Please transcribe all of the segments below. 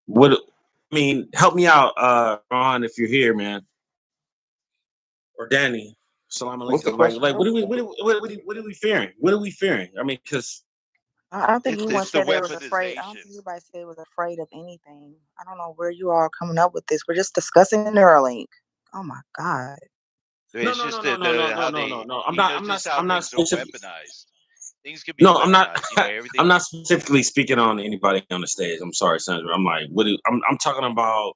what? I mean, help me out, Ron, if you're here, man, or Danny. Salam What's the alaikum. Like, question? what are we fearing? What are we fearing? I mean, because I don't think It's anyone the said they was afraid. I don't weaponization. think anybody said it was afraid of anything. I don't know where you are coming up with this. We're just discussing Neuralink. Oh my God. no, It's no, just no, no, no, no, no, how no, no, they, no. I'm not, just how I'm not things are specific. weaponized. Things could be No, I'm not. weaponized. I'm Everything. not specifically speaking on anybody on the stage. I'm sorry, Sandra. I'm like, I'm talking about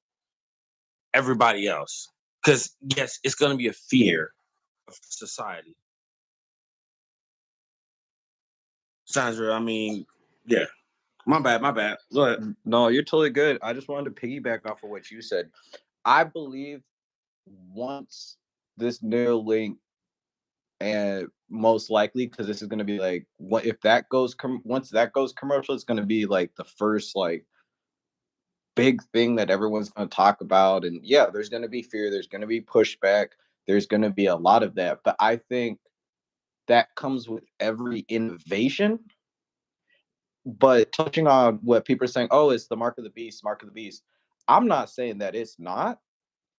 everybody else. Because yes, it's going to be a fear of society. Sandra, I mean, yeah. My bad. Go ahead. No, you're totally good. I just wanted to piggyback off of what you said. I believe once this Neuralink, and most likely because this is going to be like, what if that goes once that goes commercial, it's going to be like the first like big thing that everyone's going to talk about. And yeah, there's going to be fear, there's going to be pushback, there's going to be a lot of that. But I think that comes with every innovation. But touching on what people are saying, oh, it's the mark of the beast, mark of the beast. I'm not saying that it's not,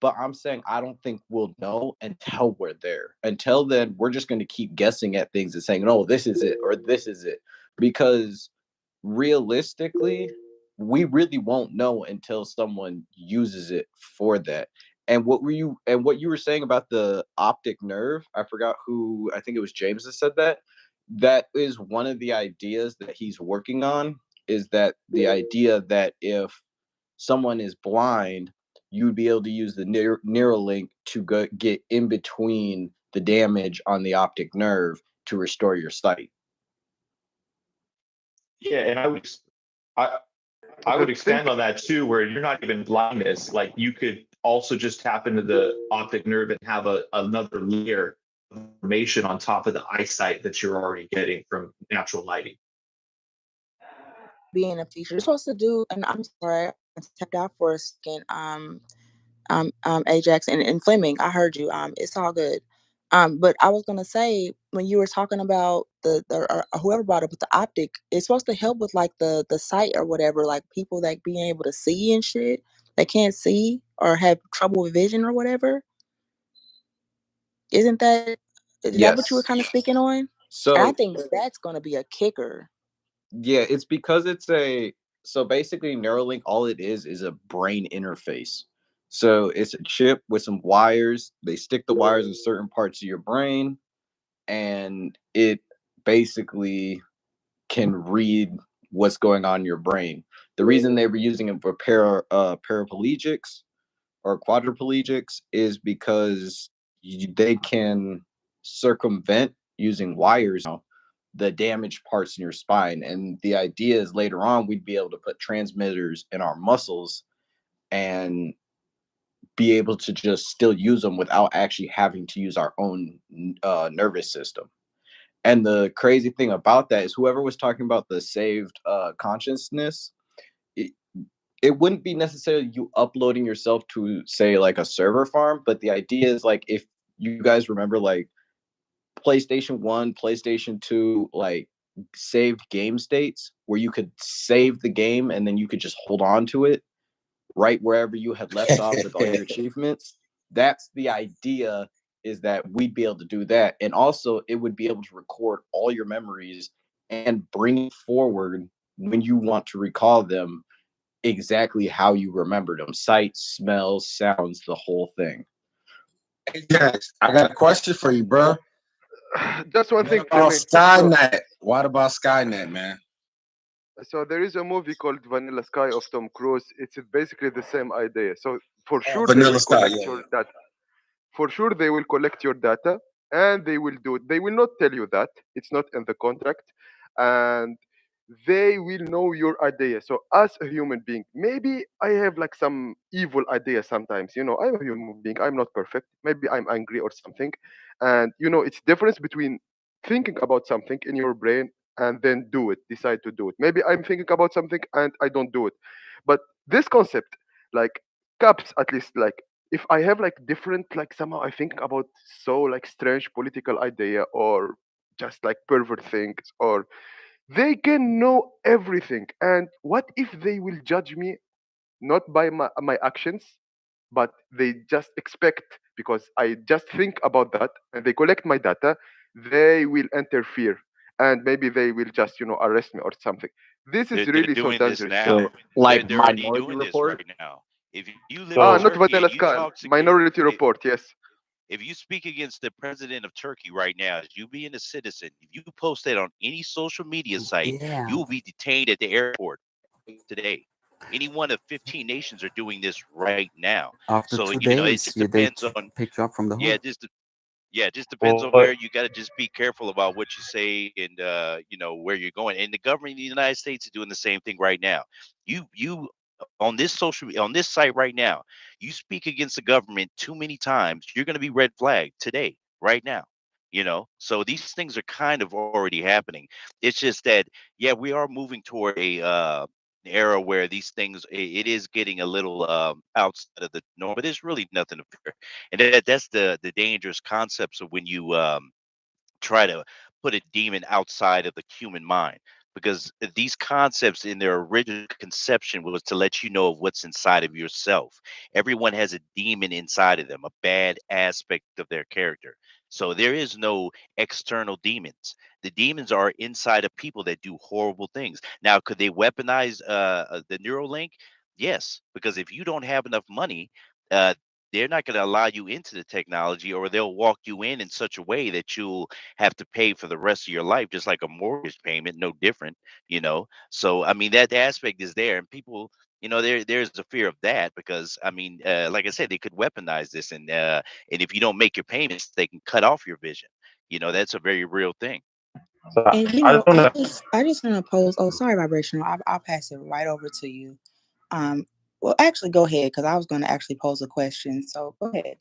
but I'm saying I don't think we'll know until we're there. Until then, we're just going to keep guessing at things and saying, "Oh, this is it," or "This is it," because realistically, we really won't know until someone uses it for that. And what you were saying about the optic nerve, I forgot who, I think it was James that said that. That is one of the ideas that he's working on, is that the idea that if someone is blind, you'd be able to use the Neuralink to get in between the damage on the optic nerve to restore your sight. Yeah, and I I The would thing, expand on that too, where you're not even blindness. Like you could also just tap into the optic nerve and have another layer of information on top of the eyesight that you're already getting from natural lighting. Being a feature, you're supposed to do, and I'm sorry, I stepped out for a second. Ajax and Fleming, I heard you. It's all good. But I was gonna say when you were talking about the or whoever brought up with the optic, it's supposed to help with like the sight or whatever, like people like being able to see and shit. They can't see or have trouble with vision or whatever. Isn't that is that what you were Yes. kind of speaking on? And I So think that's gonna be a kicker. yeah, it's because it's a so basically Neuralink, all it is a brain interface. So it's a chip with some wires. They stick the wires in certain parts of your brain, and it basically can read what's going on in your brain. The reason they were using it for paraplegics or quadriplegics is because they can circumvent using wires now the damaged parts in your spine. And the idea is later on we'd be able to put transmitters in our muscles and be able to just still use them without actually having to use our own nervous system. And the crazy thing about that is whoever was talking about the saved consciousness, it, it wouldn't be necessarily you uploading yourself to say like a server farm, but the idea is like if you guys remember like PlayStation 1, PlayStation 2, like saved game states where you could save the game and then you could just hold on to it right wherever you had left off with all your achievements. That's the idea, is that we'd be able to do that. And also it would be able to record all your memories and bring it forward when you want to recall them exactly how you remembered them. Sights, smells, sounds, the whole thing. Ajax, I got a question for you, bro. just one What thing, about Fleming. So, Skynet? What about Skynet, man? so there is a movie called Vanilla Sky of Tom Cruise. It's basically the same idea. So for Oh, sure they Vanilla will Sky. collect Yeah, your yeah. data. For sure they will collect your data, and they will do it. They will not tell you that. It's not in the contract. And they will know your idea. So as a human being, maybe I have like some evil idea sometimes. I'm a human being. I'm not perfect. Maybe I'm angry or something. And it's difference between thinking about something in your brain and then decide to do it. Maybe I'm thinking about something and I don't do it. But this concept, like caps at least, like if I have like different, like somehow I think about so like strange political idea or just like pervert things or They can know everything. And what if they will judge me not by my actions, but they just expect, because I just think about that and they collect my data, they will interfere and maybe they will just, arrest me or something. This is They're really so doing this dangerous. So, now. like They're already Minority doing this Report. right now. If you live in Ah, So not Turkey and Vanilla you Sky, talk Minority Report, yes. if you speak against the president of Turkey right now, as you being a citizen, if you post that on any social media site, yeah, you will be detained at the airport today. Any one of 15 nations are doing this right now. after So, two it days, just yeah, they depends on, pick you up from the yeah, home. yeah, it just depends on Well, where you got to just be careful about what you say and where you're going. And the government of the United States is doing the same thing right now. You on this site right now, you speak against the government too many times, you're going to be red flagged today, right now. So these things are kind of already happening. It's just that, yeah, we are moving toward a era where these things, it is getting a little outside of the norm, but it's really nothing to fear. And that's the dangerous concepts of when you try to put a demon outside of the human mind, because these concepts in their original conception was to let you know of what's inside of yourself. Everyone has a demon inside of them, a bad aspect of their character. So there is no external demons. The demons are inside of people that do horrible things. Now, could they weaponize the Neuralink? Yes, because if you don't have enough money, uh, they're not going to allow you into the technology, or they'll walk you in such a way that you'll have to pay for the rest of your life, just like a mortgage payment, no different. So I mean, that aspect is there, and people, there's a fear of that, because I mean, like I said, they could weaponize this, and if you don't make your payments, they can cut off your vision. That's a very real thing. so And I just want to. I just want to pose. Oh, sorry, vibrational. I'll pass it right over to you. Um, well, actually, go ahead because I was going to actually pose a question. So go ahead.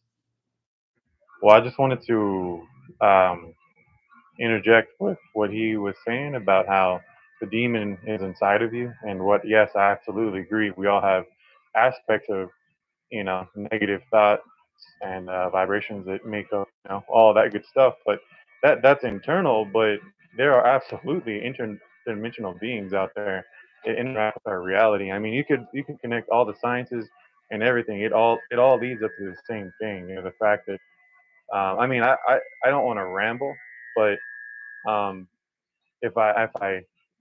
Well, I just wanted to um, interject with what he was saying about how the demon is inside of you, and what. Yes, I absolutely agree. We all have aspects of negative thoughts and vibrations that make up all that good stuff. But that's internal. But there are absolutely interdimensional beings out there that interact with our reality. I mean, you could connect all the sciences and everything. It all leads up to the same thing. The fact that I mean, I don't want to ramble, but um, if I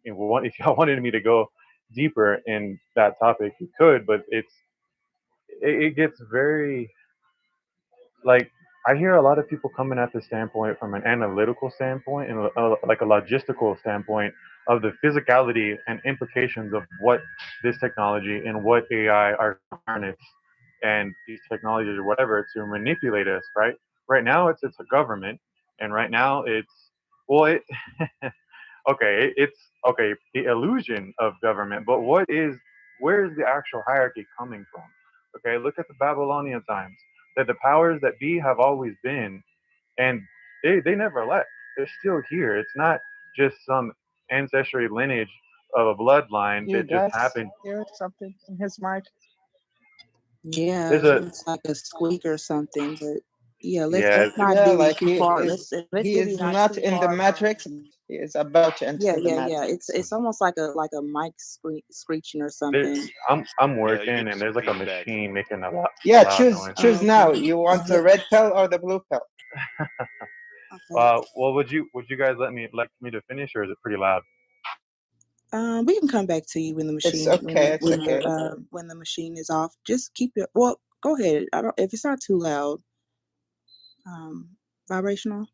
if y'all wanted me to go deeper in that topic, you could. But it gets very, like, I hear a lot of people coming at this standpoint from an analytical standpoint and like a logistical standpoint of the physicality and implications of what this technology and what AI are harness, and these technologies or whatever to manipulate us. Right now it's a government, and right now it's, well, okay, it's okay, the illusion of government, but where is the actual hierarchy coming from? Okay, look at the Babylonian times. That the powers that be have always been, and they never left. They're still here. It's not just some ancestry lineage of a bloodline You that just guys happened. hear something in his mic? Yeah, There's a it's like a squeak or something. But yeah, yeah, let's not Yeah, divvy like too far. Let's he divvy is not not too in the far from. matrix, but he is about to Yeah, enter the yeah, yeah. matrix. It's almost like a mic screeching or there, something. I'm Yeah, you're working, getting and some there's like a feedback. machine making a Yeah, loud choose noise. choose Oh, now. okay. You want the Let, red pill or the blue pill? okay. Well, would you guys let me to finish, or is it pretty loud? We can come back to you when the It's machine okay. It's okay. when the machine is off. Just keep it. Well, go ahead. I don't if it's not too loud. Um, Vibrational.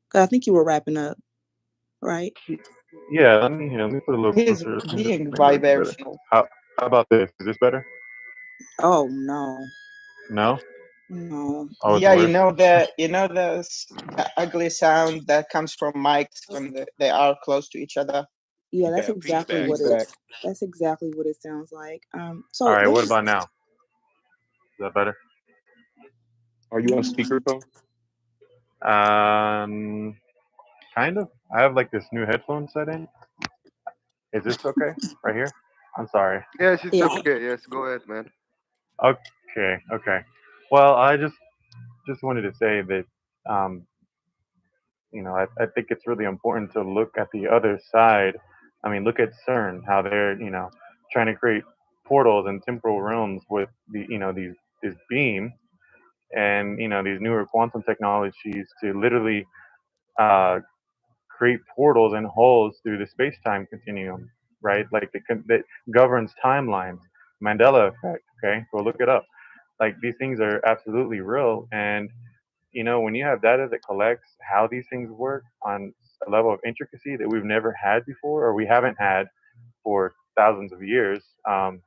'Cause I think you were wrapping up, right? Yeah, let me put a little He's closer. Let me just being make it a better. vibrational. How about this? Is this better? Oh no, No? no. Oh, it's Yeah, worse. the ugly sound that comes from mics when they are close to each other. Yeah, Yeah, feedback. Feedback. that's exactly what it sounds like. All So right, let what me. about now? Is that better? Are you on Mm, speakerphone? Um, kind of. I have like this new headphone setting. Is this okay? Right here? I'm sorry. Yes, it's yeah, okay. Yes, go ahead, man. Okay, okay. Well, I just wanted to say that um, I think it's really important to look at the other side I mean, look at CERN, how they're trying to create portals and temporal realms with these this beam and these newer quantum technologies to literally uh, create portals and holes through the space-time continuum, right? Like that governs timelines. Mandela effect. Okay, go look it up. Like these things are absolutely real, and when you have data that collects how these things work on a level of intricacy that we've never had before, or we haven't had for thousands of years, the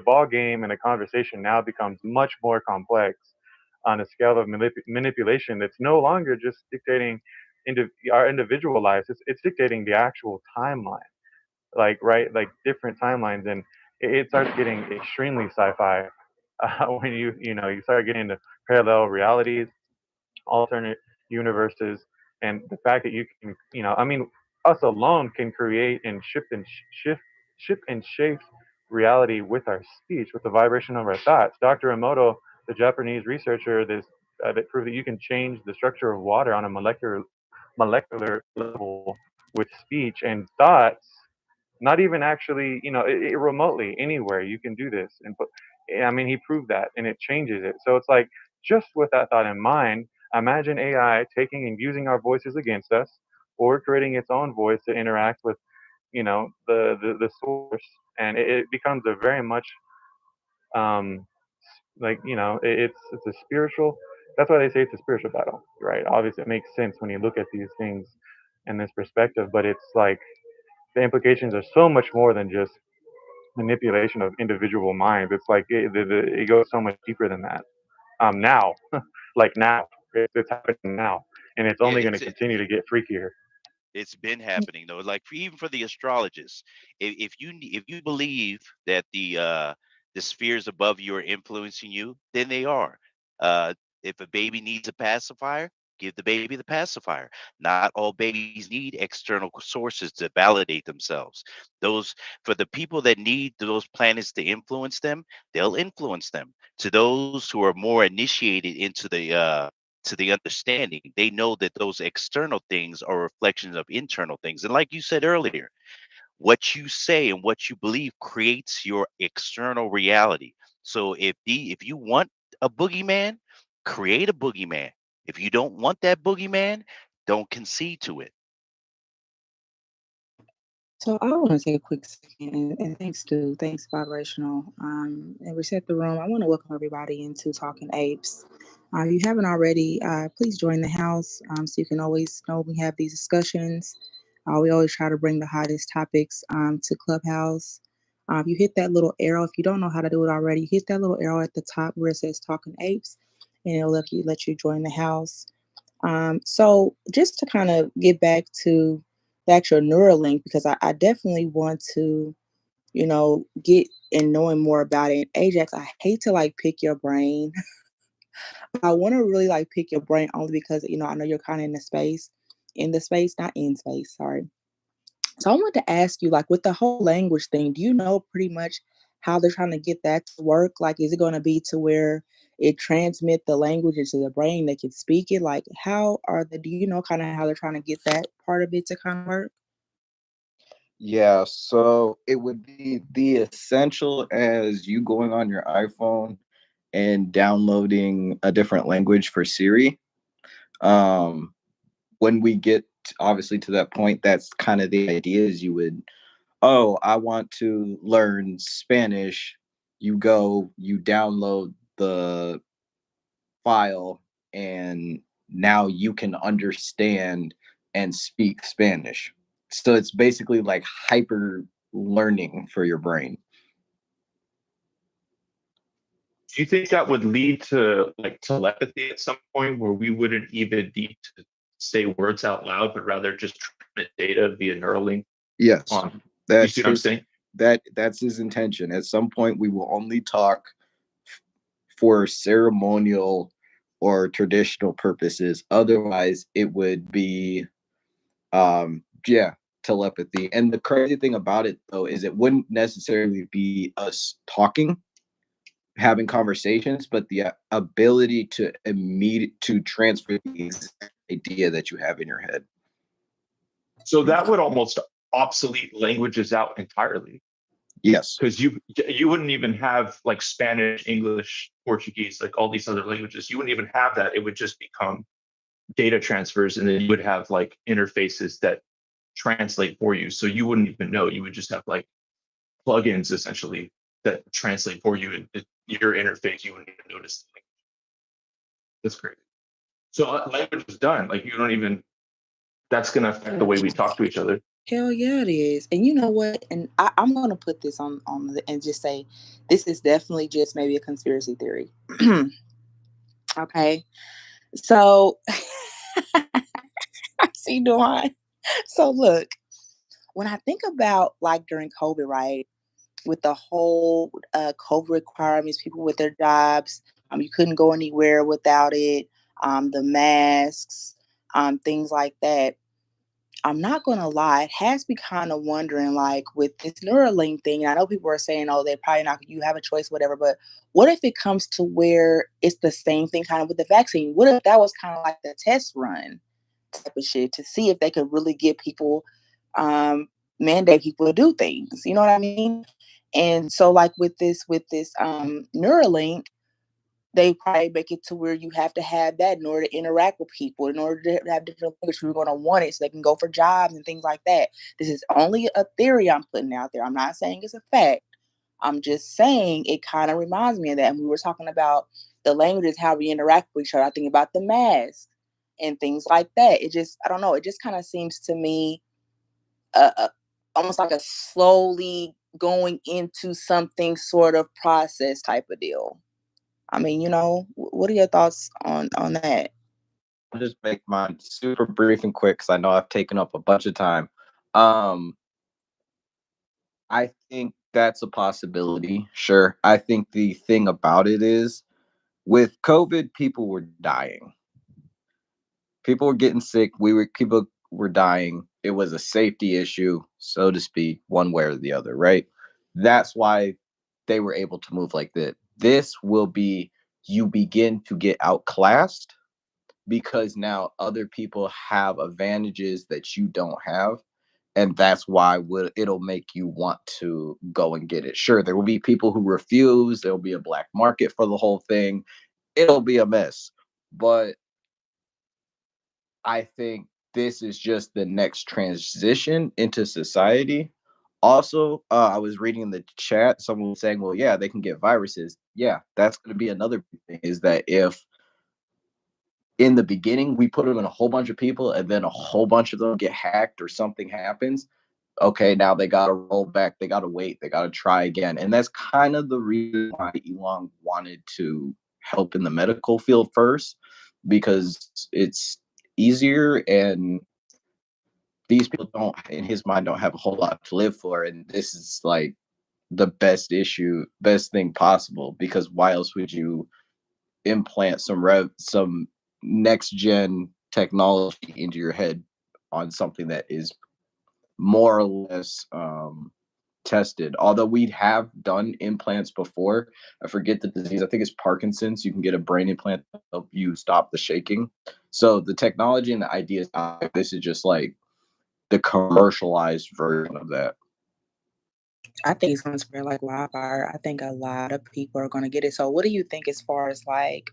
ball game and the conversation now becomes much more complex on a scale of manipulation that's no longer just dictating our individual lives. It's dictating the actual timeline, like right, like different timelines, and it starts getting extremely sci-fi when you start getting into parallel realities, alternate universes, and the fact that you can, I mean, us alone can create and shift and shape reality with our speech, with the vibration of our thoughts. Dr. Emoto, the Japanese researcher, that proved that you can change the structure of water on a molecular level with speech and thoughts, not even actually, remotely anywhere you can do this. And put, I mean, he proved that, and it changes it. So it's like, just with that thought in mind, imagine AI taking and using our voices against us, or creating its own voice to interact with, the source, and it becomes a very much um, like it's a spiritual. That's why they say it's a spiritual battle, right? Obviously, it makes sense when you look at these things in this perspective, but it's like the implications are so much more than just manipulation of individual minds. It's like it goes so much deeper than that. Now, like now, it's happening now, and it's Yeah, only going to continue to get freakier. it's been happening though. Like even for the astrologists, if you believe that the spheres above you are influencing you, then they are. If a baby needs a pacifier, give the baby the pacifier. Not all babies need external sources to validate themselves. Those For the people that need those planets to influence them, they'll influence them. To those who are more initiated into the understanding, they know that those external things are reflections of internal things. And like you said earlier, what you say and what you believe creates your external reality. So if you want a boogeyman, create a boogeyman. If you don't want that boogeyman, don't concede to it. So I want to take a quick second and thanks to thanks vibrational and reset the room. I want to welcome everybody into Talking Apes. If you haven't already, please join the house so you can always know we have these discussions. We always try to bring the hottest topics to Clubhouse. If you hit that little arrow, if you don't know how to do it already, hit that little arrow at the top where it says Talking Apes, and it'll let you join the house. So just to kind of get back to the actual Neuralink, because I definitely want to, get and knowing more about it. Ajax, I hate to like pick your brain. I want to really like pick your brain only because, I know you're kind of in the space, not in space, sorry. So I wanted to ask you, like, with the whole language thing, do you know pretty much how they're trying to get that to work? Like, is it going to be to where it transmit the language into the brain, they can speak it? Like, do you know kind of how they're trying to get that part of it to kind of work? Yeah, so it would be the essential as you going on your iPhone and downloading a different language for Siri. Um, when we get obviously to that point, that's kind of the idea is you would, oh, I want to learn Spanish. You go, you download the file, and now you can understand and speak Spanish. So it's basically like hyper learning for your brain. Do you think that would lead to like telepathy at some point where we wouldn't even need to say words out loud, but rather just transmit data via Neuralink Yes, on? You that's see what I'm his saying? that's his intention. At some point, we will only talk for ceremonial or traditional purposes. Otherwise, it would be yeah, telepathy. And the crazy thing about it though is it wouldn't necessarily be us talking, having conversations, but the ability to transfer the exact idea that you have in your head. So that would almost obsolete languages out entirely. Yes. Because you wouldn't even have like Spanish, English, Portuguese, like all these other languages. You wouldn't even have that. It would just become data transfers, and then you would have like interfaces that translate for you. So you wouldn't even know. You would just have like plugins essentially that translate for you in your interface. You wouldn't even notice. That's crazy. So language is done. Like you don't even. That's gonna affect the way we talk to each other. Hell yeah, it is. And you know what? And I'm gonna put this and just say, this is definitely just maybe a conspiracy theory. Okay, so I see Duane. So look, when I think about like during COVID, right, with the whole COVID requirements, people with their jobs, you couldn't go anywhere without it. The masks, things like that. I'm not gonna lie, it has me kind of wondering, like with this Neuralink thing. I know people are saying, "Oh, they're probably not. You have a choice, whatever." But what if it comes to where it's the same thing, kind of with the vaccine? What if that was kind of like the test run type of shit to see if they could really get people, um, mandate people to do things? You know what I mean? And so, like with this Neuralink, they probably make it to where you have to have that in order to interact with people, in order to have different language. We're going to want it so they can go for jobs and things like that. This is only a theory I'm putting out there. I'm not saying it's a fact. I'm just saying it kind of reminds me of that. And we were talking about the languages, how we interact with each other. I think about the mask and things like that. It just, I don't know. It just kind of seems to me almost like a slowly going into something sort of process type of deal. I mean, what are your thoughts on that? I'll just make mine super brief and quick because I know I've taken up a bunch of time. Um, I think that's a possibility. Sure. I think the thing about it is with COVID, people were dying. People were getting sick. People were dying. It was a safety issue, so to speak, one way or the other, right? That's why they were able to move like that. This will be you begin to get outclassed because now other people have advantages that you don't have. And that's why it'll make you want to go and get it. Sure, there will be people who refuse. There'll be a black market for the whole thing. It'll be a mess. But I think this is just the next transition into society. Also, I was reading in the chat, someone was saying, well, yeah, they can get viruses. Yeah, that's going to be another big thing is that if in the beginning we put them in a whole bunch of people and then a whole bunch of them get hacked or something happens, okay, now they got to roll back, they got to wait, they got to try again. And that's kind of the reason why Elon wanted to help in the medical field first, because it's easier and these people don't, in his mind, don't have a whole lot to live for. And this is like the best thing possible, because why else would you implant some next gen technology into your head on something that is more or less tested? Although we have done implants before. I forget the disease. I think it's Parkinson's. You can get a brain implant to help you stop the shaking. So the technology and the ideas, this is just like the commercialized version of that. I think it's going to spread like wildfire. I think a lot of people are going to get it. So, what do you think as far as like,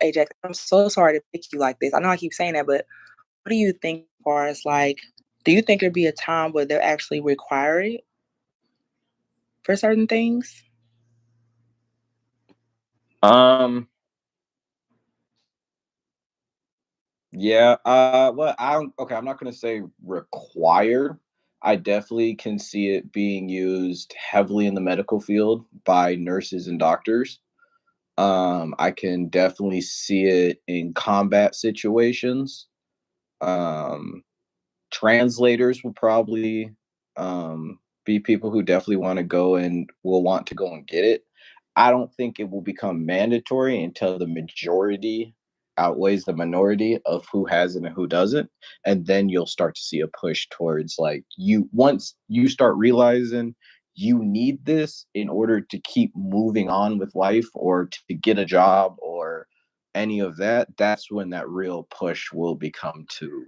Ajax? I'm so sorry to pick you like this. I know I keep saying that, but what do you think as far as like, do you think there'd be a time where they'll actually require it for certain things? Um. Yeah. Well, okay. I'm not going to say required. I definitely can see it being used heavily in the medical field by nurses and doctors. I can definitely see it in combat situations. Um, Translators will probably be people who definitely want to go and will want to go and get it. I don't think it will become mandatory until the majority outweighs the minority of who has it and who doesn't. And then you'll start to see a push towards like once you start realizing you need this in order to keep moving on with life or to get a job or any of that, that's when that real push will become to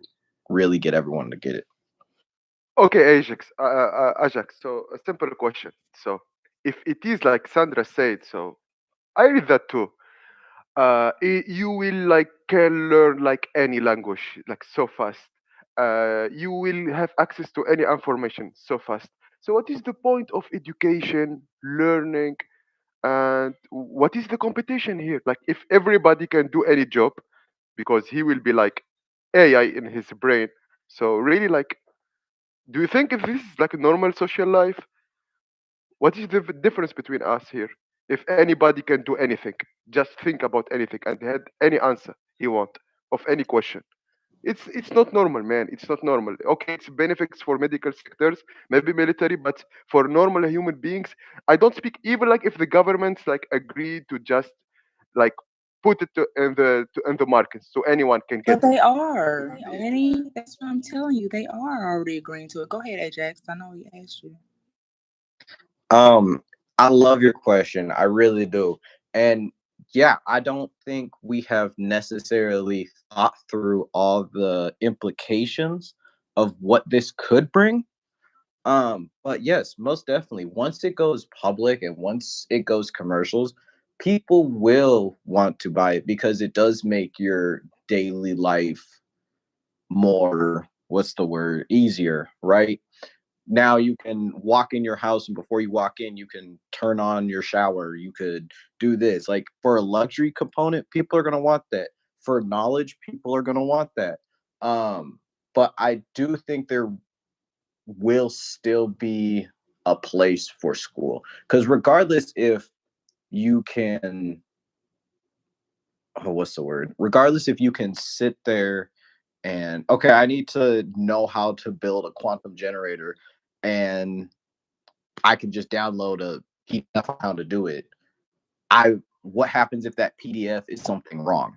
really get everyone to get it. Okay, Ajax. So a simple question. So if it is like Sandra said, so I read that too. You will like can learn like any language like so fast. You will have access to any information so fast. So what is the point of education, learning, and what is the competition here? Like if everybody can do any job, because he will be like AI in his brain. So really, like, do you think if this is like a normal social life? What is the difference between us here? If anybody can do anything, just think about anything and had any answer he want of any question. It's not normal, man. It's not normal. Okay, it's benefits for medical sectors, maybe military, but for normal human beings, I don't speak even like if the governments like agree to just like put it in the markets so anyone can get But it. they are, Danny. That's what I'm telling you. They are already agreeing to it. Go ahead, Ajax. I know he asked you. Um, I love your question. I really do. And yeah, I don't think we have necessarily thought through all the implications of what this could bring. But yes, most definitely. Once it goes public and once it goes commercials, people will want to buy it because it does make your daily life more, what's the word, easier, right? Now you can walk in your house and before you walk in you can turn on your shower, you could do this. Like for a luxury component, people are going to want that. For knowledge, people are going to want that. But I do think there will still be a place for school, because regardless if you can, oh, what's the word, regardless if you can sit there and okay, I need to know how to build a quantum generator, and I can just download a PDF on how to do it. I What happens if that PDF is something wrong?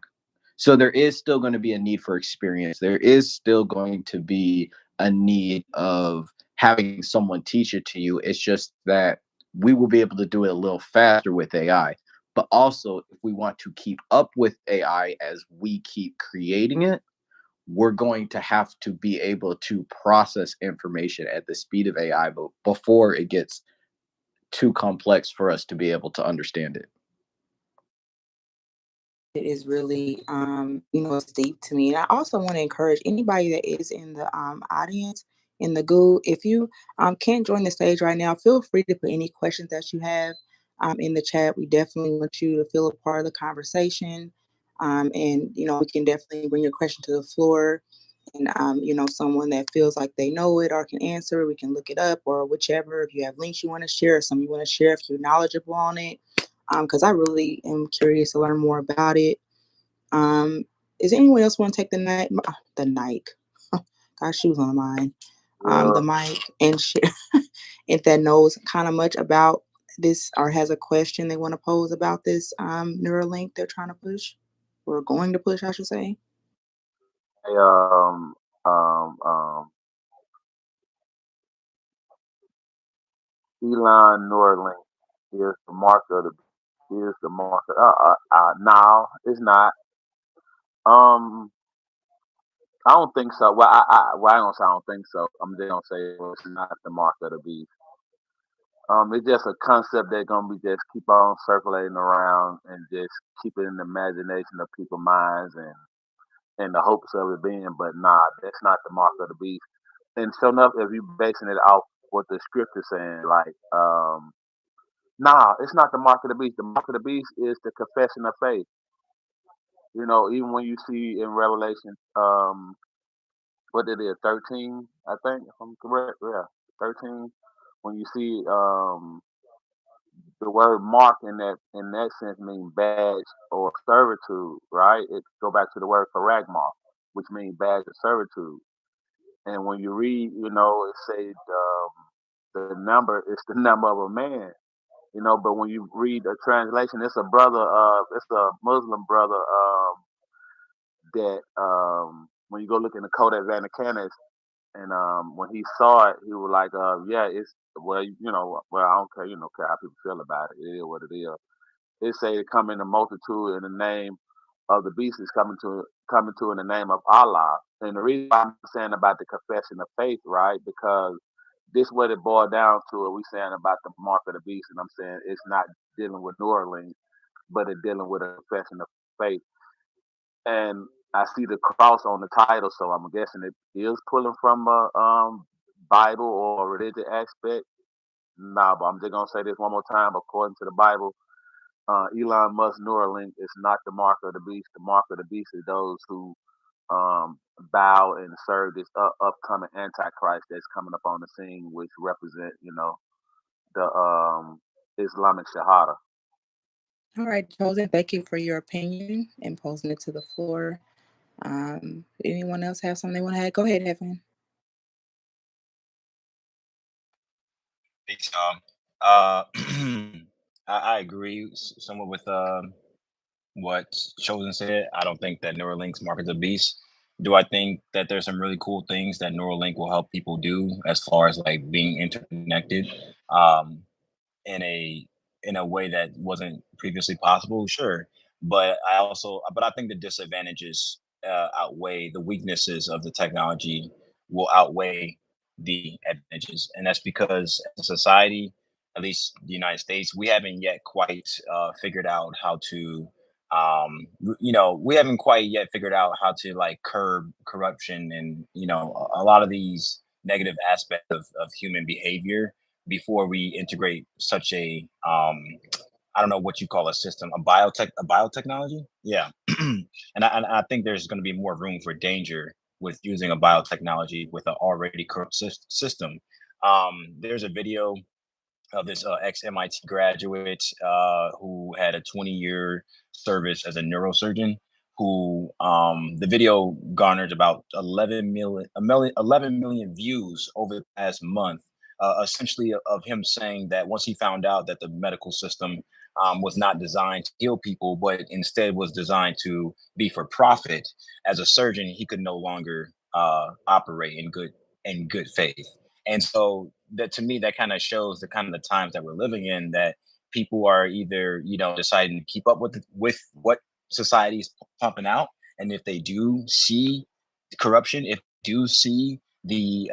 So there is still going to be a need for experience. There is still going to be a need of having someone teach it to you. It's just that we will be able to do it a little faster with AI. But also, if we want to keep up with AI as we keep creating it, we're going to have to be able to process information at the speed of AI, but before it gets too complex for us to be able to understand it. It is really, it's deep to me. And I also want to encourage anybody that is in the audience, in the goo, if you can't join the stage right now, feel free to put any questions that you have in the chat. We definitely want you to feel a part of the conversation. And, we can definitely bring your question to the floor. And, someone that feels like they know it or can answer, we can look it up or whichever. If you have links you want to share, or something you want to share, if you're knowledgeable on it, because I really am curious to learn more about it. Um, is anyone else want to take the night? The night. Gosh, she was on mine. The mic and share if that knows kind of much about this or has a question they want to pose about this Neuralink they're trying to push or going to push, I should say. Hey, um, um, Elon Neuralink is the marker of is the marker. No, it's not. Um, I don't think so. Well, I don't say I don't think so. I'm just gonna say well, it's not the mark of the beast. It's just a concept that's gonna be just keep on circulating around and just keep it in the imagination of people's minds and the hopes of it being. But nah, that's not the mark of the beast. And so enough, if you basing it off what the scripture saying, like, nah, it's not the mark of the beast. The mark of the beast is the confession of faith. You know, even when you see in Revelation, what it is, 13, I think, if I'm correct, yeah, 13. When you see the word mark in that sense means badge or servitude, right? It go back to the word paragma, which means badge of servitude. And when you read, it says the number is the number of a man. But when you read a translation, it's a brother, it's a Muslim brother, that when you go look in the Codex Vaticanus, and when he saw it, he was like, yeah, it's well, well, I don't care, care how people feel about it. It is what it is. It say to come in the multitude in the name of the beast is coming to in the name of Allah. And the reason why I'm saying about the confession of faith, right? Because this what it boiled down to. We saying about the mark of the beast, and I'm saying it's not dealing with Neuralink, but it's dealing with a confession of faith. And I see the cross on the title, so I'm guessing it is pulling from a Bible or religious aspect. Nah, but I'm just gonna say this one more time. According to the Bible, Elon Musk Neuralink is not the mark of the beast. The mark of the beast is those who bow and serve this upcoming antichrist that's coming up on the scene, which represent, the Islamic Shahada. All right, Chosen, thank you for your opinion and posing it to the floor. Anyone else have something they want to add? Go ahead, Evan. Peace, y'all. I agree somewhat with what Chosen said. I don't think that Neuralink's market's a beast. Do I think that there's some really cool things that Neuralink will help people do as far as like being interconnected um, in a way that wasn't previously possible? Sure, but I think the disadvantages outweigh the weaknesses of the technology will outweigh the advantages, and that's because as a society, at least the United States, we haven't yet quite figured out how to we haven't quite yet figured out how to like curb corruption and a lot of these negative aspects of human behavior before we integrate such a I don't know what you call a system, a biotechnology. Yeah. And I think there's going to be more room for danger with using a biotechnology with an already corrupt system. There's a video of this ex MIT graduate who had a 20-year service as a neurosurgeon. Who the video garnered about 11 million views over the past month. Essentially, of him saying that once he found out that the medical system was not designed to heal people, but instead was designed to be for profit, as a surgeon, he could no longer operate in good faith. And so that to me, that kind of shows the kind of the times that we're living in, that people are either, deciding to keep up with what society is pumping out. And if they do see corruption, if they do see the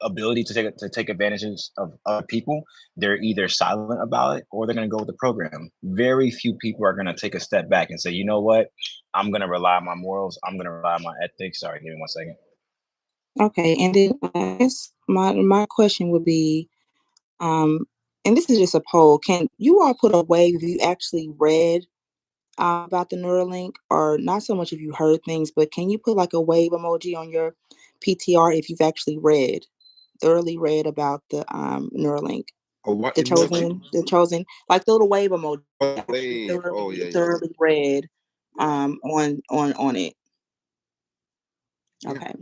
ability to take advantages of other people, they're either silent about it or they're going to go with the program. Very few people are going to take a step back and say, you know what, I'm going to rely on my morals. I'm going to rely on my ethics. Sorry, give me 1 second. Okay, and then I guess my question would be, and this is just a poll. Can you all put a wave if you actually read about the Neuralink, or not so much if you heard things, but can you put like a wave emoji on your PTR if you've actually thoroughly read about the Neuralink? Oh, what The emoji? chosen, like the little wave emoji. Oh, Actually wave. Oh, yeah, yeah. thoroughly read on it. Yeah. Okay.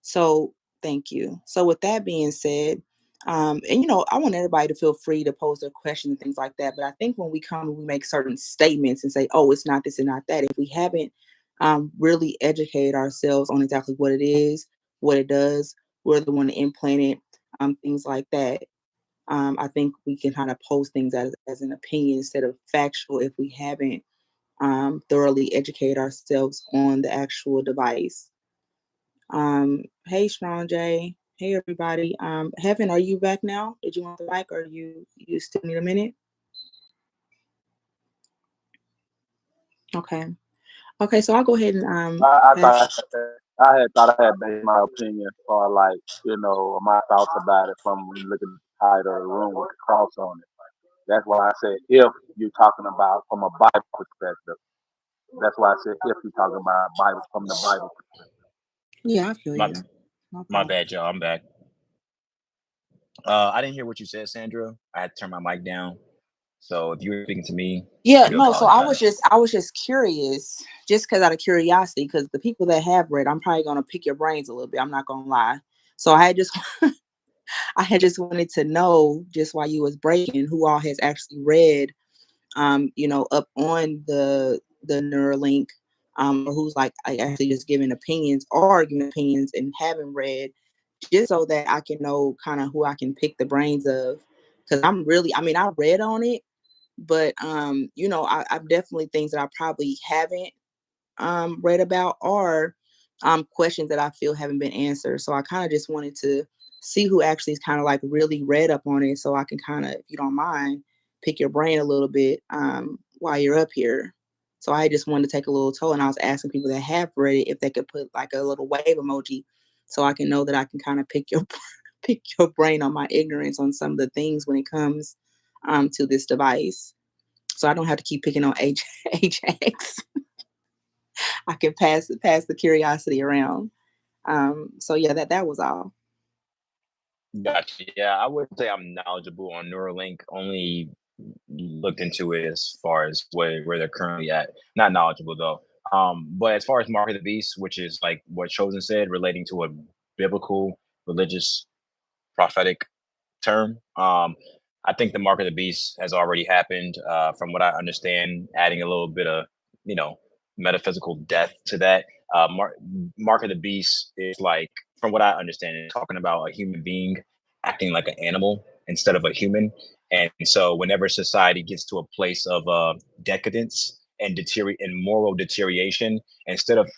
So thank you. So with that being said, and I want everybody to feel free to pose their questions and things like that. But I think when we come and we make certain statements and say, "Oh, it's not this and not that," if we haven't really educated ourselves on exactly what it is, what it does, where they want to implant it, things like that, I think we can kind of pose things as an opinion instead of factual if we haven't thoroughly educated ourselves on the actual device. Hey, Strong J. Hey, everybody. Heaven, are you back now? Did you want the mic, or you still need a minute? Okay. Okay, so I'll go ahead and I pass. thought I had made my opinion for like my thoughts about it from when you look at the title of the room with the cross on it. That's why I said if you're talking about from a Bible perspective. That's why I said if you're talking about Bible from the Bible perspective. Yeah, I feel My you. No my problem. bad, y'all. I'm back. I didn't hear what you said, Sandra. I had to turn my mic down. So if you were speaking to me, Yeah, I do no. So apologize. I was just curious, just because out of curiosity, because the people that have read, I'm probably gonna pick your brains a little bit. I'm not gonna lie. So I had just wanted to know, just while you was breaking, who all has actually read up on the Neuralink, or who's like I actually just giving opinions or giving opinions and haven't read, just so that I can know kind of who I can pick the brains of. Because I read on it, but I've definitely things that I probably haven't read about are questions that I feel haven't been answered. So I kind of just wanted to see who actually is kind of like really read up on it, so I can kind of, if you don't mind, pick your brain a little bit while you're up here. So I just wanted to take a little toll, and I was asking people that have read it if they could put like a little wave emoji, so I can know that I can kind of pick your pick your brain on my ignorance on some of the things when it comes to this device. So I don't have to keep picking on HX. I can pass the curiosity around. So yeah, that was all. Gotcha. Yeah, I would say I'm knowledgeable on Neuralink. Only looked into it as far as where they're currently at. Not knowledgeable though. But as far as Mark of the Beast, which is like what Chosen said, relating to a biblical, religious, prophetic term. I think the mark of the beast has already happened. From what I understand, adding a little bit of, you know, metaphysical depth to that. Mark of the beast is like, from what I understand, it's talking about a human being acting like an animal instead of a human. And so, whenever society gets to a place of decadence and moral deterioration, instead of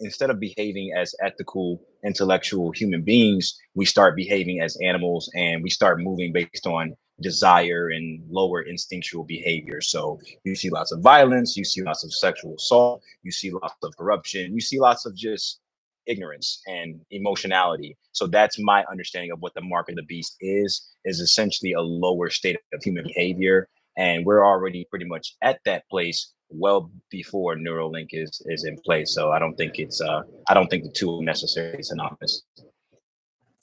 instead of behaving as ethical, intellectual human beings, we start behaving as animals and we start moving based on desire and lower instinctual behavior. So you see lots of violence, you see lots of sexual assault, you see lots of corruption, you see lots of just ignorance and emotionality. So that's my understanding of what the mark of the beast is essentially a lower state of human behavior. And we're already pretty much at that place well before Neuralink is in place. So I don't think the two are necessarily synonymous.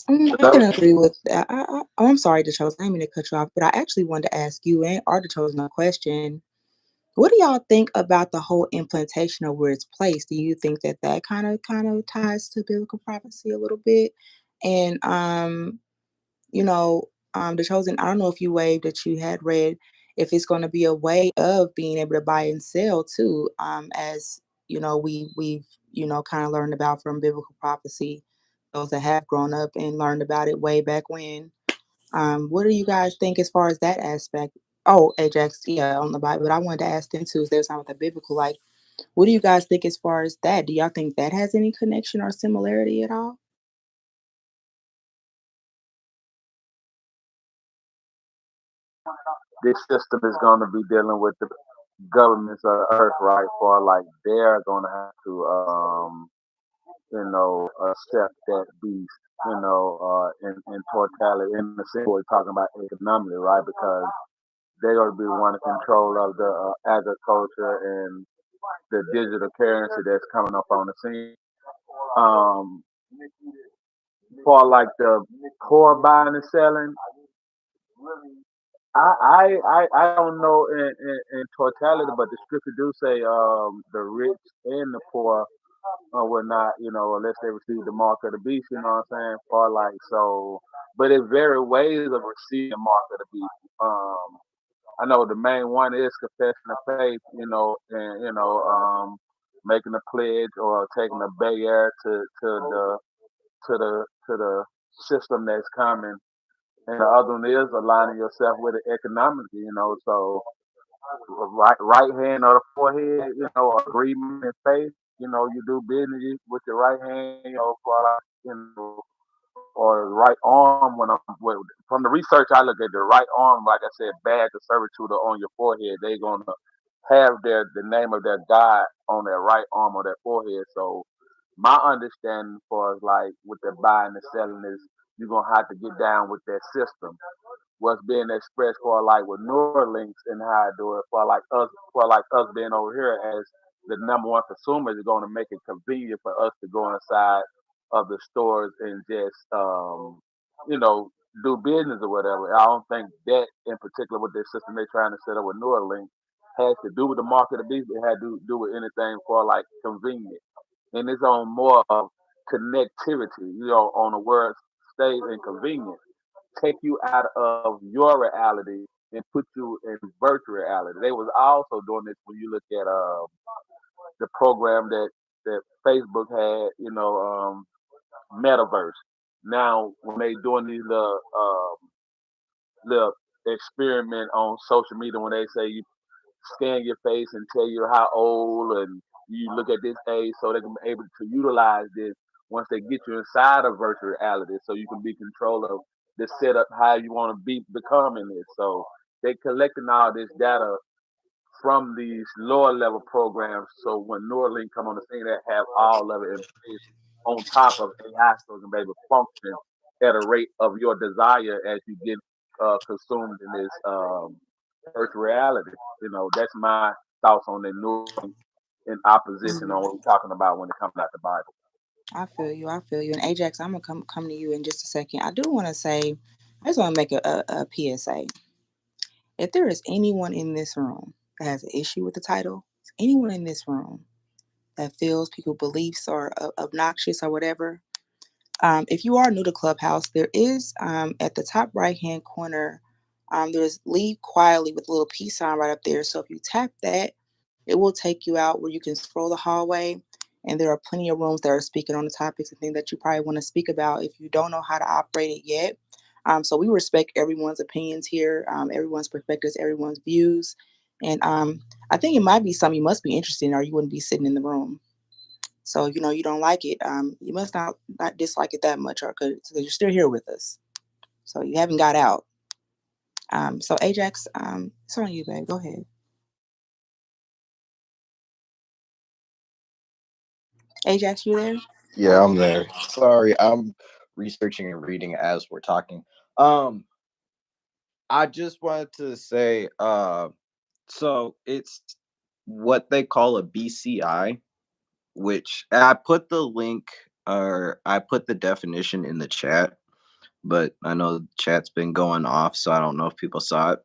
I can agree with that. Oh, I'm sorry, DeChosen. I didn't mean to cut you off, but I actually wanted to ask you and or DeChosen a question. What do y'all think about the whole implantation of where it's placed? Do you think that that kind of ties to biblical prophecy a little bit? And you know, the chosen. I don't know if you waved that you had read if it's going to be a way of being able to buy and sell too, as we've kind of learned about from biblical prophecy. Those that have grown up and learned about it way back when. What do you guys think as far as that aspect? Oh, Ajax, yeah, on the Bible. But I wanted to ask them too, if there's something with the biblical. Like, what do you guys think as far as that? Do y'all think that has any connection or similarity at all? This system is going to be dealing with the governments of the earth, right? For like they're going to have to, accept that beast, in totality. In the sense we're talking about economically, right? Because they're going to be wanting control of the agriculture and the digital currency that's coming up on the scene. Um, for like the core buying and selling, I don't know in totality, but the scripture do say the rich and the poor will not, unless they receive the mark of the beast, you know what I'm saying? For like so, but it's very ways of receiving the mark of the beast. I know the main one is confession of faith, and making a pledge or taking a bear to the system that's coming. And the other one is aligning yourself with it economically, so right hand or the forehead, agreement and faith, you do business with your right hand, for like, or the right arm when from the research I look at the right arm, like I said, badge of servitude on your forehead. They're gonna have the name of their God on their right arm or their forehead. So my understanding for like with the buying and selling is you're gonna have to get down with that system. What's being expressed for like with Neuralinks and how I do it for like us being over here as the number one consumers is gonna make it convenient for us to go inside of the stores and just you know, do business or whatever. I don't think that in particular with this system they're trying to set up with Neuralink has to do with the mark of the beast. It had to do with anything for like convenience. And it's on more of connectivity, on the word state and convenience. Take you out of your reality and put you in virtual reality. They was also doing this when you look at the program that Facebook had, metaverse. Now when they doing these little experiment on social media when they say you scan your face and tell you how old and you look at this age so they can be able to utilize this once they get you inside of virtual reality, so you can be control of the setup how you want to be becoming this. So they collecting all this data from these lower level programs. So when Neuralink come on the scene, they have all of it in place on top of AI, so it can be able to function at a rate of your desire as you get consumed in this virtual reality. You know, that's my thoughts on the Neuralink in opposition on what we're talking about when it comes out the Bible. I feel you. I feel you. And Ajax, I'm gonna come to you in just a second. I do want to say, I just want to make a PSA. If there is anyone in this room that has an issue with the title, anyone in this room that feels people's beliefs are obnoxious or whatever, if you are new to Clubhouse, there is at the top right hand corner, there's leave quietly with a little peace sign right up there. So if you tap that, it will take you out where you can scroll the hallway. And there are plenty of rooms that are speaking on the topics and things that you probably want to speak about if you don't know how to operate it yet. So we respect everyone's opinions here, everyone's perspectives, everyone's views. And I think it might be something you must be interested in, or you wouldn't be sitting in the room. So you don't like it. You must not dislike it that much, or because you're still here with us. So you haven't got out. So Ajax, it's on you, babe. Go ahead. Ajax, you there? Yeah, I'm there. Sorry, I'm researching and reading as we're talking. I just wanted to say, so it's what they call a BCI, which I put the link or I put the definition in the chat, but I know the chat's been going off, so I don't know if people saw it.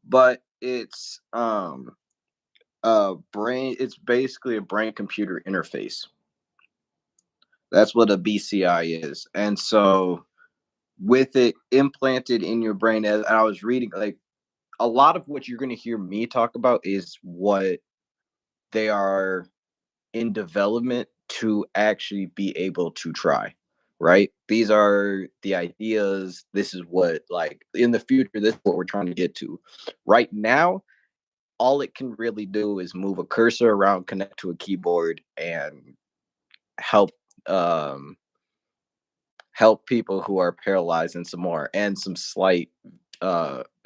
But it's brain. It's basically a brain computer interface. That's what a BCI is, and so with it implanted in your brain, as I was reading, like a lot of what you're going to hear me talk about is what they are in development to actually be able to try, right? These are the ideas. This is what, like, in the future, this is what we're trying to get to. Right now, all it can really do is move a cursor around, connect to a keyboard, and help um help people who are paralyzed and some more, and some slight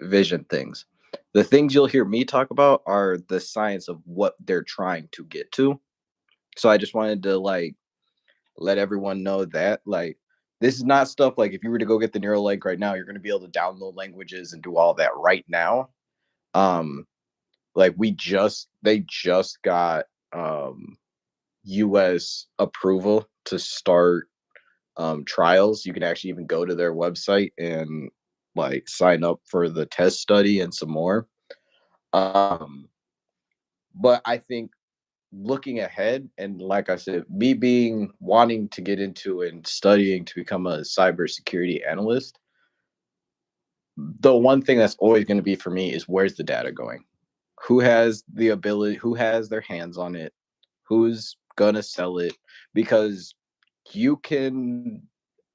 vision things. The things you'll hear me talk about are the science of what they're trying to get to. So I just wanted to like let everyone know that like this is not stuff like if you were to go get the Neuralink right now, you're going to be able to download languages and do all that right now. Like they just got US approval to start trials. You can actually even go to their website and like sign up for the test study and some more. But I think looking ahead, and like I said, me being wanting to get into and studying to become a cybersecurity analyst, the one thing that's always going to be for me is where's the data going? Who has the ability? Who has their hands on it? Who's gonna sell it? Because you can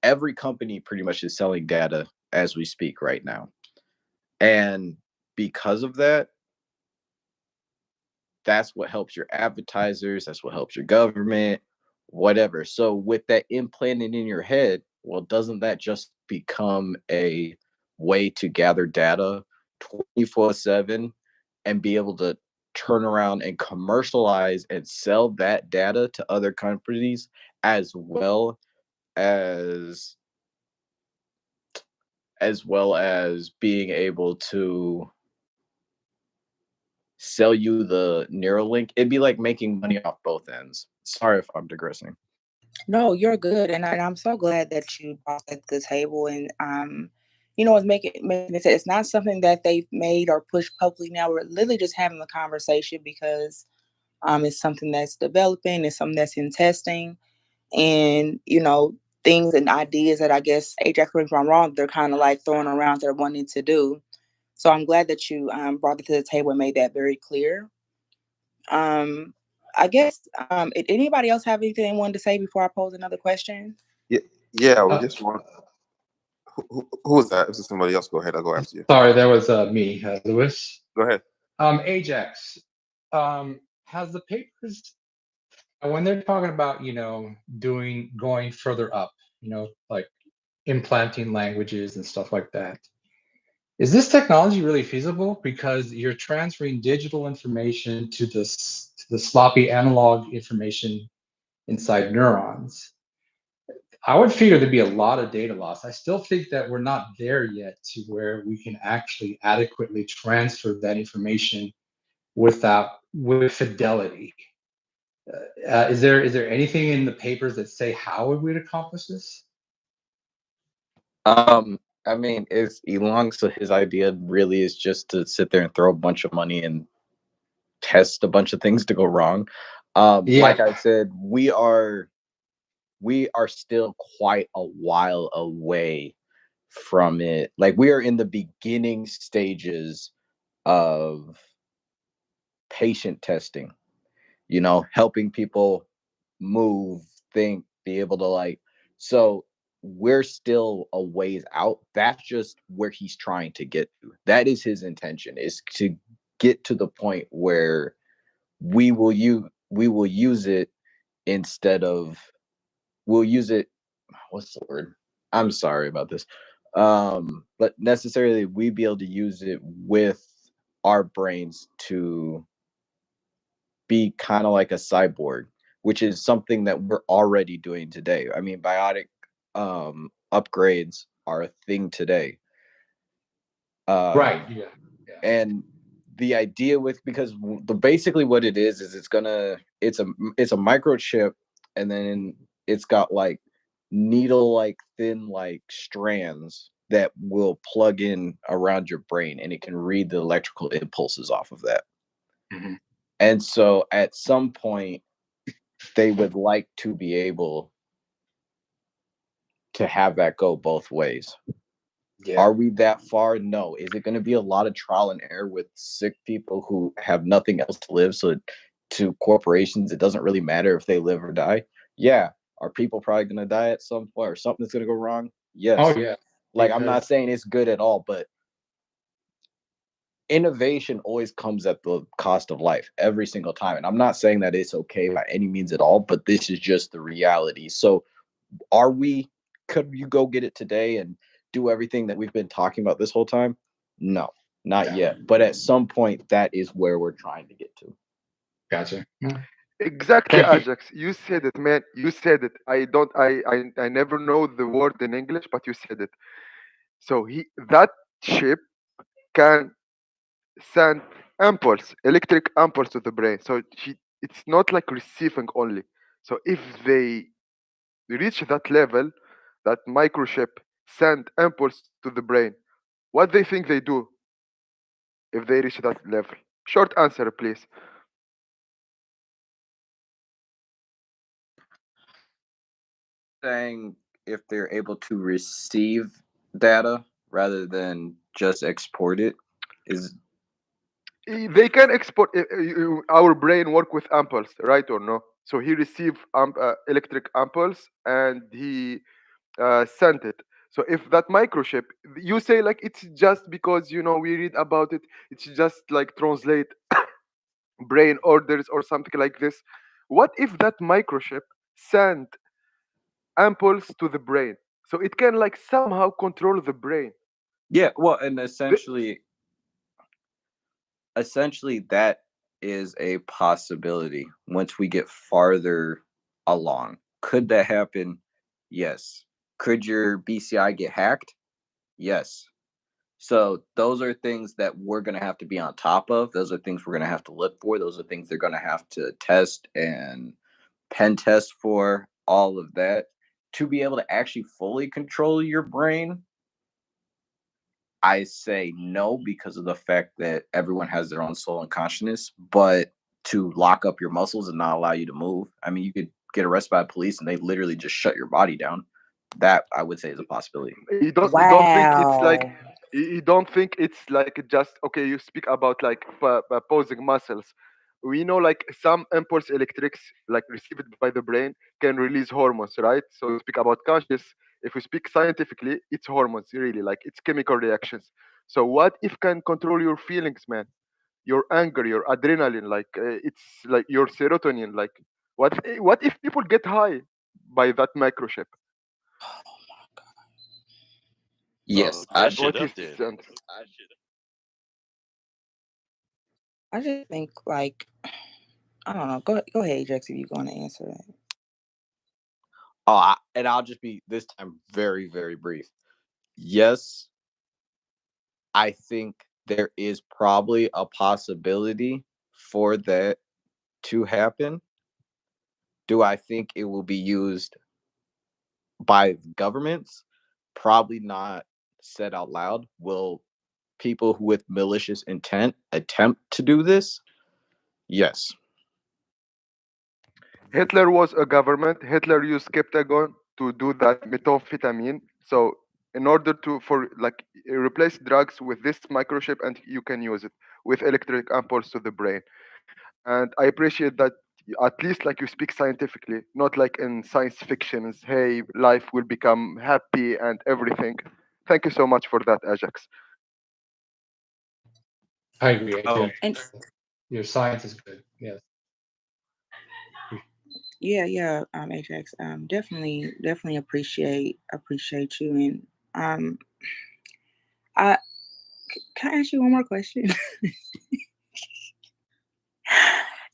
every company pretty much is selling data as we speak right now. And because of that, that's what helps your advertisers, that's what helps your government, whatever. So with that implanted in your head, well, doesn't that just become a way to gather data 24/7 and be able to turn around and commercialize and sell that data to other companies as well as being able to sell you the Neuralink? It'd be like making money off both ends. Sorry if I'm digressing. No, you're good, and I'm so glad that you brought that to the table. And it's making it. It's not something that they've made or pushed publicly. Now we're literally just having a conversation because it's something that's developing. It's something that's in testing, and things and ideas that I guess Ajax, correct me if I'm wrong, they're kind of like throwing around. They're wanting to do. So I'm glad that you brought it to the table and made that very clear. I guess, did anybody else have anything they wanted to say before I pose another question? Yeah, we just want. Who was that? If it's somebody else, go ahead. I'll go after you. Sorry, that was me, Lewis. Go ahead. Ajax, has the papers when they're talking about doing going further up, like implanting languages and stuff like that. Is this technology really feasible? Because you're transferring digital information to the sloppy analog information inside neurons. I would figure there'd be a lot of data loss. I still think that we're not there yet to where we can actually adequately transfer that information with fidelity. Is there anything in the papers that say how we would accomplish this? I mean, it's Elon, so his idea really is just to sit there and throw a bunch of money and test a bunch of things to go wrong. Like Yeah. I said, we are still quite a while away from it. Like we are in the beginning stages of patient testing, helping people move, think, be able to so we're still a ways out. That's just where he's trying to get to. That is his intention, is to get to the point where we will use it instead of we'll use it. What's the word? I'm sorry about this. But necessarily we be able to use it with our brains to be kind of like a cyborg, which is something that we're already doing today. I mean, biotic upgrades are a thing today. Right. Yeah. And the idea with because the basically what it is it's a microchip, and then it's got like needle like thin like strands that will plug in around your brain, and it can read the electrical impulses off of that. Mhm. And so at some point they would like to be able to have that go both ways. Yeah. Are we that far? No. Is it going to be a lot of trial and error with sick people who have nothing else to live? So to corporations, it doesn't really matter if they live or die. Yeah. Are people probably going to die at some point, or something's going to go wrong? Yes. Oh yeah. Like, I'm Because not saying it's good at all, but innovation always comes at the cost of life every single time. And I'm not saying that it's okay by any means at all, but this is just the reality. So could you go get it today and do everything that we've been talking about this whole time? No, not yet. But at some point, that is where we're trying to get to. gotcha. Exactly, Thank you. Ajax. You said it, man. You said it. I don't. I never know the word in English, but you said it. So that chip can send electric impulse to the brain. So it's not like receiving only. So if they reach that level, that microchip send impulse to the brain, what they think they do if they reach that level? Short answer, please. Saying if they're able to receive data rather than just export it is They can export. Our brain work with impulse, right or no? So he received electric impulse and he sent it. So if that microchip, you say like it's just because we read about it, it's just like translate brain orders or something like this. What if that microchip sent impulse to the brain, so it can like somehow control the brain? yeah. Well, and The- essentially that is a possibility once we get farther along. Could that happen? Yes. Could your BCI get hacked? Yes. So those are things that we're going to have to be on top of. Those are things we're going to have to look for. Those are things they're going to have to test and pen test for, all of that. To be able to actually fully control your brain, I say no, because of the fact that everyone has their own soul and consciousness. But to lock up your muscles and not allow you to move, I mean, you could get arrested by police and they literally just shut your body down. That I would say is a possibility. you don't think it's like Wow. you don't think it's like just okay. You speak about like posing muscles. We know like some impulse electrics like received by the brain can release hormones, right? So we speak about conscious. If we speak scientifically, it's hormones really, like it's chemical reactions. So what if can control your feelings, man? your anger, your adrenaline, like it's like your serotonin. Like what if people get high by that microchip? Yes, Mess What shit is up then. I just think like I don't know. Go ahead, Ajax, if you're going to answer that. and I'll just be this time very, very brief. Yes, I think there is probably a possibility for that to happen. Do I think it will be used by governments? Probably not said out loud. Will people with malicious intent attempt to do this? Yes. Hitler was a government. Hitler used Skeptagon to do that methamphetamine. So in order to for like replace drugs with this microchip, and you can use it with electric impulse to the brain. And I appreciate that at least like you speak scientifically, not like in science fictions. Hey, life will become happy and everything. Thank you so much for that, Ajax. I agree, Ajax. And Your science is good. Yes. yeah, Ajax, definitely appreciate you. And I can I ask you one more question?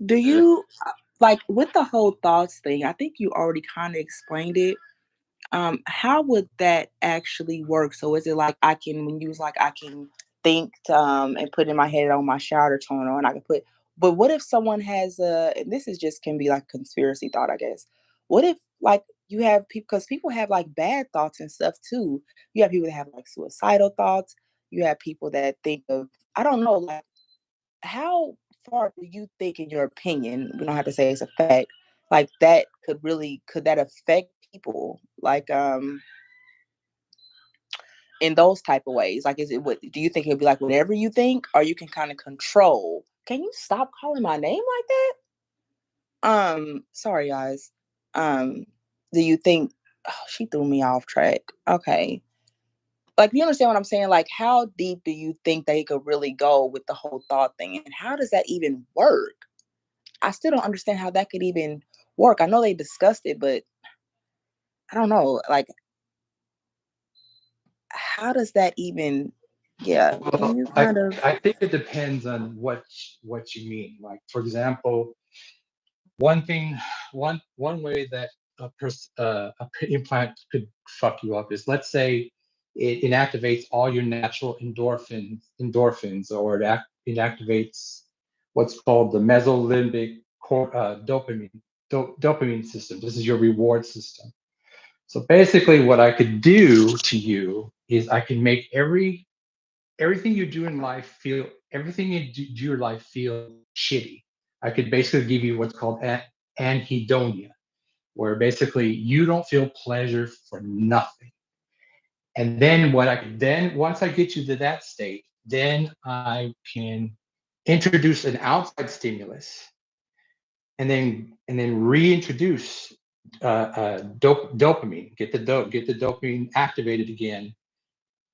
Do you like with the whole thoughts thing? I think you already kind of explained it. How would that actually work? So is it like I can when you was like I can think and put in my head on my shower toner and I can put but what if someone has a and this is just can be like a conspiracy thought, I guess. What if like you have people because people have like bad thoughts and stuff too. You have people that have like suicidal thoughts. You have people that think of I don't know, like how far do you think in your opinion, we don't have to say it's a fact, like that could that affect people? Like in those type of ways? Like is it what do you think it'll be like whatever you think or you can kind of control? Can you stop calling my name like that? Sorry guys. Um do you think oh, she threw me off track. Okay. Like you understand what I'm saying? Like how deep do you think they could really go with the whole thought thing? And how does that even work? I still don't understand how that could even work. I know they discussed it, but I don't know. Like, how does that even? Yeah, can Well, you kind of? I think it depends on what you mean. Like, for example, one thing, one way that a implant could fuck you up is, let's say, it inactivates all your natural endorphins, or it activates what's called the mesolimbic dopamine system. This is your reward system. So basically, what I could do to you is I can make everything you do in life feel everything you do your life feel shitty. I could basically give you what's called anhedonia, where basically you don't feel pleasure for nothing. And then once I get you to that state, then I can introduce an outside stimulus, and then reintroduce dopamine, get the dopamine activated again,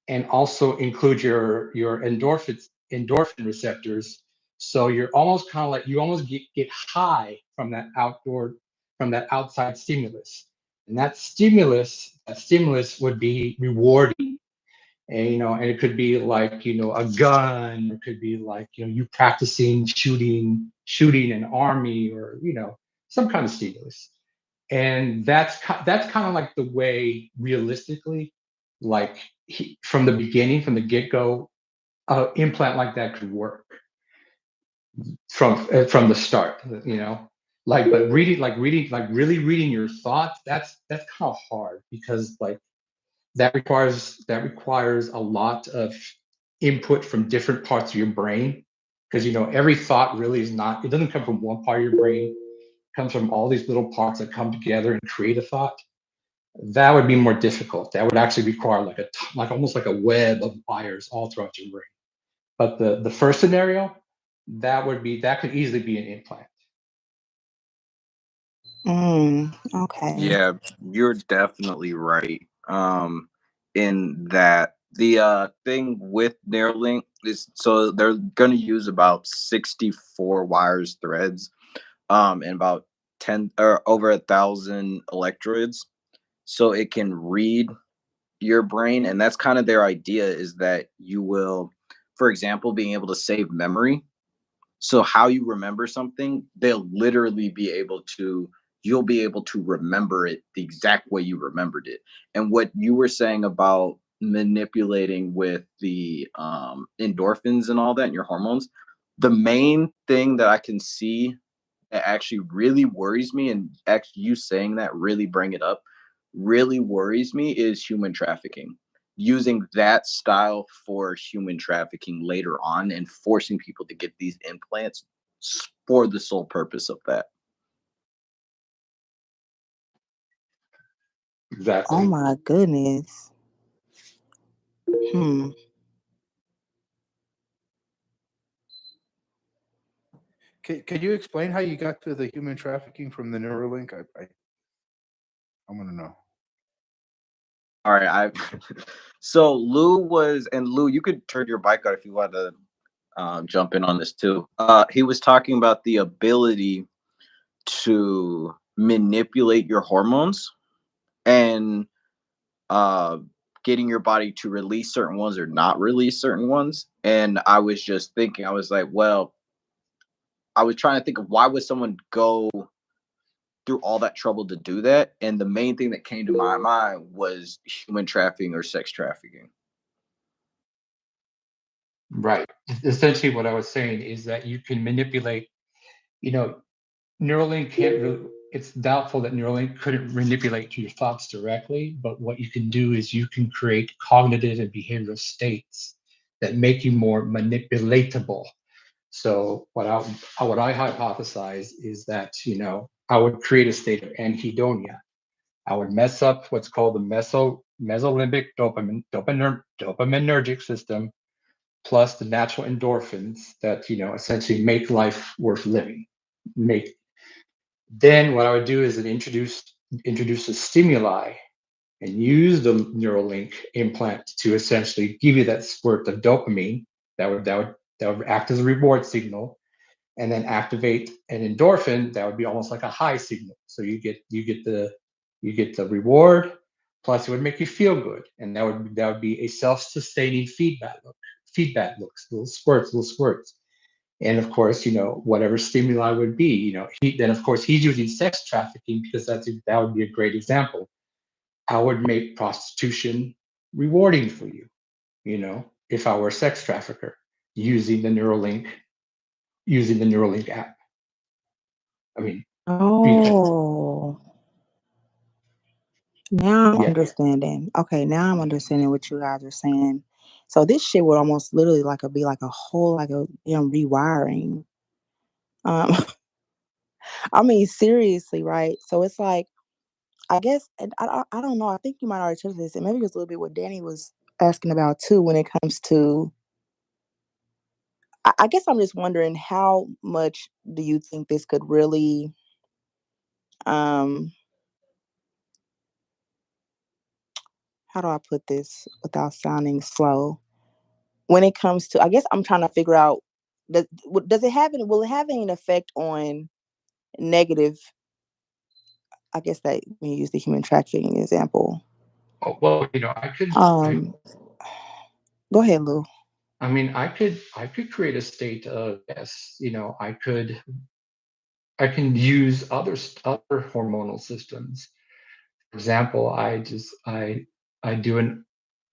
and also include your endorphin receptors. So you're almost kind of like you almost get high from that outside stimulus, and that stimulus would be rewarding. And and it could be like a gun, it could be like you practicing shooting an army, or some kind of stimulus. And that's kind of like the way, realistically, like from the beginning, from the get-go, implant like that could work from the start. But really reading your thoughts, that's kind of hard, because like that requires a lot of input from different parts of your brain, because every thought really is not, it doesn't come from one part of your brain. It comes from all these little parts that come together and create a thought. That would be more difficult. That would actually require like almost like a web of wires all throughout your brain. But the first scenario, that could easily be an implant. Okay. Yeah, you're definitely right. In that the thing with Neuralink, So they're going to use about 64 wires threads, and about 10 or over 1,000 electrodes, so it can read your brain. And that's kind of their idea, is that you will, for example, being able to save memory. So how you remember something, they'll literally be able to, you'll be able to remember it the exact way you remembered it. And what you were saying about manipulating with the endorphins and all that and your hormones, the main thing that I can see that actually really worries me, and actually you saying that really bring it up, really worries me, is human trafficking. Using that style for human trafficking later on and forcing people to get these implants for the sole purpose of that. Oh Exactly. my goodness. Hmm. Can you explain how you got to the human trafficking from the Neuralink? I want to know. All right, I so Lou was, and Lou, you could turn your mic on if you want to jump in on this too. He was talking about the ability to manipulate your hormones and uh, getting your body to release certain ones or not release certain ones. And I was just thinking, I was like, well, I was trying to think of why would someone go through all that trouble to do that? And the main thing that came to my mind was human trafficking or sex trafficking. Right. Essentially, what I was saying is that you can manipulate, you know, Neuralink can't really, it's doubtful that Neuralink couldn't manipulate to your thoughts directly, but what you can do is you can create cognitive and behavioral states that make you more manipulatable. So what I hypothesize is that, I would create a state of anhedonia. I would mess up what's called the mesolimbic dopaminergic system, plus the natural endorphins that essentially make life worth living. Make Then what I would do is introduce a stimuli and use the Neuralink implant to essentially give you that spurt of dopamine that would act as a reward signal, and then activate an endorphin that would be almost like a high signal. So you get the reward, plus it would make you feel good, and that would be a self-sustaining feedback looks, little squirts. And of course, whatever stimuli would be, then of course he's using sex trafficking because that would be a great example. I would make prostitution rewarding for you, if I were a sex trafficker using the Neuralink, app. I mean, Oh, now I'm yeah, understanding. Okay, now I'm understanding what you guys are saying. So this shit would almost literally be like a whole like a rewiring. Um, I mean seriously, right? So it's like I guess, and I don't know. I think you might already touched this, and maybe it was a little bit what Danny was asking about too when it comes to. I guess I'm just wondering how much do you think this could really, um, how do I put this without sounding slow? When it comes to, I guess I'm trying to figure out, does it have any, will it have any effect on negative? I guess that when you use the human trafficking example. oh, well, Um, go ahead, Lou. I could create a state of, yes, I can use other hormonal systems. For example, I do an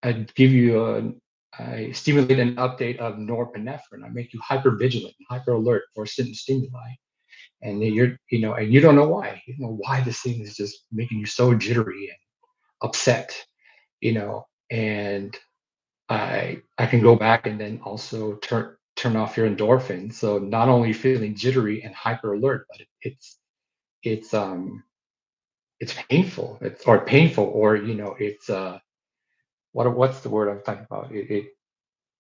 I give you I stimulate an update of norepinephrine. I make you hyper vigilant, hyper alert for certain stimuli, and then and you don't know why. You don't know why this thing is just making you so jittery and upset. And I can go back and then also turn off your endorphin. So not only feeling jittery and hyper alert, but it's it's painful. Or it's what's the word I'm talking about?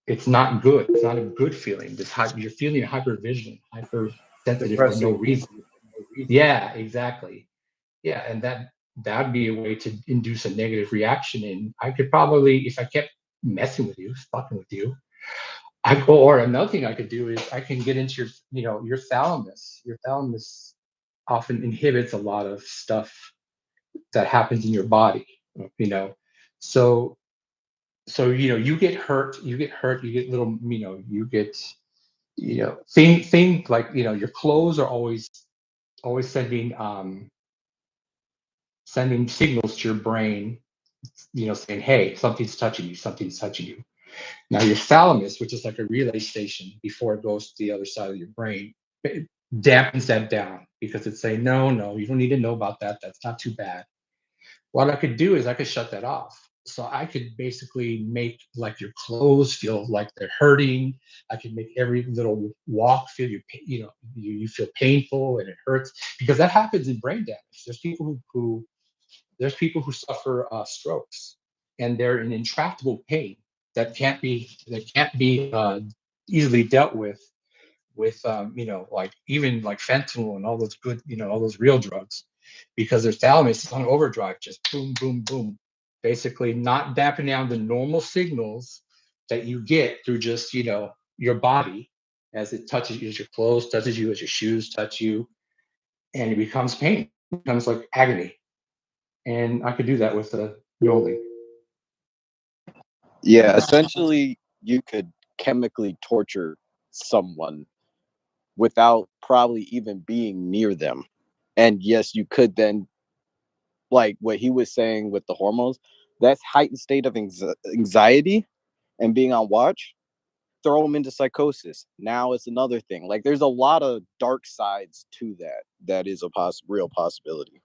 It's not good. It's not a good feeling. You're feeling hyper vigilant, hyper sensitive for no Depressing. reason. Yeah, exactly. Yeah, and that'd be a way to induce a negative reaction. And I could probably, if I kept messing with you, fucking with you, or another thing I could do is I can get into your thalamus. Your thalamus often inhibits a lot of stuff that happens in your body. You know, so you get hurt, you get little, thing like your clothes are always sending signals to your brain, saying, hey, something's touching you, something's touching you. Now your thalamus, which is like a relay station before it goes to the other side of your brain, it dampens that down because it's saying, no, you don't need to know about that. That's not too bad. What I could do is I could shut that off. So I could basically make like your clothes feel like they're hurting. I could make every little walk feel you feel painful and it hurts because that happens in brain damage. There's people who suffer strokes and they're in intractable pain that can't be easily dealt with like even like fentanyl and all those good, all those real drugs, because their thalamus is on overdrive, just boom, boom, boom, basically not damping down the normal signals that you get through just your body as it touches you, as your clothes touches you, as your shoes touch you, and it becomes pain, it becomes like agony. And I could do that with a Neuralink. Yeah, essentially, you could chemically torture someone without probably even being near them. And yes, you could then, like what he was saying with the hormones, that's heightened state of anxiety and being on watch, throw them into psychosis. Now it's another thing. Like there's a lot of dark sides to that is a real possibility.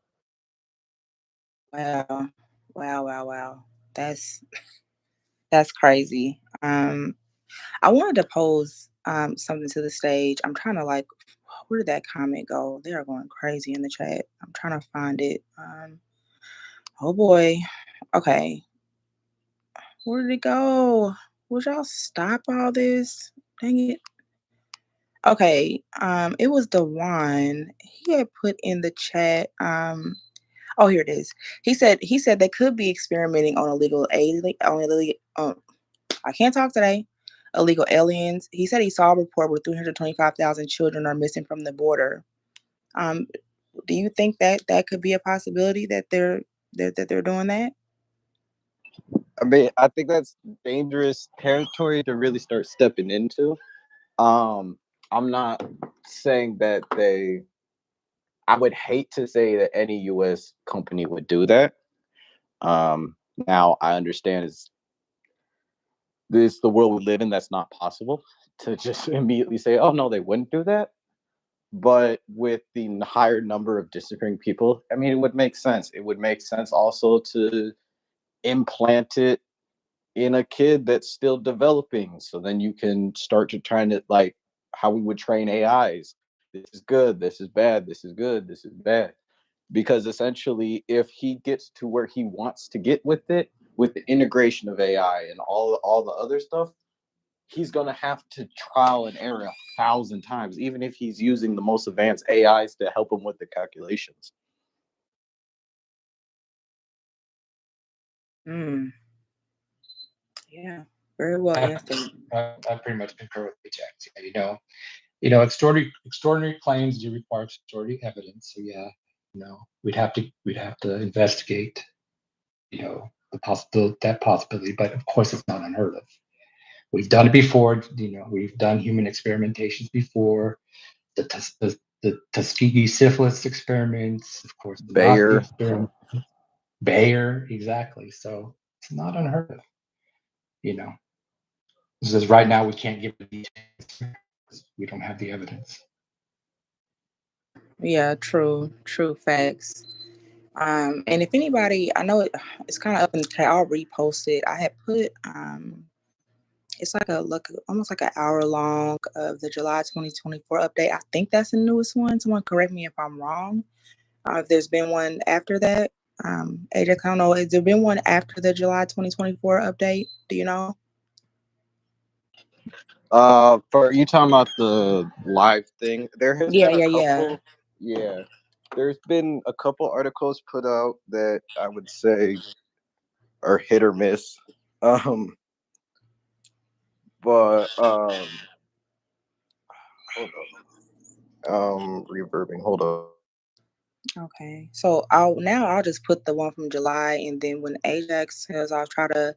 Wow. Wow. That's crazy. I wanted to pose something to the stage. I'm trying to like, where did that comment go? They are going crazy in the chat. I'm trying to find it. Oh boy. Okay. Where did it go? Would y'all stop all this? Dang it. Okay. It was the one he had put in the chat. Oh, here it is. He said they could be experimenting on illegal alien on illegal. I can't talk today. Illegal aliens. He said he saw a report where 325,000 children are missing from the border. Um, do you think that that could be a possibility that they're doing that? I mean, I think that's dangerous territory to really start stepping into. I'm not saying that I would hate to say that any US company would do that. Now I understand is this the world we live in, that's not possible to just immediately say, oh no, they wouldn't do that. But with the higher number of disappearing people, I mean, it would make sense. It would make sense also to implant it in a kid that's still developing. So then you can start to train it like how we would train AIs. This is good, this is bad, this is good, this is bad. Because essentially, if he gets to where he wants to get with it, with the integration of AI and all the other stuff, he's gonna have to trial and error 1,000 times, even if he's using the most advanced AIs to help him with the calculations. Hmm. Yeah. Very well answered. I pretty much concur with Ajax. Yeah, extraordinary claims do require extraordinary evidence. So yeah, we'd have to investigate, that possibility. But of course, it's not unheard of. We've done it before. We've done human experimentations before. The Tuskegee syphilis experiments, of course, the Nazi Bayer. experiment, Bayer, exactly. So it's not unheard of. You know, it's just right now we can't give the details because we don't have the evidence. Yeah, true facts. And if anybody, I know it's kind of up in the chat. I'll repost it. I had put it's like a look, almost like an hour long of the July 2024 update. I think that's the newest one. Someone correct me if I'm wrong. If there's been one after that, AJ, I don't know. Has there been one after the July 2024 update? Do you know? For you talking about the live thing, there has Yeah, been a yeah, couple. yeah. Yeah, there's been a couple articles put out that I would say are hit or miss. Um, But hold up. Reverbing. Hold up. Okay. So I'll just put the one from July, and then when Ajax says, I'll try to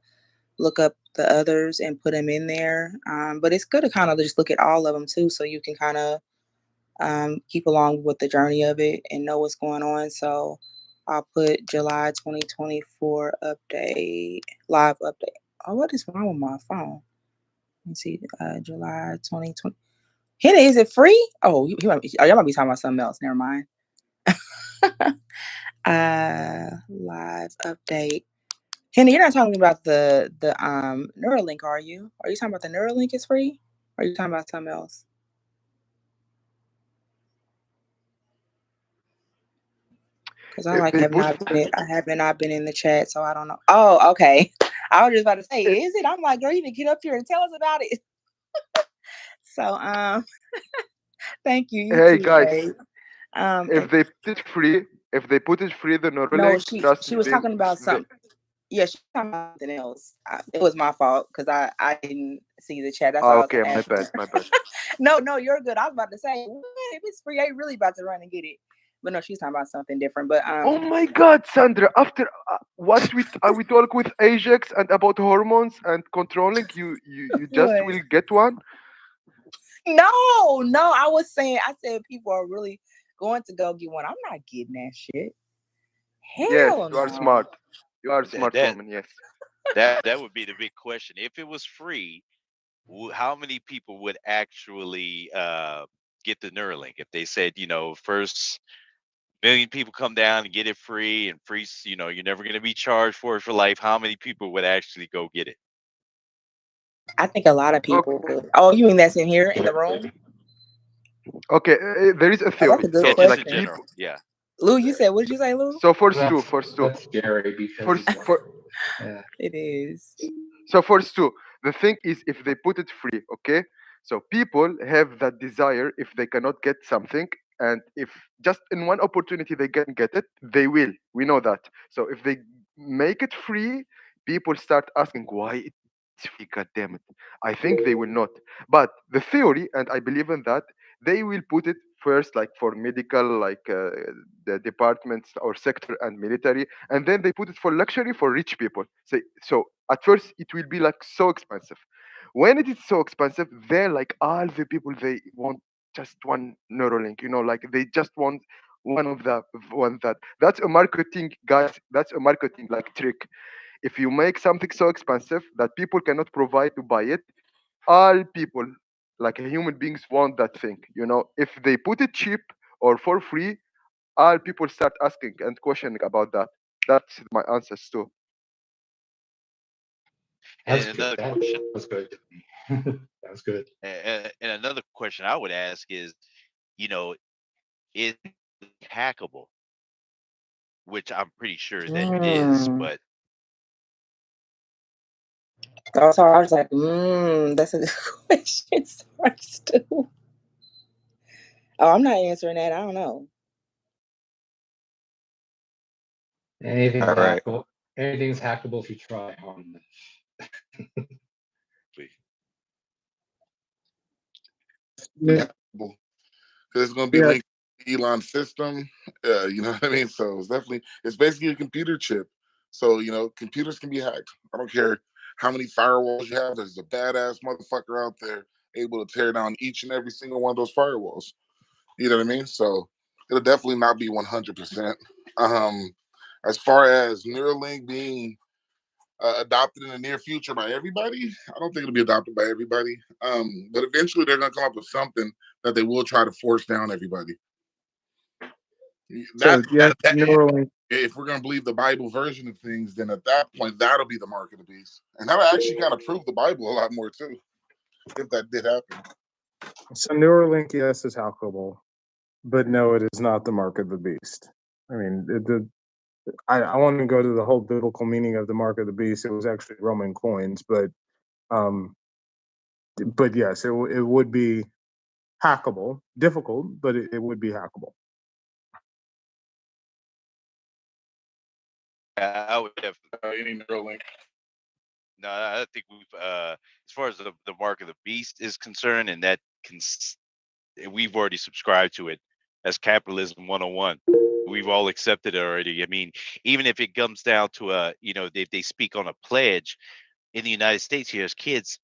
look up the others and put them in there. But it's good to kind of just look at all of them too, so you can kind of keep along with the journey of it and know what's going on. So I'll put July 2024 update, live update. Oh, what is wrong with my phone? Let me see. July 2020. Henny, is it free? Oh, y'all might be talking about something else. Never mind. Live update. Henny, you're not talking about the Neuralink, are you? Are you talking about the Neuralink is free? Or are you talking about something else? Because I If they have put not been in the chat, so I don't know. Oh, okay. I was just about to say, it, is it? I'm like, girl, you need to get up here and tell us about it. So thank you. You hey too, guys, Gabe. if they put it free, the No, Neuralink, she trust she me, was talking about they something. Yeah, she was talking about something else. It was my fault because I didn't see the chat. That's why I was okay, my asking bad, her. my bad. No, you're good. I was about to say, what? If it's free, I ain't really about to run and get it. But no, she's talking about something different. But Oh my God, Sandra! After what we talk with Ajax and about hormones and controlling, you just what? will get one. No, I was saying, I said people are really going to go get one. I'm not getting that shit. Yes, Hell you are no. smart. You are a That smart that woman. Yes. that would be the big question. If it was free, how many people would actually get the Neuralink? If they said, first million people come down and get it free and free, you're never going to be charged for it for life. How many people would actually go get it? I think a lot of people Okay. would. Oh, you mean that's in here in the room? Okay. There is a Oh, that's theory. a good Yeah, So just like in question. general. people. Yeah. Lou, you said, what did you say, Lou? So first two, That's scary because for yeah. It is. So first two, the thing is if they put it free, okay? So people have that desire if they cannot get something, and if just in one opportunity they can get it, they will. We know that. So if they make it free, people start asking why it's free. God damn it! I think they will not. But the theory, and I believe in that, they will put it first, like for medical, like the departments or sector and military, and then they put it for luxury for rich people. So at first it will be like so expensive. When it is so expensive, then like all the people they want just one Neuralink, like they just want one that. That's a marketing, guys. That's a marketing like trick. If you make something so expensive that people cannot provide to buy it, all people like human beings want that thing. If they put it cheap or for free, all people start asking and questioning about that. That's my answers too. That's And good. another That question, was good. That was good. and another question I would ask is, you know, is it hackable? Which I'm pretty sure that it is, Mm. but Oh, sorry, I was like, that's a good question. Sorry, Stu. Oh, I'm not answering that. I don't know. Anything's All right. hackable. Anything's hackable if you try hard enough. Yeah, because it's going to be Yeah. linked to Elon's system. You know what I mean? So it's basically a computer chip. So computers can be hacked. I don't care how many firewalls you have. There's a badass motherfucker out there able to tear down each and every single one of those firewalls. You know what I mean? So it'll definitely not be 100%. As far as Neuralink being adopted in the near future by everybody, I don't think it'll be adopted by everybody. But eventually they're going to come up with something that they will try to force down everybody. So yeah, Neuralink. If we're going to believe the Bible version of things, then at that point that'll be the mark of the beast, and that'll actually kind of prove the Bible a lot more too, if that did happen. So Neuralink, yes, is hackable, but no, it is not the mark of the beast. I mean, I want to go to the whole biblical meaning of the mark of the beast. It was actually Roman coins, um, but yes, it would be hackable, difficult, but it would be hackable. I would definitely Any Neuralink. No, I think we've as far as the mark of the beast is concerned, and that we've already subscribed to it as capitalism 101. We've all accepted it already. I mean, even if it comes down to they speak on a pledge in the United States here as kids,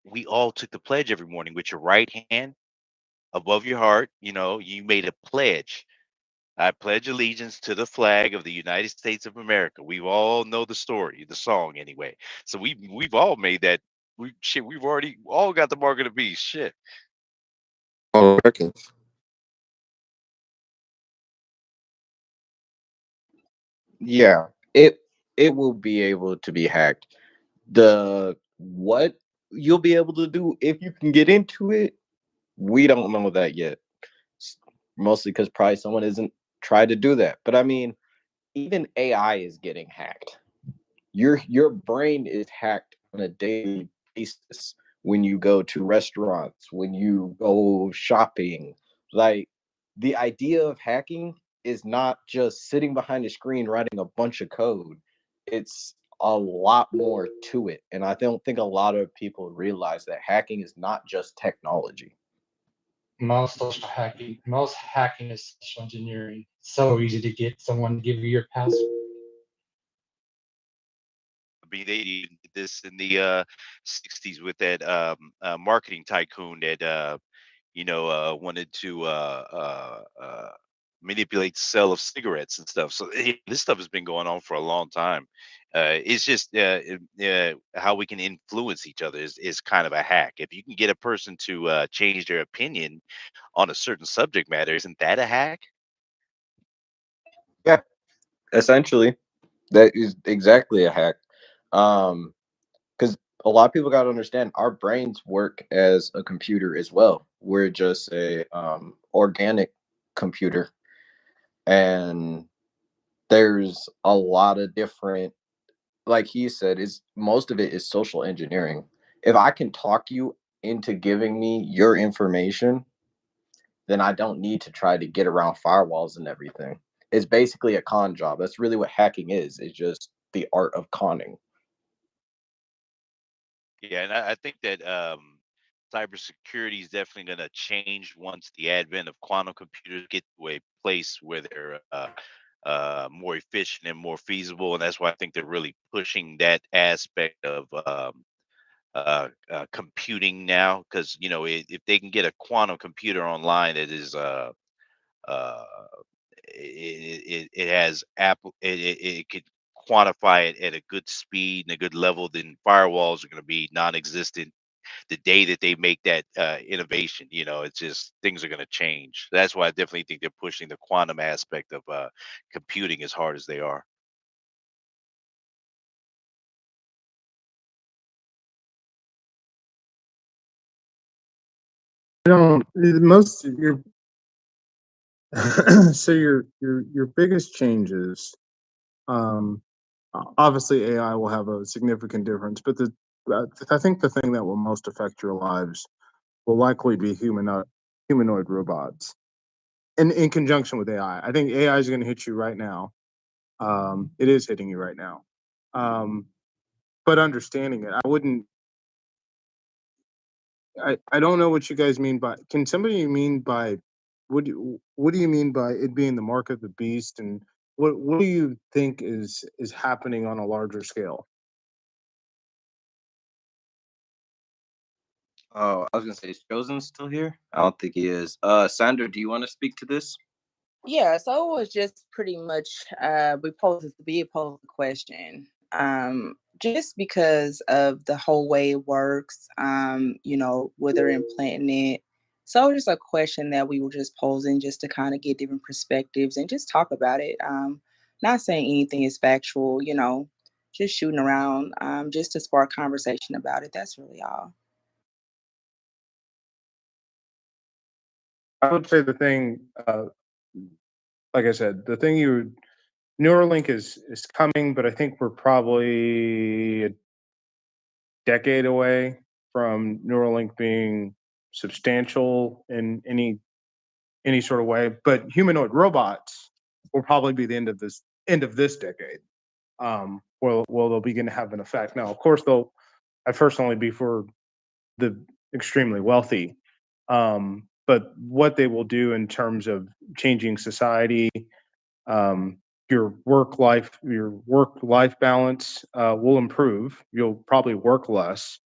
we all took the pledge every morning with your right hand above your heart. You made a pledge. I pledge allegiance to the flag of the United States of America. We all know the story, the song anyway. So we've all made that. We've already all got the mark of the beast. Shit. All Americans. Yeah, it will be able to be hacked. The what you'll be able to do if you can get into it, we don't know that yet. Mostly because probably someone isn't tried to do that. But I mean, even AI is getting hacked. Your brain is hacked on a daily basis when you go to restaurants, when you go shopping. Like the idea of hacking is not just sitting behind a screen writing a bunch of code. It's a lot more to it. And I don't think a lot of people realize that hacking is not just technology. Most hacking is social engineering. So easy to get someone to give you your password. I mean, they even did this in the '60s with that marketing tycoon that wanted to manipulate the sale of cigarettes and stuff. So this stuff has been going on for a long time. It's just how we can influence each other is kind of a hack. If you can get a person to change their opinion on a certain subject matter, isn't that a hack? Yeah, essentially, that is exactly a hack. Because a lot of people got to understand our brains work as a computer as well. We're just a organic computer, and there's a lot of different, like he said, is most of it is social engineering. If I can talk you into giving me your information, then I don't need to try to get around firewalls and everything. It's basically a con job. That's really what hacking is. It's just the art of conning. Yeah, and I think that cybersecurity is definitely going to change once the advent of quantum computers get to a place where they're more efficient and more feasible, and that's why I think they're really pushing that aspect of computing now. Because if they can get a quantum computer online that is uh, it has Apple. It could quantify it at a good speed and a good level. Then firewalls are going to be non-existent the day that they make that innovation. It's just things are going to change. That's why I definitely think they're pushing the quantum aspect of computing as hard as they are. I don't most of your so your biggest changes, um obviously AI will have a significant difference, but I think the thing that will most affect your lives will likely be humanoid robots in conjunction with AI. I think AI is going to hit you right now. It is hitting you right now. Um, but understanding it, I don't know what you guys mean by. Can somebody mean by what do you mean by it being the mark of the beast, and what do you think is happening on a larger scale? Oh, I was gonna say, is Chosen still here? I don't think he is. Sandra, do you want to speak to this? Yeah, so it was just pretty much we posed to be posed a question. Just because of the whole way it works, where they're implanting it. So just a question that we were just posing just to kind of get different perspectives and just talk about it. Not saying anything is factual, just shooting around, just to spark conversation about it. That's really all. I would say the thing, like I said, the thing you Neuralink is coming, but I think we're probably a decade away from Neuralink being substantial in any sort of way. But humanoid robots will probably be the end of this decade. Will they'll begin to have an effect. Now, of course, they'll at first only be for the extremely wealthy. But what they will do in terms of changing society, um, your work life balance will improve. You'll probably work less,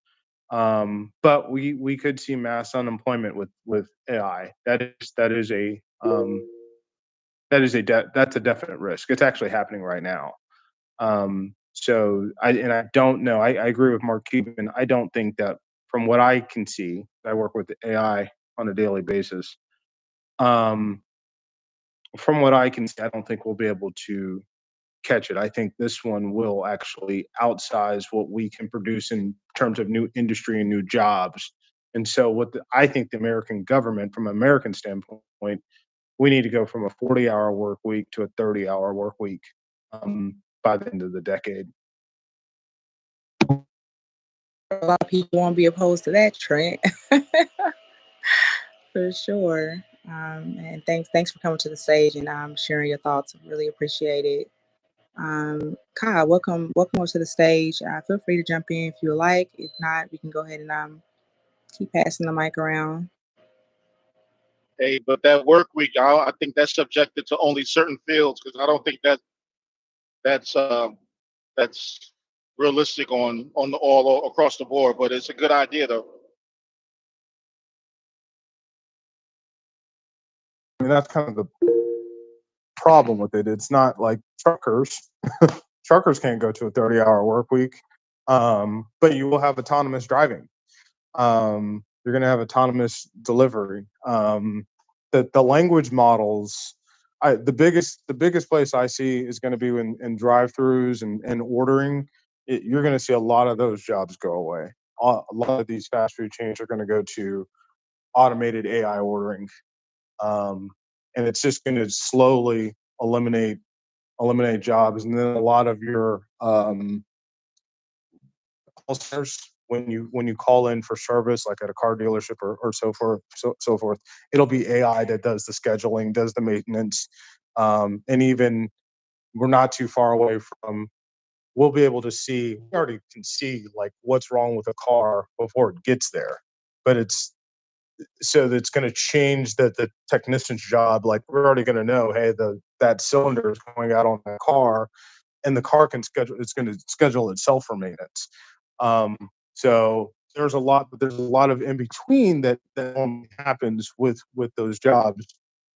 but we could see mass unemployment with AI. That's a definite risk. It's actually happening right now. So I don't know. I agree with Mark Cuban. I don't think that from what I can see, I work with AI on a daily basis. Um, from what I can see, I don't think we'll be able to catch it. I think this one will actually outsize what we can produce in terms of new industry and new jobs. And so, I think the American government, from an American standpoint, we need to go from a 40-hour work week to a 30-hour work week by the end of the decade. A lot of people won't be opposed to that, Trent. For sure. And thanks for coming to the stage and sharing your thoughts. Really appreciate it. Kyle, welcome over to the stage. Feel free to jump in if you like. If not, we can go ahead and keep passing the mic around. Hey, but that work week, I think that's subjected to only certain fields because I don't think that's realistic on all across the board. But it's a good idea though. I mean, that's kind of the problem with it. It's not like truckers. Truckers can't go to a 30-hour work week, but you will have autonomous driving. You're going to have autonomous delivery. The language models, the biggest place I see is going to be in drive-throughs and ordering. You're going to see a lot of those jobs go away. A lot of these fast food chains are going to go to automated AI ordering, um, and it's just going to slowly eliminate jobs. And then a lot of your call centers, when you call in for service, like at a car dealership or so forth, it'll be AI that does the scheduling, does the maintenance, and even we're not too far away from. We'll be able to see. We already can see like what's wrong with a car before it gets there, but it's going to change the technician's job. Like we're already going to know, hey, that cylinder is going out on that car, and the car can schedule. It's going to schedule itself for maintenance. Um, so there's a lot of in between that only happens with those jobs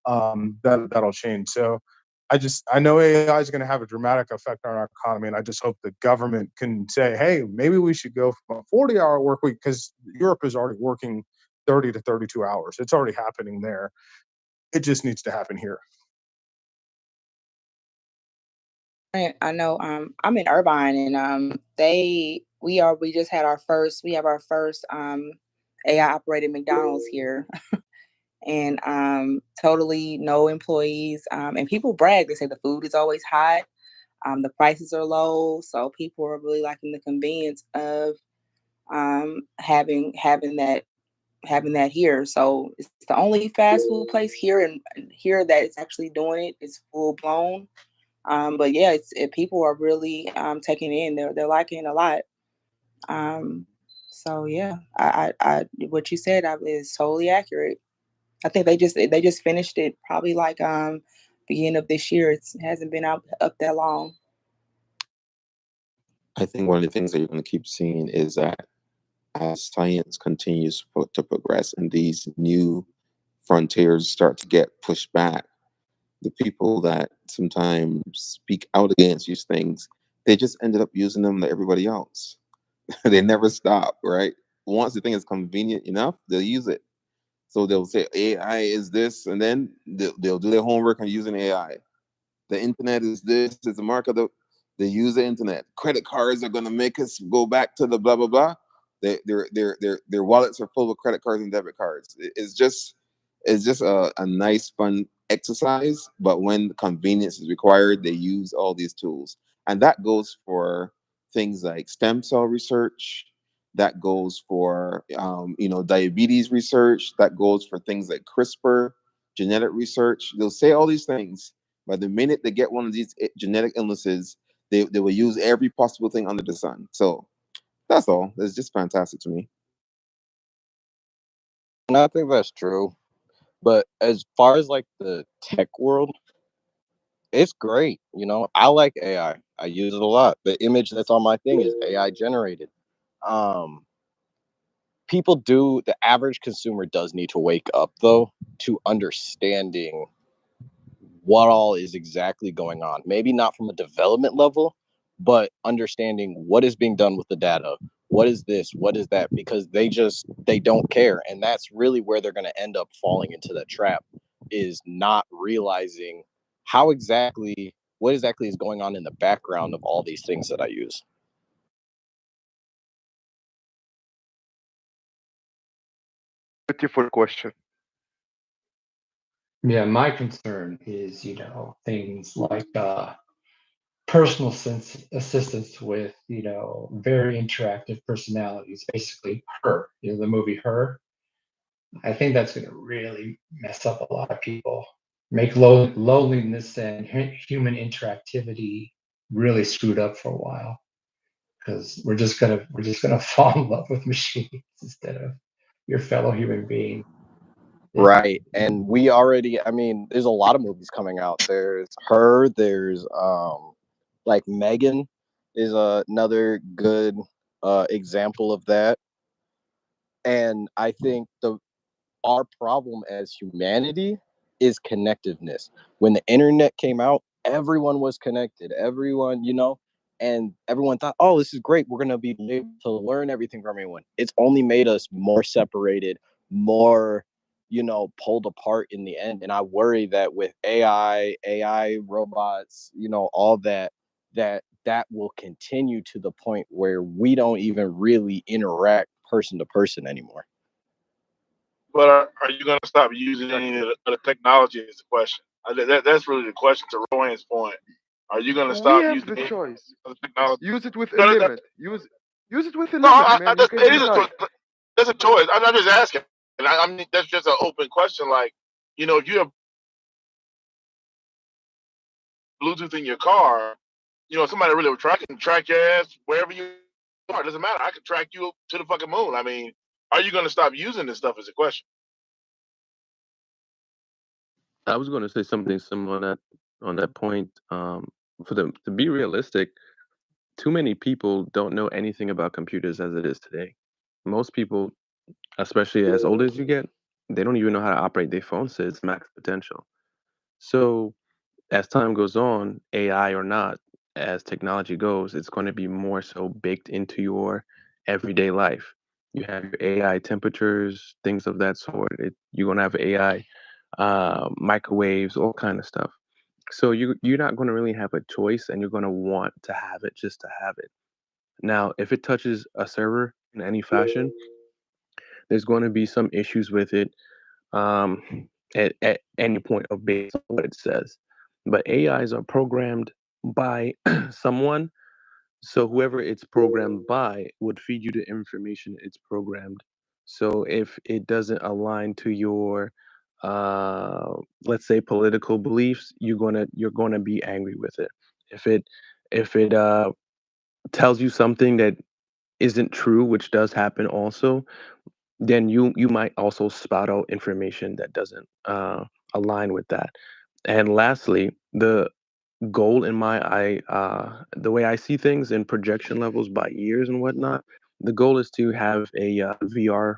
that'll change. So I know AI is going to have a dramatic effect on our economy, and I just hope the government can say, hey, maybe we should go from a 40-hour work week because Europe is already working 30 to 32 hours. It's already happening there. It just needs to happen here. I know I'm in Irvine and we just had our first AI operated McDonald's here and totally no employees and people brag. They say the food is always hot, the prices are low, so people are really liking the convenience of having that here. So it's the only fast food place here and here that is actually doing it. It's full blown. But yeah, people are really taking it in. They're liking it a lot. Um, so yeah, what you said is totally accurate. I think they just finished it probably like beginning of this year. It hasn't been up that long. I think one of the things that you're going to keep seeing is that as science continues to progress and these new frontiers start to get pushed back, the people that sometimes speak out against these things, they just ended up using them like everybody else. They never stop, right? Once the thing is convenient enough, they'll use it. So they'll say AI is this, and then they'll do their homework on using AI. The internet is this, is the mark of they use the internet. Credit cards are going to make us go back to the blah blah blah. Their wallets are full of credit cards and debit cards. It's just a nice fun exercise, but when convenience is required, they use all these tools. And that goes for things like stem cell research, that goes for diabetes research, that goes for things like CRISPR, genetic research. They'll say all these things, but the minute they get one of these genetic illnesses, They will use every possible thing under the sun. So that's all. It's just fantastic to me. And I think that's true. But as far as like the tech world, it's great. You know, I like AI. I use it a lot. The image that's on my thing is AI generated. Um, People do, the average consumer does need to wake up though to understanding what all is exactly going on. Maybe not from a development level, but understanding what is being done with the data. What is this? What is that? Because they don't care. And that's really where they're going to end up falling into that trap, is not realizing what exactly is going on in the background of all these things that I use. Beautiful question. Yeah, my concern is, things like personal assistants with, very interactive personalities, basically Her, the movie Her. I think that's going to really mess up a lot of people, make loneliness and human interactivity really screwed up for a while, because we're just gonna fall in love with machines instead of your fellow human being. Right. And we already, I mean, there's a lot of movies coming out. There's Her, there's like Megan is another good example of that. And I think our problem as humanity is connectiveness. When the internet came out, everyone was connected. Everyone, and everyone thought, oh, this is great. We're going to be able to learn everything from everyone. It's only made us more separated, more, pulled apart in the end. And I worry that with AI robots, all that will continue to the point where we don't even really interact person to person anymore. But are you going to stop using any of the technology? Is the question. That's really the question to Rowan's point. Are you going to We stop have using the any choice. of the technology? Use it with a No, limit. Use it with a no, limit, man. You can it is a decide. choice. That's a choice. I'm not just asking. And I mean, that's just an open question. Like, if you have Bluetooth in your car, somebody really can track your ass wherever you are. It doesn't matter. I can track you to the fucking moon. I mean, are you going to stop using this stuff? Is the question. I was going to say something similar on that point. For them to be realistic, too many people don't know anything about computers as it is today. Most people, especially as old as you get, they don't even know how to operate their phones to its max potential. So as time goes on, AI or not, as technology goes, it's going to be more so baked into your everyday life. You have your AI temperatures, things of that sort. You're going to have AI microwaves, all kind of stuff. So you're not going to really have a choice, and you're going to want to have it just to have it. Now, if it touches a server in any fashion, there's going to be some issues with it at any point of based on what it says. But AIs are programmed by someone, so whoever it's programmed by would feed you the information it's programmed. So if it doesn't align to your let's say political beliefs, you're gonna be angry with it. If it tells you something that isn't true, which does happen also, then you might also spout out information that doesn't align with that. And lastly, the goal in my eye, the way I see things in projection levels by years and whatnot, the goal is to have a VR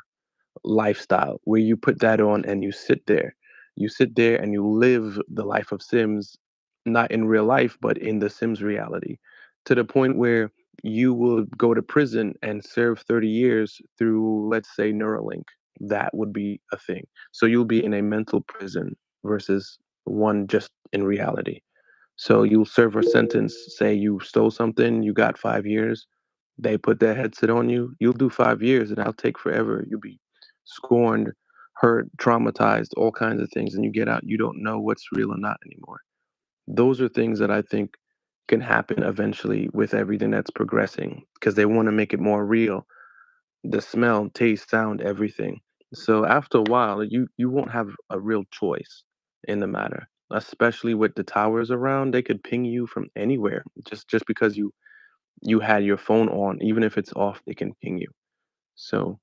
lifestyle where you put that on and you sit there. You sit there and you live the life of Sims, not in real life, but in the Sims reality, to the point where you will go to prison and serve 30 years through, let's say, Neuralink. That would be a thing. So you'll be in a mental prison versus one just in reality. So you'll serve a sentence, say you stole something, you got 5 years, they put their headset on you, you'll do 5 years and I'll take forever. You'll be scorned, hurt, traumatized, all kinds of things, and you get out, you don't know what's real or not anymore. Those are things that I think can happen eventually with everything that's progressing because they want to make it more real. The smell, taste, sound, everything. So after a while, you won't have a real choice in the matter. especially with the towers around. They could ping you from anywhere just because you had your phone on. Even if it's off, they can ping you. So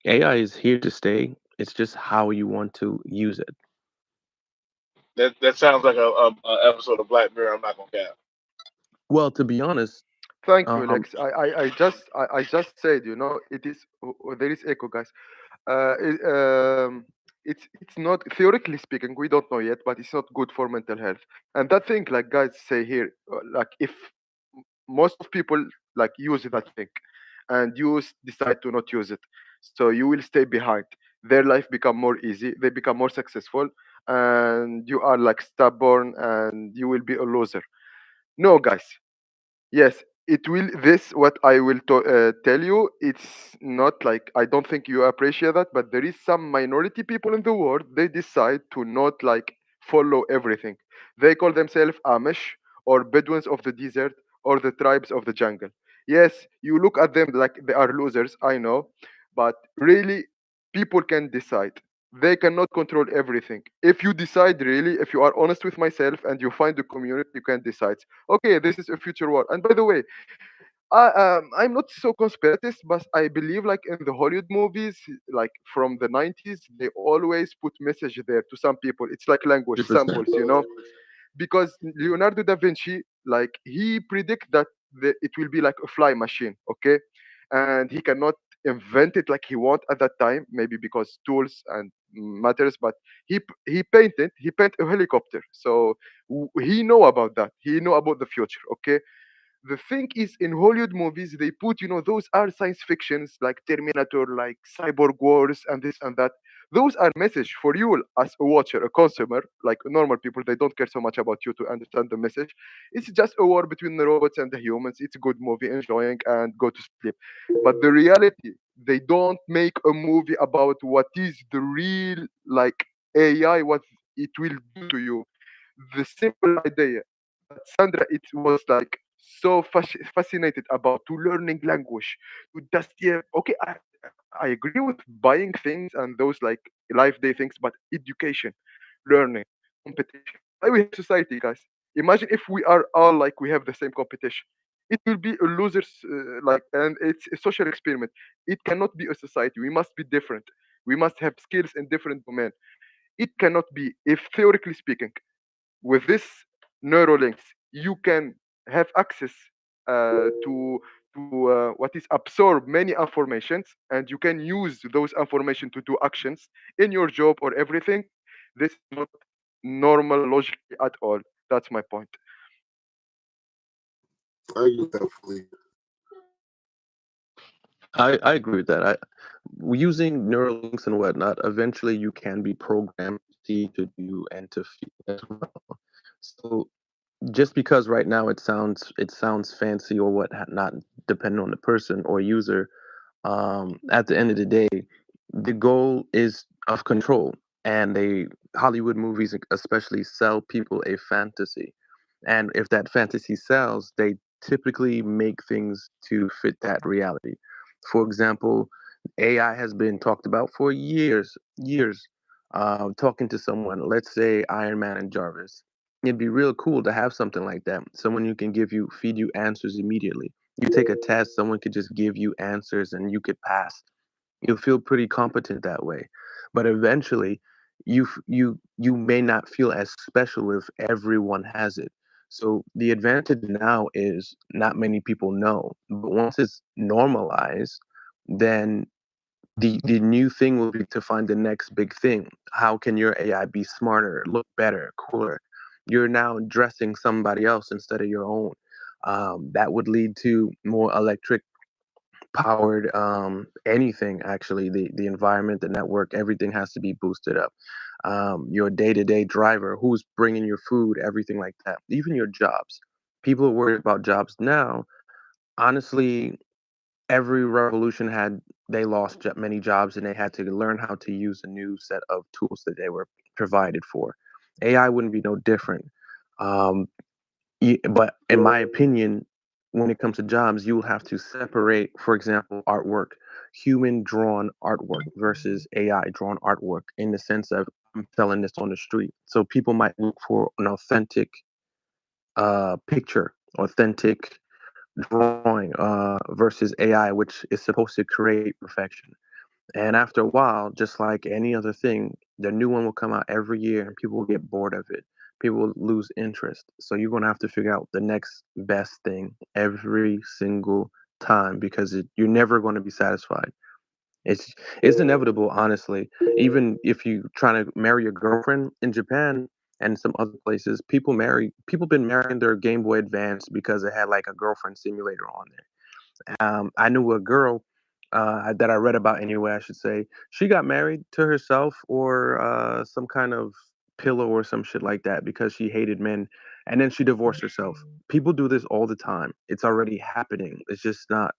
AI is here to stay. It's just how you want to use it. That sounds like a episode of Black Mirror. I'm not gonna cap. Well, to be honest, Thank you, um, Lex. I just said, it is there is echo, guys. Uh, it, um, it's not, theoretically speaking, we don't know yet, but it's not good for mental health. And that thing, like guys say here, like if most of people like use that thing, and decide to not use it, so you will stay behind. Their life become more easy. They become more successful, and you are like stubborn, and you will be a loser. No, guys. Yes, it will. This what I will tell you. It's not like I don't think you appreciate that, but there is some minority people in the world. They decide to not like follow everything. They call themselves Amish or Bedouins of the desert or the tribes of the jungle. Yes, you look at them like they are losers. I know, but really, people can decide. They cannot control everything. If you decide really, if you are honest with myself and you find the community, you can decide, okay, this is a future war. And by the way, I'm not so conspiratist, but I believe like in the Hollywood movies, like from the 90s, they always put message there to some people. It's like language 100%. samples. Because Leonardo da Vinci, like he predict that it will be like a fly machine, okay, and he cannot invent it like he want at that time, maybe because tools and matters. But he paint a helicopter, so he know about that. He know about the future, okay. The thing is, in Hollywood movies, they put, those are science fictions like Terminator, like cyborg wars, and this and that. Those are message for you as a watcher, a consumer, like normal people. They don't care so much about you to understand the message. It's just a war between the robots and the humans. It's a good movie, enjoying and go to sleep. But the reality, they don't make a movie about what is the real like AI, what it will do to you. The simple idea that Sandra it was like so fascinated about to learning language, to just, yeah, okay, I agree with buying things and those like life day things, but education, learning, competition. Why we have society, guys? Imagine if we are all like we have the same competition. It will be a losers like, and it's a social experiment. It cannot be a society. We must be different. We must have skills in different domain. It cannot be, if theoretically speaking, with this neurolinks you can have access to what is absorb many informations, and you can use those information to do actions in your job or everything. This is not normal logically at all. That's my point. I agree with that fully. I agree with that. Using Neuralinks and whatnot, eventually you can be programmed to see, to do, and to feel as well. So just because right now it sounds fancy or what not, depending on the person or user, at the end of the day, the goal is of control, and they Hollywood movies especially sell people a fantasy, and if that fantasy sells, they typically make things to fit that reality. For example, AI has been talked about for years. Talking to someone, let's say Iron Man and Jarvis, it'd be real cool to have something like that. Someone who can feed you answers immediately. You take a test, someone could just give you answers and you could pass. You'll feel pretty competent that way. But eventually, you may not feel as special if everyone has it. So the advantage now is not many people know, but once it's normalized, then the new thing will be to find the next big thing. How can your AI be smarter, look better, cooler? You're now dressing somebody else instead of your own. That would lead to more electric powered anything. Actually, the environment, the network, everything has to be boosted up. Your day-to-day driver, who's bringing your food, everything like that, even your jobs. People are worried about jobs now. Honestly, every revolution had they lost many jobs, and they had to learn how to use a new set of tools that they were provided for. AI wouldn't be no different. um, but in my opinion, when it comes to jobs, you will have to separate, for example, artwork, human drawn artwork versus AI drawn artwork, in the sense of I'm selling this on the street. So people might look for an authentic picture, authentic drawing versus AI, which is supposed to create perfection. And after a while, just like any other thing, the new one will come out every year and people will get bored of it. People will lose interest. So you're going to have to figure out the next best thing every single time because you're never going to be satisfied. It's it's inevitable, honestly. Even if you trying to marry your girlfriend in Japan and some other places, people been marrying their Game Boy Advance because it had like a girlfriend simulator on there. I knew a girl that I read about anyway, I should say. She got married to herself or some kind of pillow or some shit like that because she hated men, and then she divorced herself. People do this all the time. It's already happening. It's just not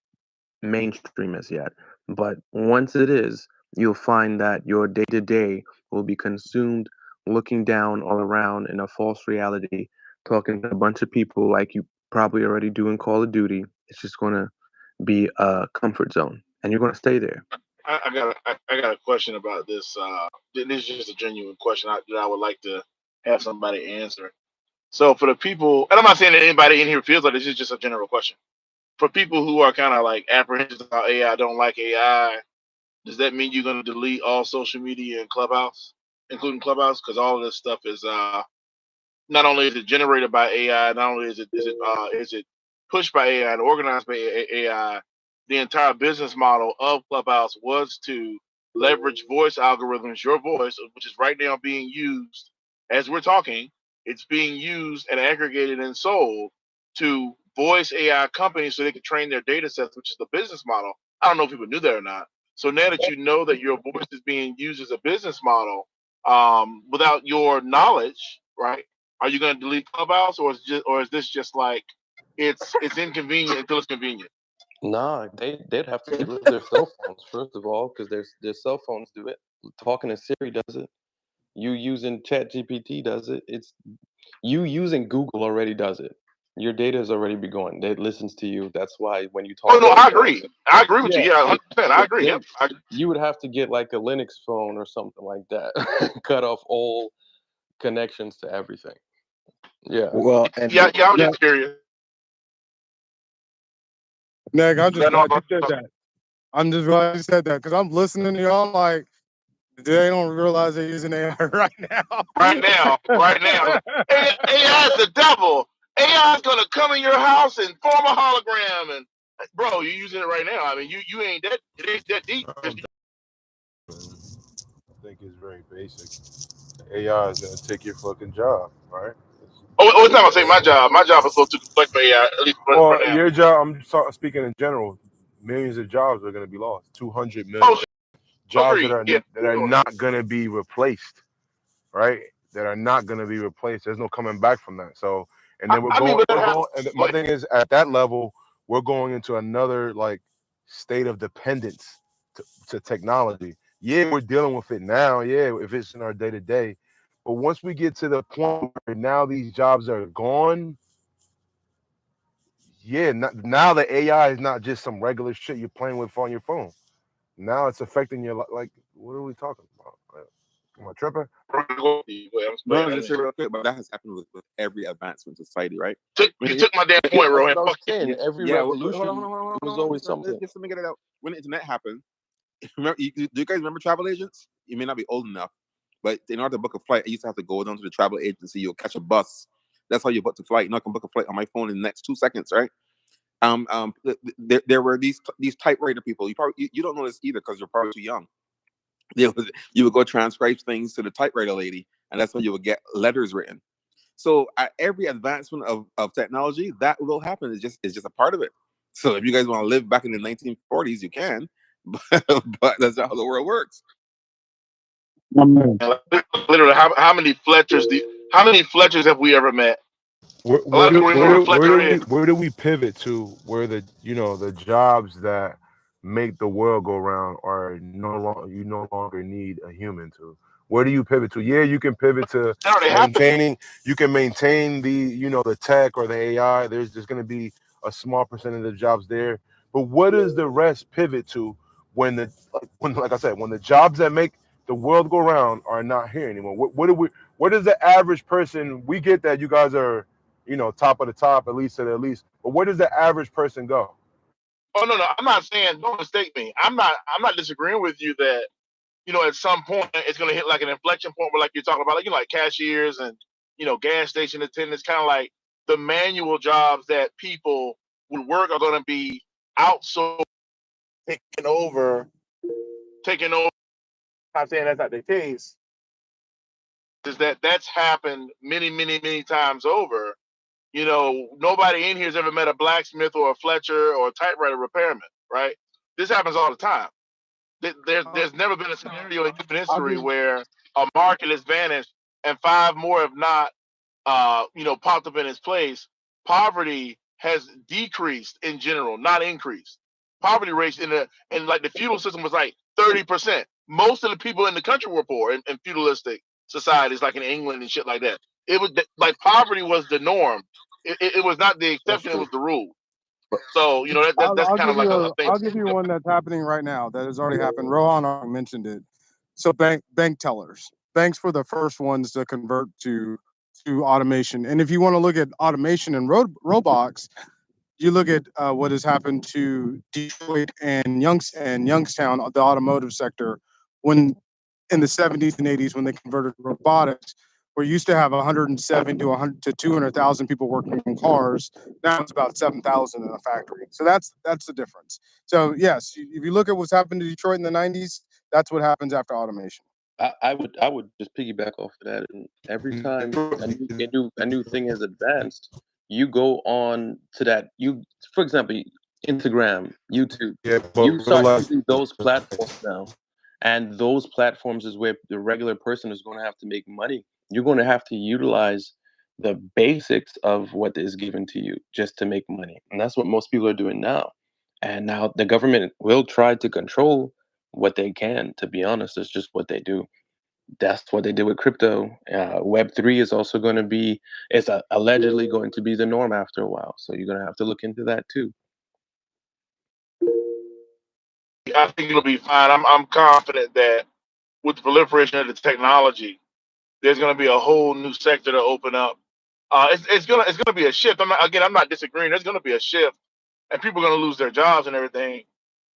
mainstream as yet. But once it is, you'll find that your day to day will be consumed looking down all around in a false reality, talking to a bunch of people like you probably already do in Call of Duty. It's just going to be a comfort zone and you're going to stay there. I got a question about this. This is just a genuine question that I would like to have somebody answer. So for the people, and I'm not saying that anybody in here feels like this is just a general question. For people who are kind of like apprehensive about AI, don't like AI, does that mean you're going to delete all social media and Clubhouse, including Clubhouse? Because all of this stuff is not only is it generated by AI, not only is it pushed by AI and organized by AI, the entire business model of Clubhouse was to leverage voice algorithms, your voice, which is right now being used as we're talking. It's being used and aggregated and sold to voice AI companies so they can train their data sets, which is the business model. I don't know if people knew that or not. So now that you know that your voice is being used as a business model, without your knowledge, right? Are you going to delete Clubhouse, or is this just like it's inconvenient until it's convenient? Nah, they'd have to get rid of their cell phones first of all, because their cell phones do it. Talking to Siri does it. You using ChatGPT does it. It's you using Google already does it. Your data has already been going. It listens to you. That's why when you Oh talk no, to I people, agree. I agree with you. yeah, Yeah, 100%. I agree. Yep. you would have to get like a Linux phone or something like that. Cut off all connections to everything. Yeah. Well, and Yeah. I was Nick, just curious. I'm just That all- glad you said that. I'm just glad you said that because I'm listening to y'all like they don't realize they're using AI right now. right now. AI is the devil. AI is gonna come in your house and form a hologram, and bro, you're using it right now. I mean, you ain't that it ain't that deep. I think it's very basic. AI is gonna take your fucking job, right? It's not gonna say my job. My job is a little too complex for AI, at least for Well, now. your job. Speaking in general. Millions of jobs are gonna be lost. 200 million Oh, jobs agreed. Yeah. that are not gonna be replaced, right? That are not gonna be replaced. There's no coming back from that. So, and then I mean, but we're going. And my thing is, at that level, we're going into another like state of dependence to technology. Yeah, we're dealing with it now. Yeah, if it's in our day to day, but once we get to the point where now these jobs are gone, yeah, now the AI is not just some regular shit you're playing with on your phone. Now it's affecting your like. What are we talking about? Am I tripping? no, just say real quick, but that has happened with every advancement in society, right? You took my damn point, That's Rohan. what I was Fuck you. saying. Every Yeah, revolution, it was always something. just to make it out. When the internet happened, remember, do you guys remember travel agents? You may not be old enough, but in order to book a flight, I used to have to go down to the travel agency. You'll catch a bus. That's how you book the flight. You know, I can book a flight on my phone in the next 2 seconds, right? There were these typewriter people. You don't know this either because you're probably too young. You would go transcribe things to the typewriter lady, and that's how you would get letters written. So at every advancement of technology, that will happen. It's just a part of it. So if you guys want to live back in the 1940s, you can, but that's not how the world works. Literally, how many Fletchers have we ever met? Where do we pivot to where the jobs that make the world go round are no longer need a human to? Where do you pivot to? Yeah, you can pivot to maintaining. You can maintain the tech or the AI. There's going to be a small percentage of jobs there, but what does the rest pivot to when like I said, when the jobs that make the world go round are not here anymore. What do we? What is the average person? We get that you guys are, top of the top, at least to the least. But where does the average person go? Oh no, I'm not saying. Don't mistake me. I'm not disagreeing with you that at some point it's going to hit like an inflection point where, like you're talking about, like like cashiers and gas station attendants, kind of like the manual jobs that people would work are going to be outsourced, taken over. I'm saying that's not the case. Is that's happened many times over. Nobody in here has ever met a blacksmith or a Fletcher or a typewriter repairman, right? This happens all the time. There's never been a scenario in human history where a market has vanished and five more have not, popped up in its place. Poverty has decreased in general, not increased. Poverty rates in like the feudal system was like 30%. Most of the people in the country were poor in feudalistic societies, like in England and shit like that. It was like poverty was the norm. It was not the exception; it was the rule. So that's I'll kind of give like you a thing. I'll give you one that's happening right now that has already happened. Rohan already mentioned it. So bank tellers. Banks were the first ones to convert to automation. And if you want to look at automation and robots, you look at what has happened to Detroit and Youngstown, the automotive sector, when in the 70s and 80s when they converted to robotics, where you used to have 170 to 100 to 200,000 people working in cars. Now it's about 7,000 in a factory. So that's the difference. So yes, if you look at what's happened to Detroit in the 90s, that's what happens after automation. I would just piggyback off of that. And every time a new thing has advanced, you go on to that. For example, Instagram, YouTube. Yeah, You but start like, using those platforms now, and those platforms is where the regular person is going to have to make money. You're going to have to utilize the basics of what is given to you just to make money, and that's what most people are doing now. And now the government will try to control what they can. To be honest, it's just what they do. That's what they did with crypto. Web3 is also going to be, allegedly going to be the norm after a while. So you're going to have to look into that too. I think it'll be fine. I'm confident that with the proliferation of the technology, there's going to be a whole new sector to open up. It's gonna be a shift. I'm not disagreeing. There's going to be a shift, and people are going to lose their jobs and everything,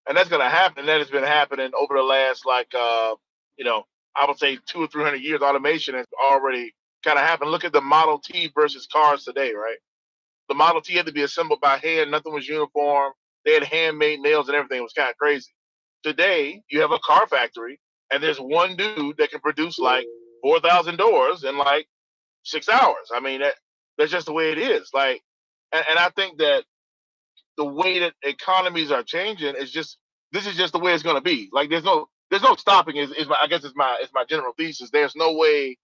and that's going to happen. And that has been happening over the last you know I would say 200 or 300 years. Automation has already kind of happened. Look at the Model T versus cars today, right? The Model T had to be assembled by hand. Nothing was uniform. They had handmade nails and everything. It was kind of crazy. Today, you have a car factory, and there's one dude that can produce like 4,000 doors in like 6 hours. I mean, that's just the way it is. Like, and I think that the way that economies are changing is just this is just the way it's going to be. Like, there's no stopping. Is my I guess it's my general thesis. There's no way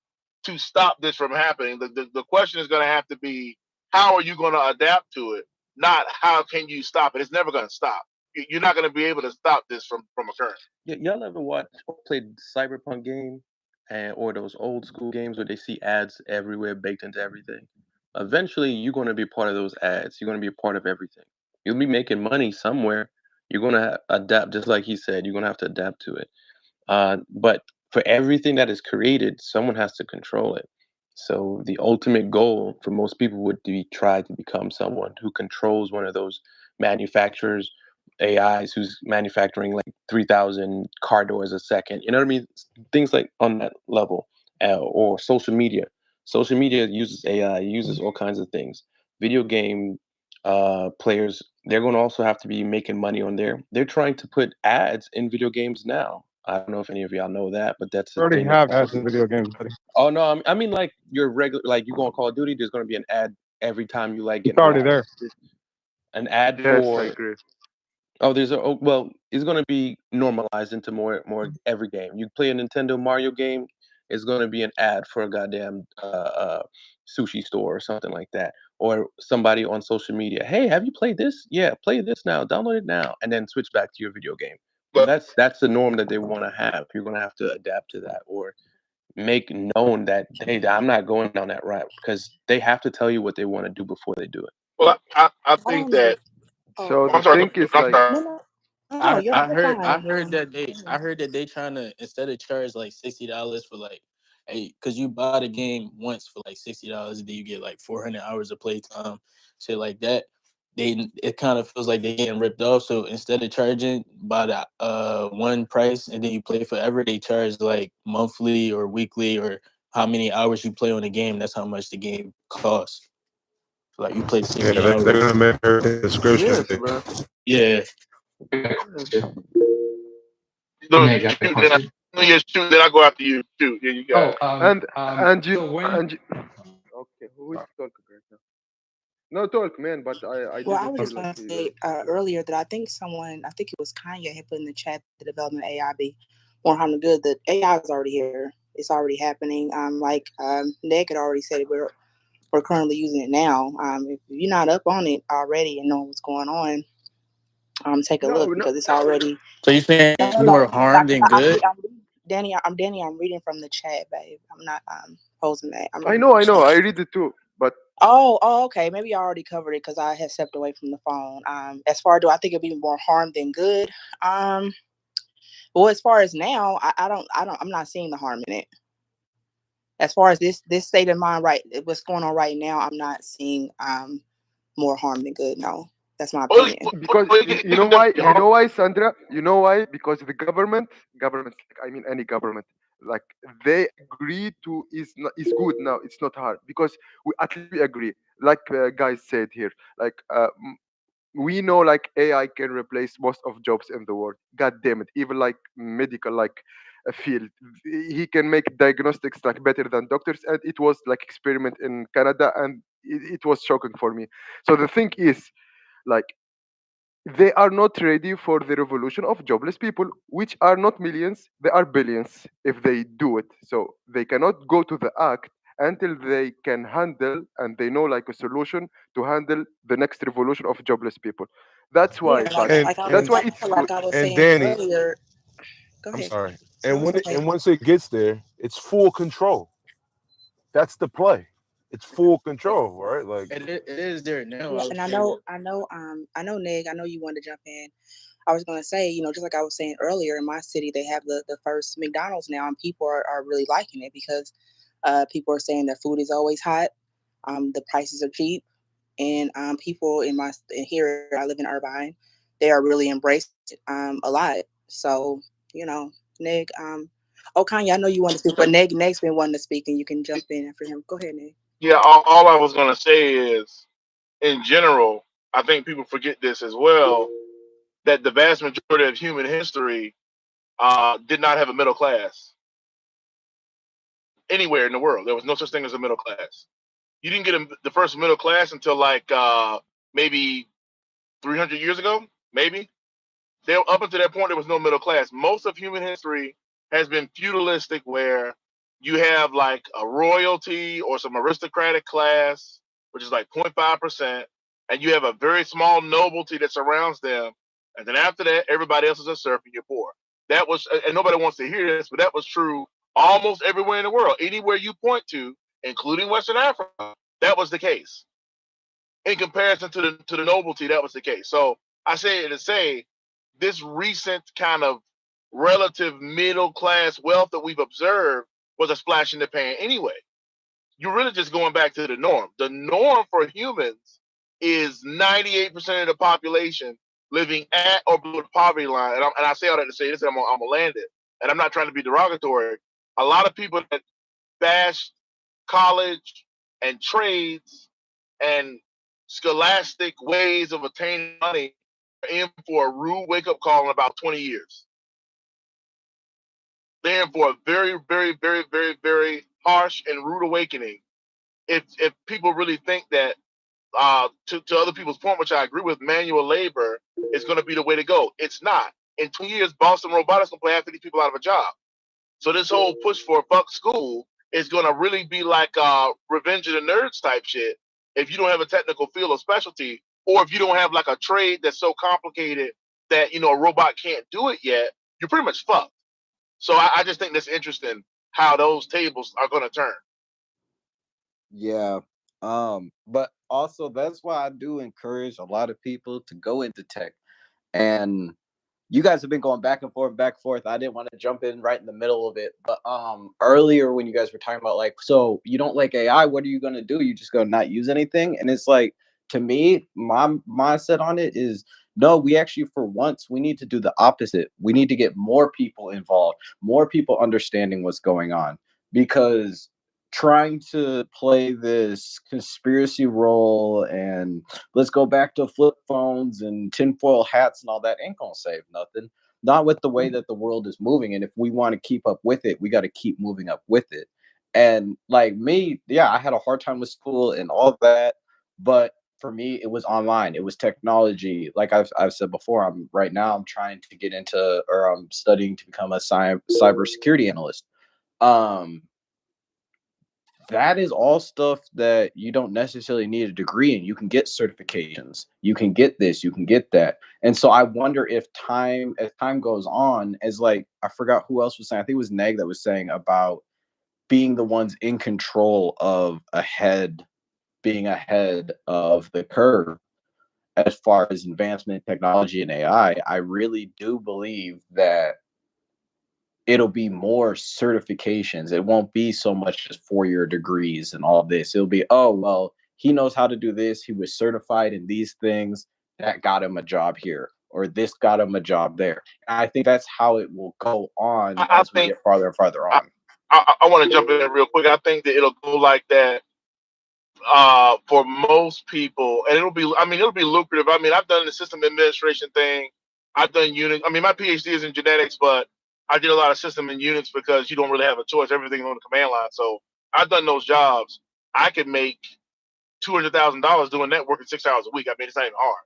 to stop this from happening. The question is going to have to be how are you going to adapt to it, not how can you stop it. It's never going to stop. You're not going to be able to stop this from occurring. Y'all ever played Cyberpunk game, or those old school games where they see ads everywhere baked into everything? Eventually, you're going to be part of those ads. You're going to be a part of everything. You'll be making money somewhere. You're going to adapt, just like he said. You're going to have to adapt to it. But for everything that is created, someone has to control it. So the ultimate goal for most people would be try to become someone who controls one of those manufacturers, AIs who's manufacturing like 3,000 car doors a second. You know what I mean? Things like on that level, or social media. Social media uses AI, uses all kinds of things. Video game players, they're going to also have to be making money on there. They're trying to put ads in video games now. I don't know if any of y'all know that, but that's We the already thing. have ads in video games, buddy. Oh no, I mean like your regular, like you go on Call of Duty, there's going to be an ad every time you like It's get already there. blasted. An ad Yes, I for agree. well, it's going to be normalized into more every game. You play a Nintendo Mario game, it's going to be an ad for a goddamn sushi store or something like that. Or somebody on social media, hey, have you played this? Yeah, play this now, download it now, and then switch back to your video game. But That's the norm that they want to have. You're going to have to adapt to that, or make known that hey, I'm not going down that route, because they have to tell you what they want to do before they do it. well, I I think don't know. that. Oh, So I'm the sorry. thing is I'm like sorry. no, no. No, you're I heard fine. I heard that they trying to, instead of charge like $60 for like, hey, because you buy the game once for like $60 and then you get like 400 hours of playtime, shit like that. It kind of feels like they getting ripped off. So instead of charging by the one price and then you play forever, they charge like monthly or weekly, or how many hours you play on the game. That's how much the game costs. So like you play so Yeah, many they're hours. gonna make everything subscription Yes, based. bro. Yeah. No, Meg, I got a shoot, then I, question. no, yeah, shoot, then I go after you. Shoot, yeah, you got Oh, it. And you so when and you, okay, who is talking right now? No, talk, man. But I Well, I didn't was hear just like going to your. say earlier that I think it was Kanye had put in the chat the development of AI be more harm than good. The AI is already here. It's already happening. Like Nick had already said, we're currently using it now. If you're not up on it already and know what's going on, take a No, look no. because it's already. So you saying No, it's no, more no. harm than good? Danny. Danny. I'm reading from the chat, babe. I'm not posing that. I'm I reading know, from the I know. chat. I read it too. But Oh, okay. Maybe I already covered it because I had stepped away from the phone. As far as do I think it'd be more harm than good? Well, as far as now, I'm not seeing the harm in it. As far as this state of mind, right, what's going on right now, I'm not seeing more harm than good. No, that's my Well, opinion. because it can definitely be you harmful. know why, Sandra? You know why? Because the governments, like, I mean any government, like they agree to is good now. It's not hard because at least we agree. Like guys said here, like we know like AI can replace most of jobs in the world. God damn it, even like medical like a field, he can make diagnostics like better than doctors, and it was like experiment in Canada, and it was shocking for me. So the thing is, like they are not ready for the revolution of jobless people, which are not millions, they are billions if they do it. So they cannot go to the act until they can handle and they know like a solution to handle the next revolution of jobless people. That's Yeah, why, but And that's why and it's good. like I was and saying Danny, earlier. Go I'm ahead. sorry. No, And it's okay. once it gets there, it's full control. That's the play. It's full control, right? Like It is there now. Yeah, I would and say. I know, Nig. I know you wanted to jump in. I was gonna say, just like I was saying earlier, in my city, they have the first McDonald's now, and people are really liking it because people are saying their food is always hot, the prices are cheap, and people in here, I live in Irvine, they are really embraced it, a lot. So, Nig, oh Kanye, I know you want to speak, but Neg's been wanting to speak, and you can jump in after him. Go ahead, Nig. Yeah, all I was gonna say is, in general, I think people forget this as well, that the vast majority of human history did not have a middle class anywhere in the world. There was no such thing as a middle class. You didn't get the first middle class until like maybe 300 years ago, maybe. Up until that point, there was no middle class. Most of human history has been feudalistic, where you have like a royalty or some aristocratic class, which is like 0.5%, and you have a very small nobility that surrounds them. And then after that, everybody else is a serf and you're poor. That was, and nobody wants to hear this, but that was true almost everywhere in the world. Anywhere you point to, including Western Africa, that was the case. In comparison to the nobility, that was the case. So I say it to say this recent kind of relative middle class wealth that we've observed was a splash in the pan anyway. You're really just going back to the norm. The norm for humans is 98% of the population living at or below the poverty line. And I say all that to say this, I'm going to land it. And I'm not trying to be derogatory. A lot of people that bash college and trades and scholastic ways of attaining money are in for a rude wake up call in about 20 years. They're in for a very, very, very, very, very harsh and rude awakening. If people really think that, to other people's point, which I agree with, manual labor is going to be the way to go. It's not. In 2 years, Boston Robotics will play half of these people out of a job. So this whole push for fuck school is gonna really be like Revenge of the Nerds type shit. If you don't have a technical field or specialty, or if you don't have like a trade that's so complicated that a robot can't do it yet, you're pretty much fucked. So I just think that's interesting how those tables are gonna turn. Yeah. But also that's why I do encourage a lot of people to go into tech. And you guys have been going back and forth, back and forth. I didn't want to jump in right in the middle of it, but earlier when you guys were talking about like, so you don't like AI, what are you gonna do? You just gonna not use anything? And it's like, to me, my mindset on it is no. We actually, for once, we need to do the opposite. We need to get more people involved, more people understanding what's going on, because trying to play this conspiracy role and let's go back to flip phones and tinfoil hats and all that ain't gonna save nothing. Not with the way that the world is moving. And if we want to keep up with it, we got to keep moving up with it. And like me, yeah, I had a hard time with school and all that, but for me, it was online. It was technology. Like I've said before, I'm trying to get into, or I'm studying to become a cybersecurity analyst. Um, that is all stuff that you don't necessarily need a degree in. You can get certifications. You can get this, you can get that. And so I wonder if as time goes on, as like, I forgot who else was saying, I think it was Neg that was saying about being the ones in control of being ahead of the curve as far as advancement in technology and AI. I really do believe that it'll be more certifications. It won't be so much just 4-year degrees and all this. It'll be, oh, well, he knows how to do this. He was certified in these things. That got him a job here, or this got him a job there. And I think that's how it will go on I as we think get farther and farther I, on. I want to jump in there real quick. I think that it'll go like that for most people, and it'll be lucrative. I mean, I've done the system administration thing. I've done Unix. I mean, my PhD is in genetics, but I did a lot of system in Unix because you don't really have a choice. Everything's on the command line. So I've done those jobs. I could make $200,000 doing networking 6 hours a week. I mean, it's not even hard,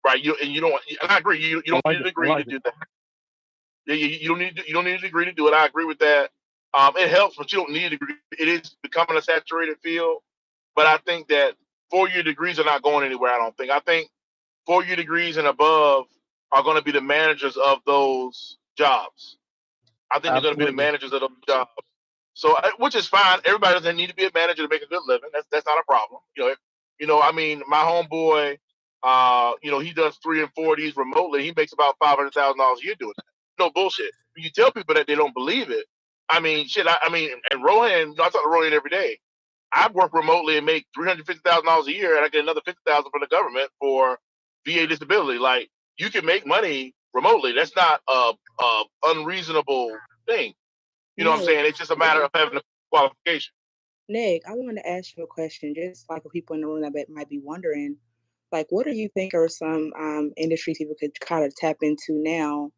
right? You don't. And I agree. You I don't like need a it. I degree to like it. do that. You don't need a degree to do it. I agree with that. It helps, but you don't need a degree. It is becoming a saturated field. But I think that 4-year degrees are not going anywhere. I think 4-year degrees and above are going to be the managers of those jobs. I think they're going to be the Absolutely. managers of those jobs. So, which is fine. Everybody doesn't need to be a manager to make a good living. That's not a problem. I mean, my homeboy, he does 3 and 4 of these remotely. He makes about $500,000 a year doing that. No bullshit. You tell people that they don't believe it. I mean, shit. I mean, and Rohan, I talk to Rohan every day. I work remotely and make $350,000 a year, and I get another $50,000 from the government for VA disability. Like, you can make money remotely. That's not a unreasonable thing. You know what I'm Nick, saying? It's just a matter of having a qualification. Nick, I wanted to ask you a question, just like for people in the room that might be wondering, like, what do you think are some industries people could kind of tap into now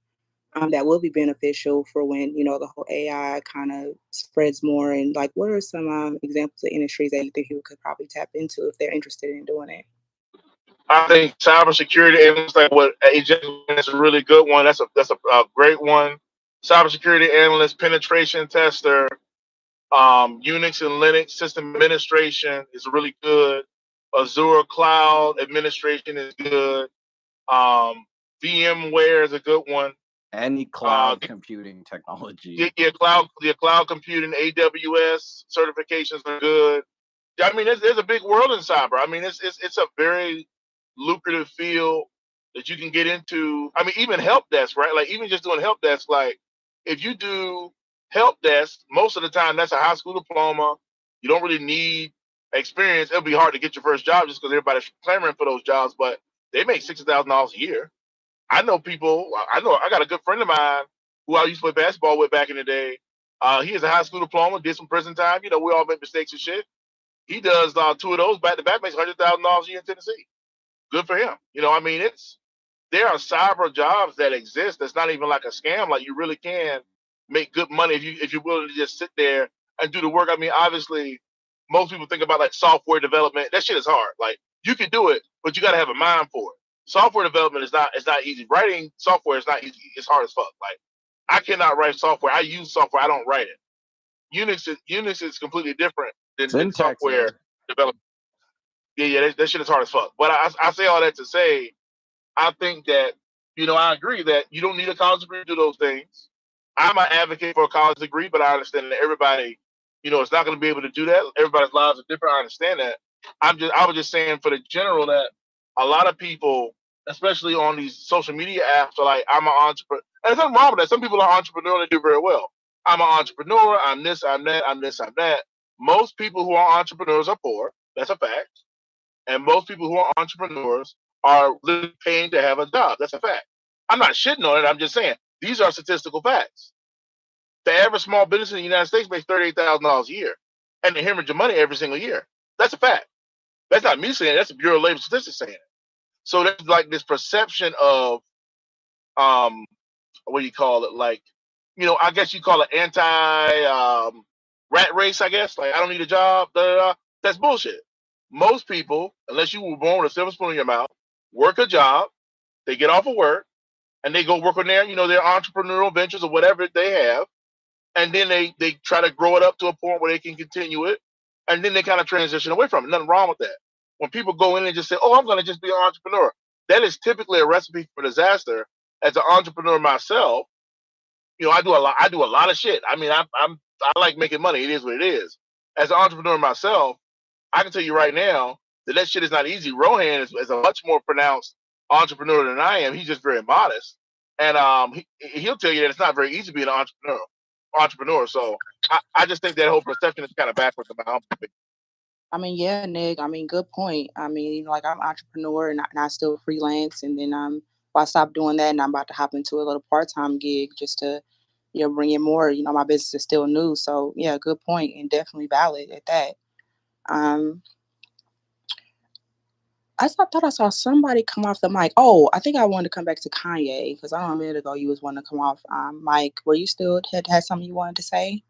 that will be beneficial for when the whole AI kind of spreads more? And like, what are some examples of industries that you think people could probably tap into if they're interested in doing it? I think cybersecurity analyst, like what AJ is a really good one. That's a great one. Cybersecurity analyst, penetration tester, Unix and Linux system administration is really good. Azure cloud administration is good. Um, VMware is a good one. Any Uh, cloud computing technology. cloud computing, AWS certifications are good. I mean, there's a big world in cyber. I mean, it's a very lucrative field that you can get into. I mean, even help desk, right? Like, even just doing help desk. Like, if you do help desk, most of the time that's a high school diploma. You don't really need experience. It'll be hard to get your first job just because everybody's clamoring for those jobs. But they make $60,000 a year. I know people. I got a good friend of mine who I used to play basketball with back in the day. He has a high school diploma, did some prison time. We all make mistakes and shit. He does 2 of those back to back, makes $100,000 a year in Tennessee. Good for him. I mean, there are cyber jobs that exist. That's not even like a scam. Like, you really can make good money if you're willing to just sit there and do the work. I mean, obviously, most people think about like software development. That shit is hard. Like, you can do it, but you got to have a mind for it. Software development is not. It's not easy. Writing software is not easy. It's hard as fuck. Like, I cannot write software. I use software. I don't write it. Unix is completely different than Syntax, software man. development. Yeah, that shit is hard as fuck. But I say all that to say, I think that, I agree that you don't need a college degree to do those things. I'm an advocate for a college degree, but I understand that everybody, is not going to be able to do that. Everybody's lives are different. I understand that. I was just saying for the general that a lot of people, especially on these social media apps, are like, I'm an entrepreneur. And there's nothing wrong with that. Some people are entrepreneur and they do very well. I'm an entrepreneur. I'm this. I'm that. I'm this. I'm that. Most people who are entrepreneurs are poor. That's a fact. And most people who are entrepreneurs are literally paying to have a job. That's a fact. I'm not shitting on it. I'm just saying these are statistical facts. The average small business in the United States makes $38,000 a year, and they hemorrhage money every single year. That's a fact. That's not me saying it. That's the Bureau of Labor Statistics saying it. So there's like this perception of um, what do you call it? Like, I guess you call it anti rat race. I guess like I don't need a job. Da, da, da. That's bullshit. Most people, unless you were born with a silver spoon in your mouth, work a job. They get off of work and they go work on their entrepreneurial ventures or whatever they have, and then they try to grow it up to a point where they can continue it, and then they kind of transition away from it. Nothing wrong with that. When people go in and just say, "Oh, I'm going to just be an entrepreneur," that is typically a recipe for disaster. As an entrepreneur myself, I do a lot. I do a lot of shit. I mean, I like making money. It is what it is. As an entrepreneur myself, I can tell you right now that shit is not easy. Rohan is a much more pronounced entrepreneur than I am. He's just very modest, and he'll tell you that it's not very easy being an entrepreneur. So I just think that whole perception is kind of backwards in my humble opinion. I mean, yeah, Nick. I mean, good point. I mean, like I'm an entrepreneur and I still freelance, and then I stopped doing that, and I'm about to hop into a little part-time gig just to, bring in more. My business is still new, so yeah, good point and definitely valid at that. Um, thought I saw somebody come off the mic. Oh, I think I wanted to come back to Kanye because I don't know a minute ago you was wanting to come off. Mike, were you still had something you wanted to say?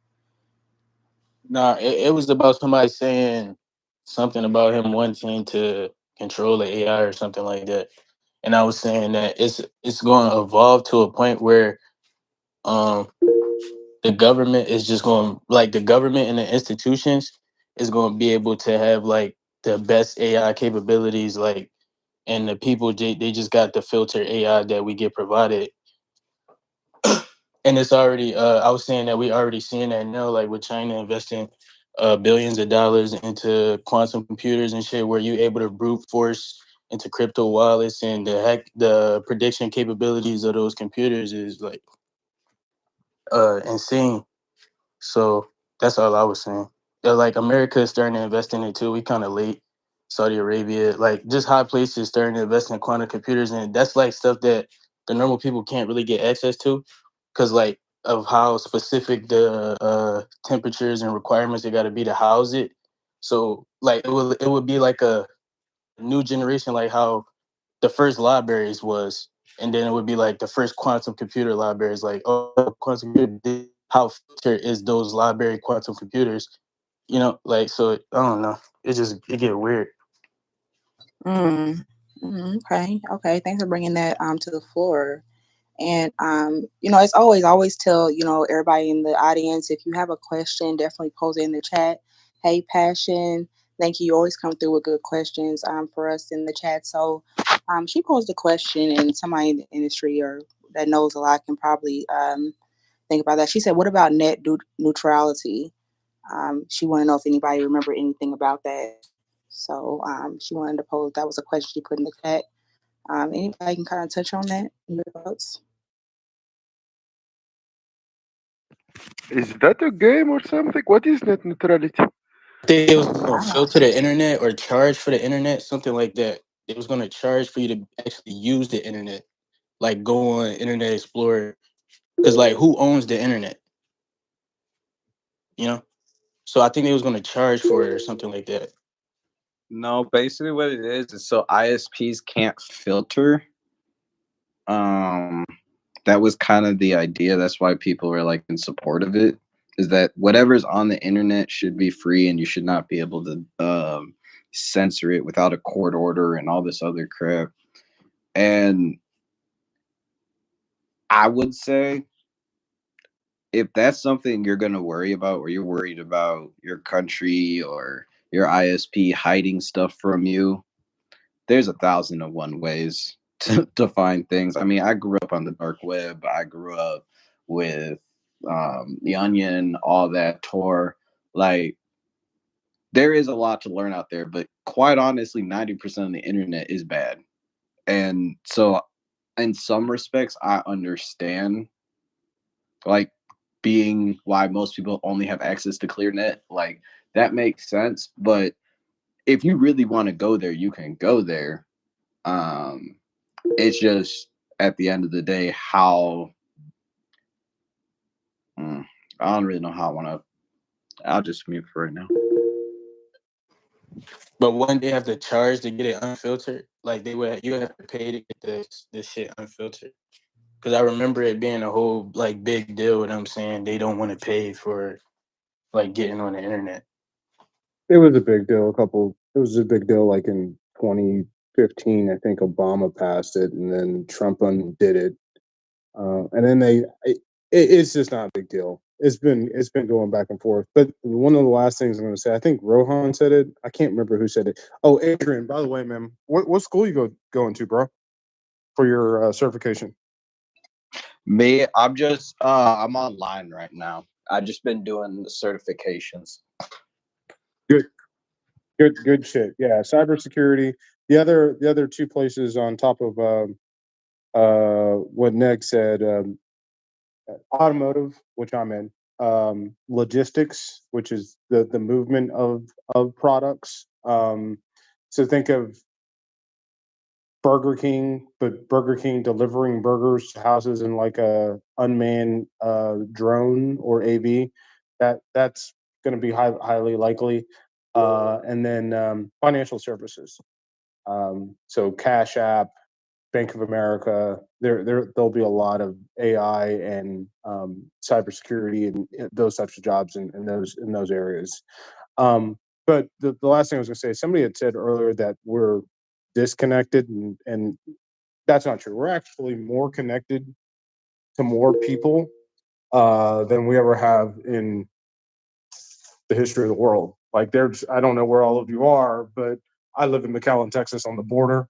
Nah, it was about somebody saying something about him wanting to control the AI or something like that. And I was saying that it's going to evolve to a point where um the government is just going like the government and the institutions is going to be able to have like the best AI capabilities, like, and the people they just got the filter AI that we get provided. And it's already I was saying that we already seeing that now, like with China investing billions of dollars into quantum computers and shit, where you able to brute force into crypto wallets, and the prediction capabilities of those computers is like insane. So that's all I was saying. Yeah, like America is starting to invest in it too. We kind of late. Saudi Arabia, like just high places starting to invest in quantum computers, and that's like stuff that the normal people can't really get access to, because like of how specific the temperatures and requirements they got to be to house it. So like it would be like a new generation, like how the first libraries was, and then it would be like the first quantum computer libraries, like, oh, quantum computer, how filter is those library quantum computers, like, so I don't know, it get weird. Mm. Okay. Okay. Thanks for bringing that to the floor. And as always, I always tell everybody in the audience, if you have a question, definitely post it in the chat. Hey, Passion, thank you. You always come through with good questions for us in the chat. So she posed a question, and somebody in the industry or that knows a lot can probably think about that. She said, "What about net neutrality?" She wanted to know if anybody remember anything about that. So she wanted to pose. That was a question she put in the chat. Anybody can kind of touch on that? Your thoughts? Is that a game or something? What is net neutrality? I think it was going to I filter the internet or charge for the internet, something like that. It was going to charge for you to actually use the internet, like go on Internet Explorer, because like who owns the internet, you know? So I think they was going to charge for it or something like that. No, basically what it is so ISPs can't filter. Um, that was kind of the idea. That's why people were like in support of it. Is that whatever's on the internet should be free, and you should not be able to censor it without a court order and all this other crap. And I would say, if that's something you're going to worry about, or you're worried about your country or your ISP hiding stuff from you, there's 1,001 ways to find things. I mean, I grew up on the dark web. I grew up with the Onion, all that, Tor. Like, there is a lot to learn out there, but quite honestly, 90% of the internet is bad. And so in some respects I understand like being why most people only have access to ClearNet. Like that makes sense, but if you really want to go there, you can go there. It's just at the end of the day how I don't really know how I want to. I'll just mute for right now. But wouldn't they have to charge to get it unfiltered? Like you would have to pay to get this shit unfiltered. Because I remember it being a whole like big deal. What I'm saying, they don't want to pay for like getting on the internet. It was a big deal. It was a big deal. Like in 2015, I think Obama passed it, and then Trump undid it, and then it's just not a big deal. It's been going back and forth. But one of the last things I'm going to say, I think Rohan said it. I can't remember who said it. Oh, Adrian. By the way, man, what school you going to, bro, for your certification? Me, I'm online right now. I've just been doing the certifications. Good shit. Yeah, cybersecurity. The other two places on top of what Neg said, automotive, which I'm in, logistics, which is the movement of products. So think of Burger King, but Burger King delivering burgers to houses in like a unmanned drone or AV. That's going to be highly likely. And then financial services. So Cash App, Bank of America. There'll be a lot of AI and cybersecurity and those types of jobs in those areas. But the last thing I was going to say, somebody had said earlier that we're disconnected, and that's not true. We're actually more connected to more people than we ever have in the history of the world. Like I don't know where all of you are, but I live in McAllen, Texas, on the border,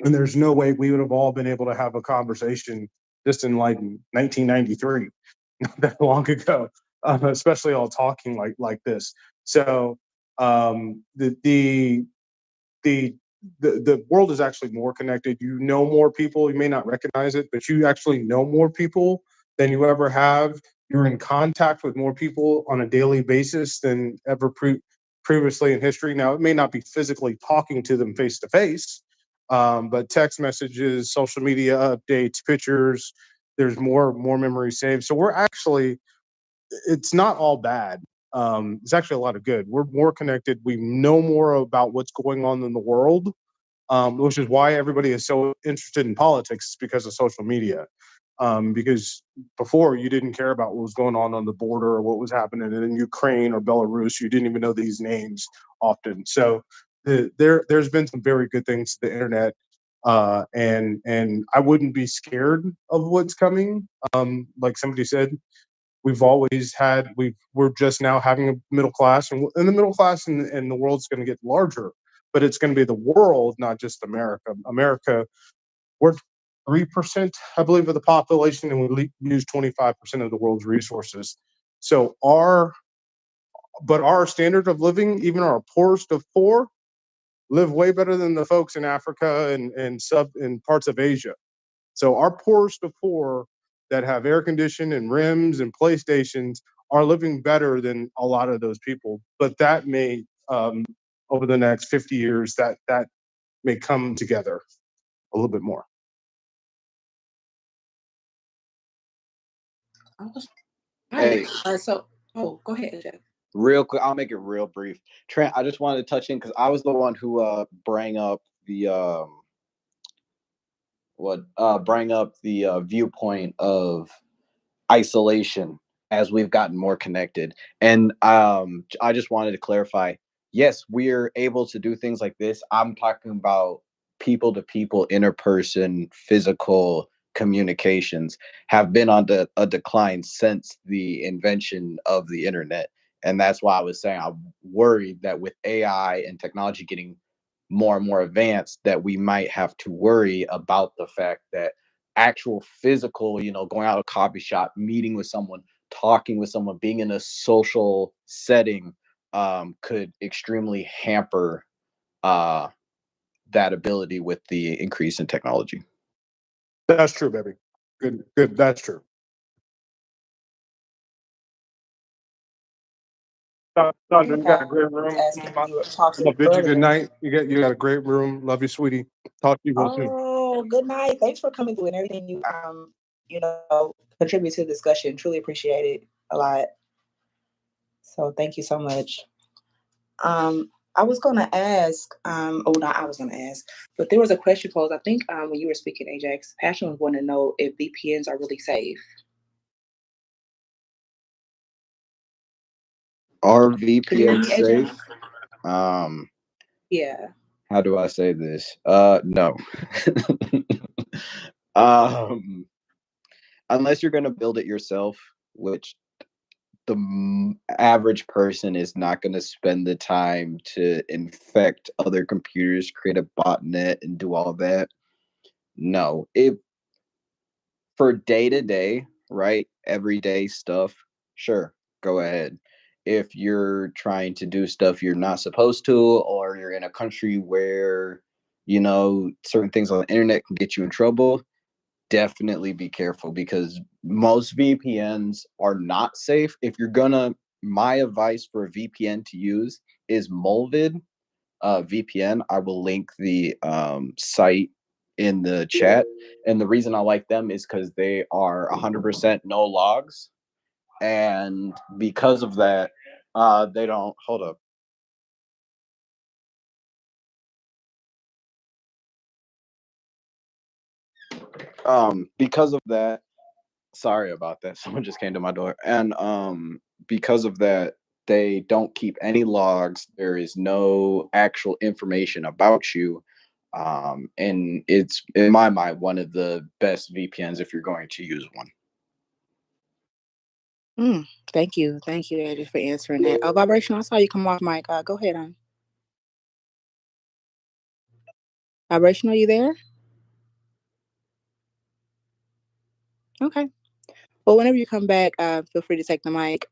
and there's no way we would have all been able to have a conversation just in like 1993, not that long ago, especially all talking like this. So the the the world is actually more connected. You know more people. You may not recognize it, but you actually know more people than you ever have. You're in contact with more people on a daily basis than ever previously in history. Now, it may not be physically talking to them face to face, but text messages, social media updates, pictures. There's more memory saved. So we're actually, it's not all bad. It's actually a lot of good. We're more connected. We know more about what's going on in the world, which is why everybody is so interested in politics because of social media. Because before you didn't care about what was going on the border or what was happening in Ukraine or Belarus. You didn't even know these names often. So there's been some very good things to the internet. And I wouldn't be scared of what's coming. Like somebody said, we're just now having a middle class, and the middle class and the world's going to get larger, but it's going to be the world, not just America, we're 3%, I believe, of the population, and we use 25% of the world's resources. So our standard of living, even our poorest of poor, live way better than the folks in Africa and parts of Asia. So our poorest of poor that have air conditioning and rims and PlayStations are living better than a lot of those people. But that may, over the next 50 years, that may come together a little bit more. Hey, So, go ahead, AJ. Real quick, I'll make it real brief. Trent, I just wanted to touch in because I was the one who bring up the viewpoint of isolation as we've gotten more connected. And I just wanted to clarify, yes, we're able to do things like this. I'm talking about people to people, interperson, physical communications have been on a decline since the invention of the internet. And that's why I was saying I'm worried that with AI and technology getting more and more advanced, that we might have to worry about the fact that actual physical, going out a coffee shop, meeting with someone, talking with someone, being in a social setting could extremely hamper that ability with the increase in technology. That's true, baby. Good, good. That's true. Sandra, you got a great room. Asking if you were talking I bid you good earlier. night. You got a great room. Love you, sweetie. Talk to you real soon. Oh, good night. Thanks for coming through and everything you contribute to the discussion. Truly appreciate it a lot. So thank you so much. I was gonna ask, not I was gonna ask, but there was a question posed, I think, when you were speaking, Ajax. Passion was wanting to know if VPNs are really safe. Are Could you hear VPNs me, Ajax? safe? Um, Yeah. how do I say this? No. um, unless you're going to build it yourself, which the average person is not going to spend the time to infect other computers, create a botnet, and do all that. No, if for day to day, right, everyday stuff, sure, go ahead. If you're trying to do stuff you're not supposed to, or you're in a country where certain things on the internet can get you in trouble, definitely be careful, because most VPNs are not safe. If you're gonna, my advice for a VPN to use is Molvid VPN. I will link the site in the chat, and the reason I like them is because they are 100% no logs, and because of that, they don't hold up. Because of that, sorry about that. Someone just came to my door. And because of that, they don't keep any logs. There is no actual information about you. And it's, in my mind, one of the best VPNs if you're going to use one. Thank you. Thank you, Eddie, for answering that. Vibration, I saw you come off mic. Go ahead on. Vibration, are you there? Okay. Well, whenever you come back, feel free to take the mic.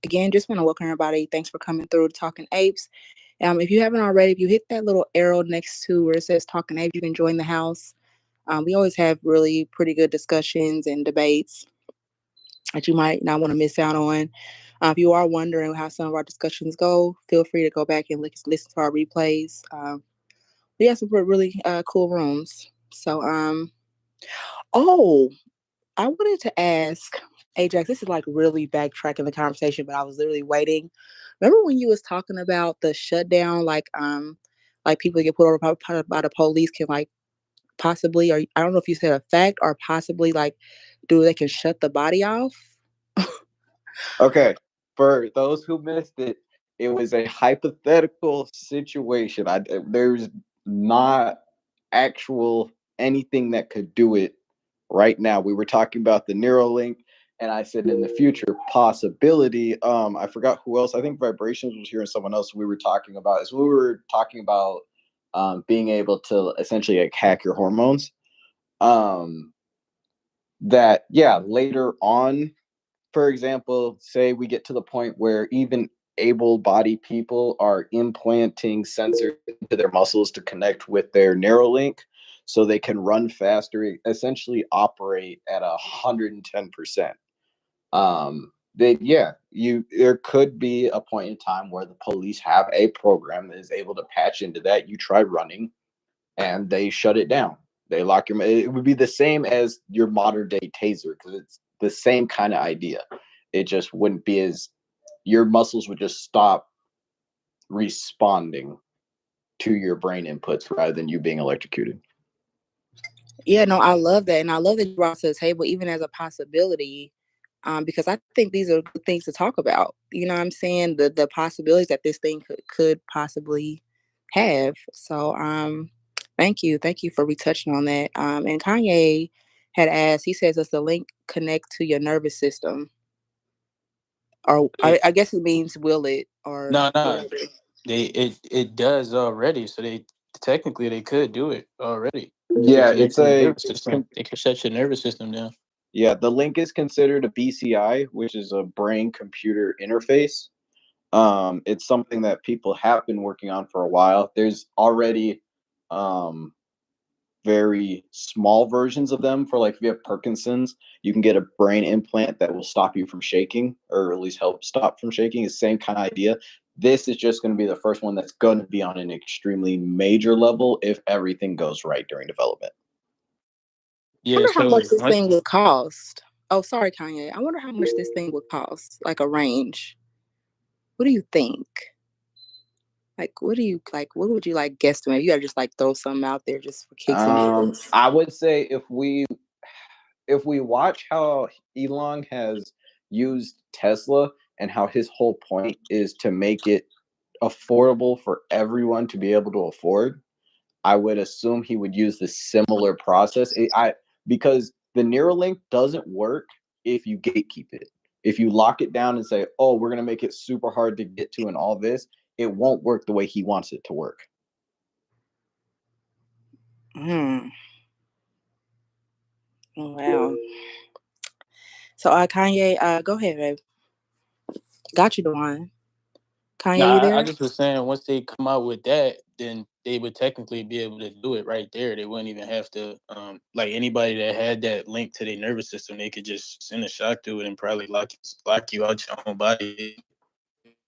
Again, just want to welcome everybody. Thanks for coming through Talking Apes. If you haven't already, if you hit that little arrow next to where it says Talking Apes, you can join the house. We always have really pretty good discussions and debates that you might not want to miss out on. If you are wondering how some of our discussions go, feel free to go back and listen to our replays. We have some really cool rooms. So, I wanted to ask Ajax. This is like really backtracking the conversation, but I was literally waiting. Remember when you was talking about the shutdown, like people get put over by the police can like possibly, or I don't know if you said a fact or possibly like, they can shut the body off? Okay. For those who missed it, it was a hypothetical situation. There's not actual anything that could do it right now. We were talking about the Neuralink, and I said in the future possibility. I forgot who else. I think Vibrations was here and someone else we were talking about. Is we were talking about being able to essentially like hack your hormones. That later on, for example, say we get to the point where even able-bodied people are implanting sensors into their muscles to connect with their Neuralink so they can run faster, essentially operate at 110%. There could be a point in time where the police have a program that is able to patch into that. You try running and they shut it down. They lock your. It would be the same as your modern day taser, because it's the same kind of idea. It just wouldn't be as, your muscles would just stop responding to your brain inputs rather than you being electrocuted. Yeah, no, I love that. And I love that you brought to the table, even as a possibility, because I think these are good things to talk about. You know what I'm saying? The possibilities that this thing could possibly have. So thank you. Thank you for retouching on that. And Kanye had asked, he says, does the link connect to your nervous system? Or I guess it means will it, or No, whatever. it does already. So technically they could do it already. Yeah, Connect to your nervous system. It can shut your nervous system down. Yeah, the link is considered a BCI, which is a brain computer interface. It's something that people have been working on for a while. There's already very small versions of them for like if you have Parkinson's, you can get a brain implant that will stop you from shaking or at least help stop from shaking. It's the same kind of idea. This is just going to be the first one that's going to be on an extremely major level if everything goes right during development. I Yeah, wonder how so much this thing would cost. Oh, sorry, Kanye. I wonder how much this thing would cost, like a range. What do you think? Like, what do you like? What would you like guesstimate? You gotta just like throw something out there just for kicks and giggles. I would say if we watch how Elon has used Tesla and how his whole point is to make it affordable for everyone to be able to afford, I would assume he would use the similar process. Because the Neuralink doesn't work if you gatekeep it. If you lock it down and say, "Oh, we're gonna make it super hard to get to," and all this, it won't work the way he wants it to work. Oh, wow. So, Kanye, go ahead, babe. Got you, Dewan. Kanye, no, you I there? just was saying once they come out with that, then they would technically be able to do it right there. They wouldn't even have to like anybody that had that link to their nervous system, they could just send a shock to it and probably lock you out your own body.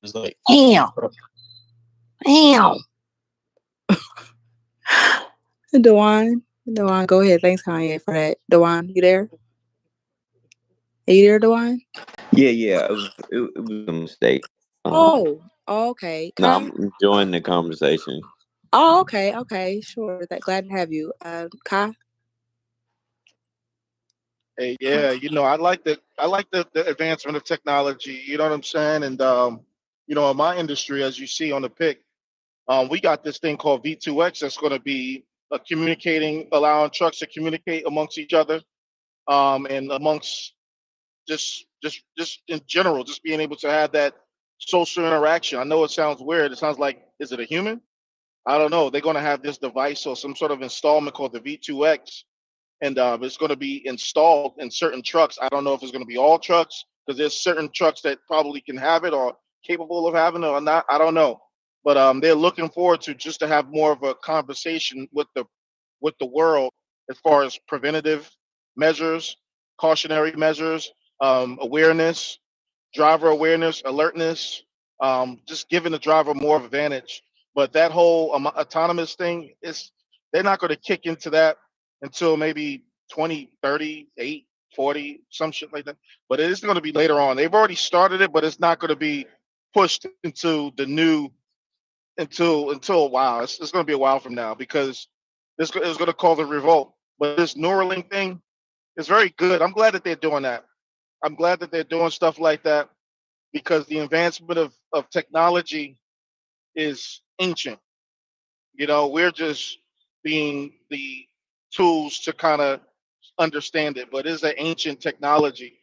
It's like Damn. Damn. Dewan, go ahead. Thanks, Kanye, for that. Dewan, you there? Are you there, Dewan? Yeah. It was a mistake. Oh, okay. No, Kai? I'm enjoying the conversation. Oh, okay. Sure. Glad to have you. Kai? Hey, Kai? yeah, I like the advancement of technology. You know what I'm saying? And in my industry, as you see on the pic, we got this thing called V2X that's going to be allowing trucks to communicate amongst each other, and amongst just in general, just being able to have that social interaction. I know it sounds weird. It sounds like, is it a human? I don't know. They're going to have this device or some sort of installment called the V2X, and it's going to be installed in certain trucks. I don't know if it's going to be all trucks because there's certain trucks that probably can have it or capable of having it or not. I don't know, but they're looking forward to just to have more of a conversation with the world as far as preventative measures, cautionary measures, awareness, driver awareness, alertness, just giving the driver more advantage. But that whole autonomous thing is they're not going to kick into that until maybe 2038, 40, some shit like that. But it is going to be later on. They've already started it, but it's not going to be pushed into the new until a while. It's going to be a while from now because it's going to cause a revolt. But this Neuralink thing is very good. I'm glad that they're doing that. I'm glad that they're doing stuff like that because the advancement of technology is ancient. We're just being the tools to kind of understand it, but it's an ancient technology.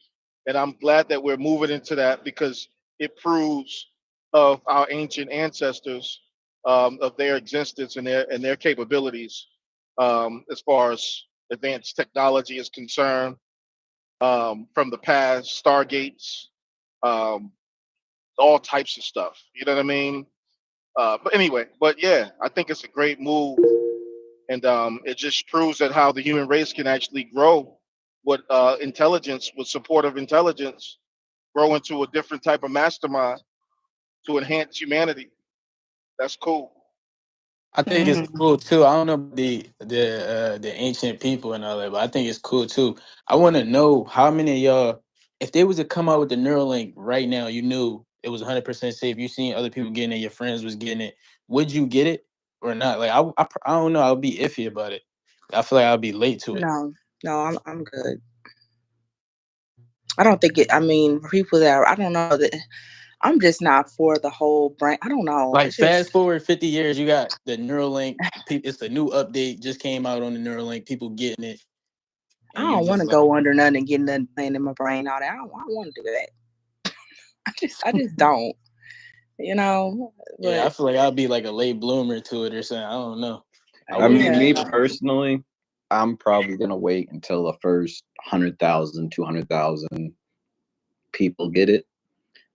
And I'm glad that we're moving into that because it proves of our ancient ancestors, of their existence and their capabilities, as far as advanced technology is concerned, from the past, stargates, um, all types of stuff. You know what I mean? But anyway, but yeah, I think it's a great move, and it just proves that how the human race can actually grow with intelligence, with supportive intelligence, grow into a different type of mastermind to enhance humanity. That's cool. I think it's cool too. I don't know about the ancient people and all that, but I think it's cool too. I want to know how many of y'all, if they was to come out with the Neuralink right now, you knew it was 100% safe. You seen other people getting it, your friends was getting it. Would you get it or not? Like I don't know. I'll be iffy about it. I feel like I'll be late to it. No, I'm good. I don't think it. I mean, for people that I don't know that I'm just not for the whole brand. I don't know. Like It's just fast forward 50 years, you got the Neuralink. It's the new update just came out on the Neuralink. People getting it, I and you don't want just to like, go under nothing and get nothing playing in my brain. All that. I don't want to do that. I just don't. yeah, I But feel like I'll be like a late bloomer to it or something. I don't know. I I wouldn't mean, get me it. personally, I'm probably gonna wait until the first 100,000, 200,000 people get it.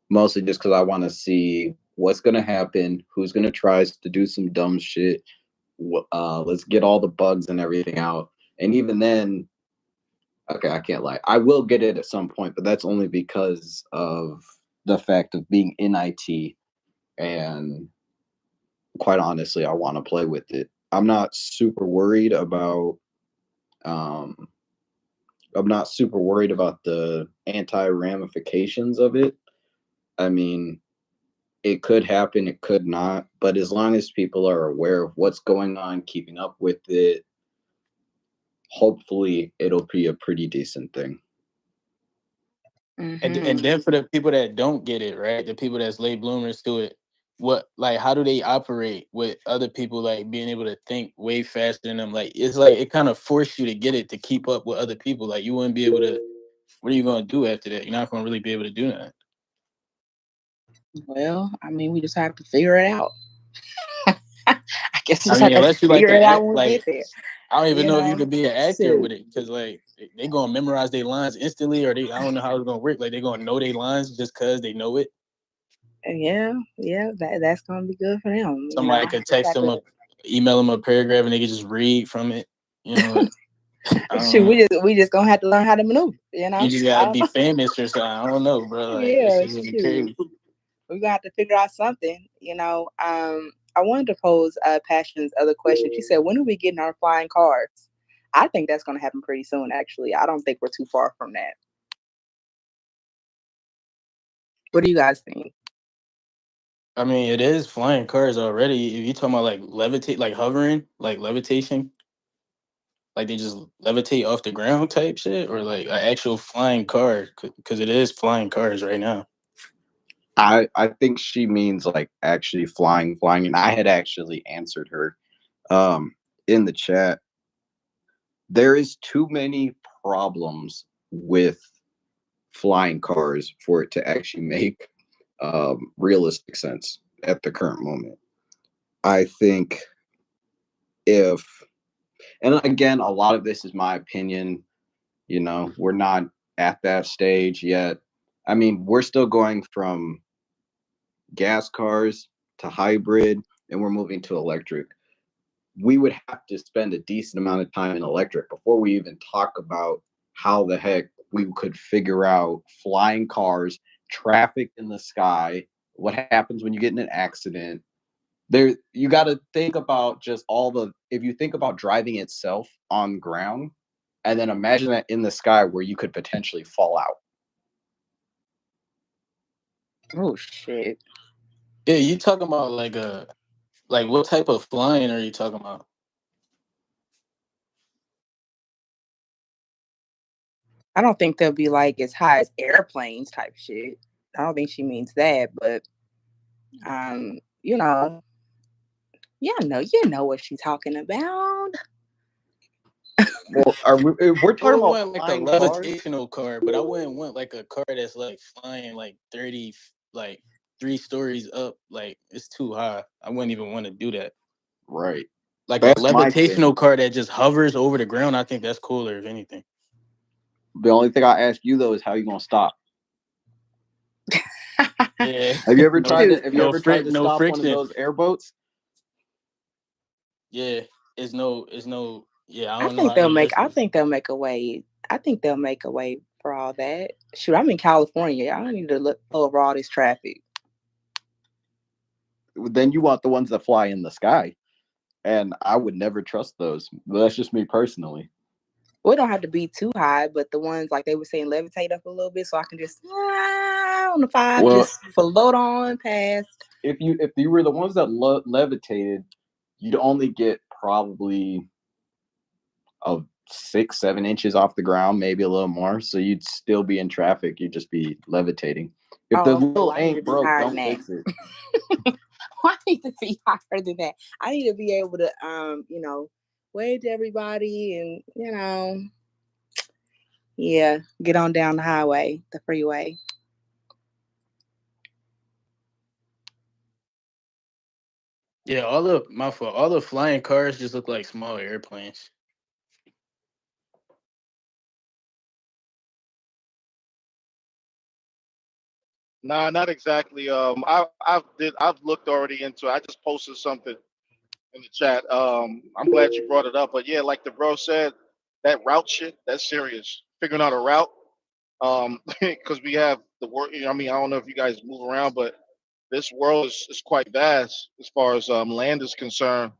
Mostly just because I want to see what's gonna happen, who's gonna try to do some dumb shit, Let's get all the bugs and everything out. And even then, okay, I can't lie. I will get it at some point, but that's only because of the fact of being in IT. And quite honestly, I want to play with it. Um, I'm not super worried about the anti ramifications of it. I mean, it could happen, it could not, but as long as people are aware of what's going on, keeping up with it, hopefully it'll be a pretty decent thing. And then for the people that don't get it, right? The people that's late bloomers to it, how do they operate with other people like being able to think way faster than them? Like it's like it kind of forced you to get it to keep up with other people. Like you wouldn't be able to. What are you gonna do after that? You're not gonna really be able to do that. Well, I mean, we just have to figure it out. I guess we I just mean, have to unless you like figure to it out act, when we like get there. I don't even You know if you know, could be an actor shoot. with it because like they gonna memorize their lines instantly, or I don't know how it's gonna work. Like they gonna know their lines just cause they know it. Yeah, that's gonna be good for them. You know, Somebody could just text have them to. email them a paragraph, and they could just read from it. You know, I don't Shoot, know. we just gonna have to learn how to maneuver. You You know, just I gotta don't be know. famous or something. I don't know, bro. Like this Yeah, is gonna be shoot, crazy. we're gonna have to figure out something. I wanted to pose Passion's other question. She said, "When are we getting our flying cars?" I think that's gonna happen pretty soon. Actually, I don't think we're too far from that. What do you guys think? I mean, it is flying cars already. If you talking about like levitate, like hovering, like levitation, like they just levitate off the ground type shit, or like an actual flying car, because it is flying cars right now. I think she means like actually flying, and I had actually answered her um in the chat. There is too many problems with flying cars for it to actually make realistic sense at the current moment. I think if, and again, a lot of this is my opinion. We're not at that stage yet. I mean, we're still going from gas cars to hybrid, and we're moving to electric. We would have to spend a decent amount of time in electric before we even talk about how the heck we could figure out flying cars, traffic in the sky, what happens when you get in an accident. You got to think about just if you think about driving itself on ground, and then imagine that in the sky where you could potentially fall out. Oh shit! Yeah, you talking about like what type of flying are you talking about? I don't think they'll be like as high as airplanes type shit. I don't think she means that, but um, you know, you know what she's talking about. Well, if we're I talking would about want like a flying cars, levitational car, but I wouldn't want like a car that's like flying like 3 stories up. Like it's too high. I wouldn't even want to do that. right? Like a That's my thing. levitational car that just hovers over the ground. I think that's cooler, if anything. The only thing I ask you though is how you gonna stop. Yeah, Have you ever no, tried to? Have you ever tried to no stop one of friction. those airboats? Yeah, it's no. Yeah, I I don't know think how you they'll make. risk I it. think they'll make a way. I think they'll make a way for all that. Shoot, I'm in California. I don't need to look over all this traffic. Then you want the ones that fly in the sky, and I would never trust those. But that's just me personally. Well, it don't have to be too high, but the ones like they were saying levitate up a little bit, so I can just on the five, Well, just float on past. if you were the ones that levitated, you'd only get probably of 6-7 inches off the ground, maybe a little more. So you'd still be in traffic. You'd just be levitating. If the Oh, little I need to ain't be broke, higher than don't that. fix it. I need to be higher than that. I need to be able to, wave to everybody and, yeah, get on down the highway, the freeway. Yeah, all the flying cars just look like small airplanes. Nah, not exactly. I've looked already into it. I just posted something in the chat. I'm glad you brought it up. But yeah, like the bro said, that route shit, that's serious. Figuring out a route, because we have the work. I mean, I don't know if you guys move around, but this world is quite vast as far as land is concerned,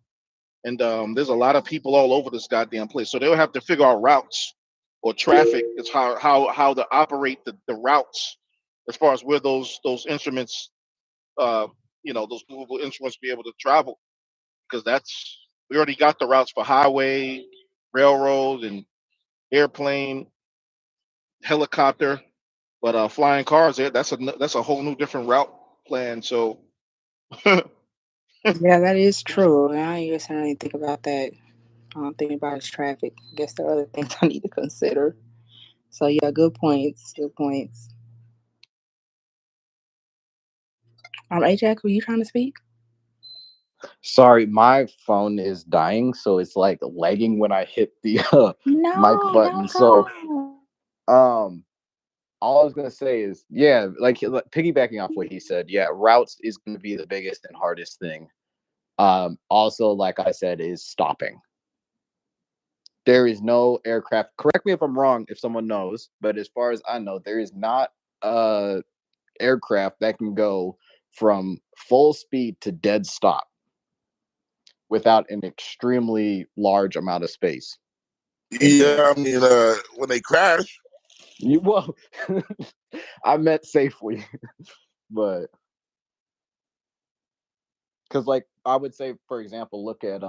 and there's a lot of people all over this goddamn place. So they'll have to figure out routes or traffic. Is how to operate the routes as far as where those instruments, uh, those movable instruments be able to travel, because that's we already got the routes for highway, railroad, and airplane, helicopter, but flying cars, that's a whole new different route plan. So Yeah, that is true. And I ain't I didn't think about that. I'm thinking about is traffic. I guess there are other things I need to consider. So yeah, good points. Good points. Ajax, were you trying to speak? Sorry, my phone is dying, so it's like lagging when I hit the mic No, button. don't So, go. all I was gonna say is, yeah, like piggybacking off what he said, yeah, routes is gonna be the biggest and hardest thing. Also, like I said, is stopping. There is no aircraft. Correct me if I'm wrong, if someone knows, but as far as I know, there is not a aircraft that can go from full speed to dead stop without an extremely large amount of space in the air. Yeah, I mean, when they crash, Well, I meant safely, but because like I would say, for example, look at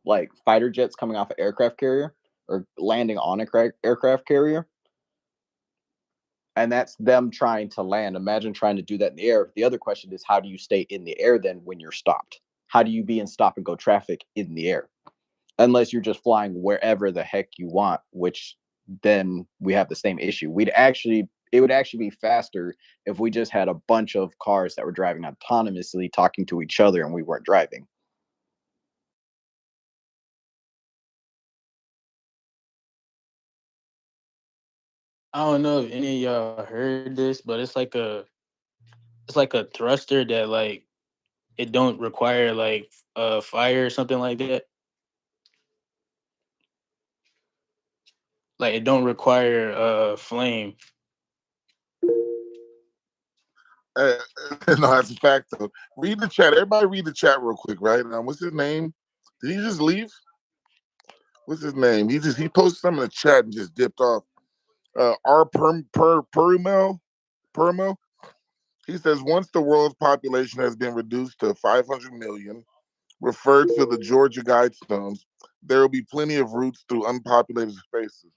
like fighter jets coming off an aircraft carrier or landing on a aircraft carrier, and that's them trying to land. Imagine trying to do that in the air. The other question is, how do you stay in the air then when you're stopped? How do you be in stop and go traffic in the air? Unless you're just flying wherever the heck you want, which then we have the same issue. It would actually be faster if we just had a bunch of cars that were driving autonomously, talking to each other, and we weren't driving. I don't know if any of y'all heard this, but it's like a thruster that like it don't require like fire or something like that. Like it don't require flame. uh, no, that's a fact though. Read the chat. Everybody, read the chat real quick, right? What's his name? Did he just leave? What's his name? He posted something in the chat and just dipped off. R. Permel. He says once the world's population has been reduced to 500 million, referred to the Georgia Guidestones, there will be plenty of routes through unpopulated spaces.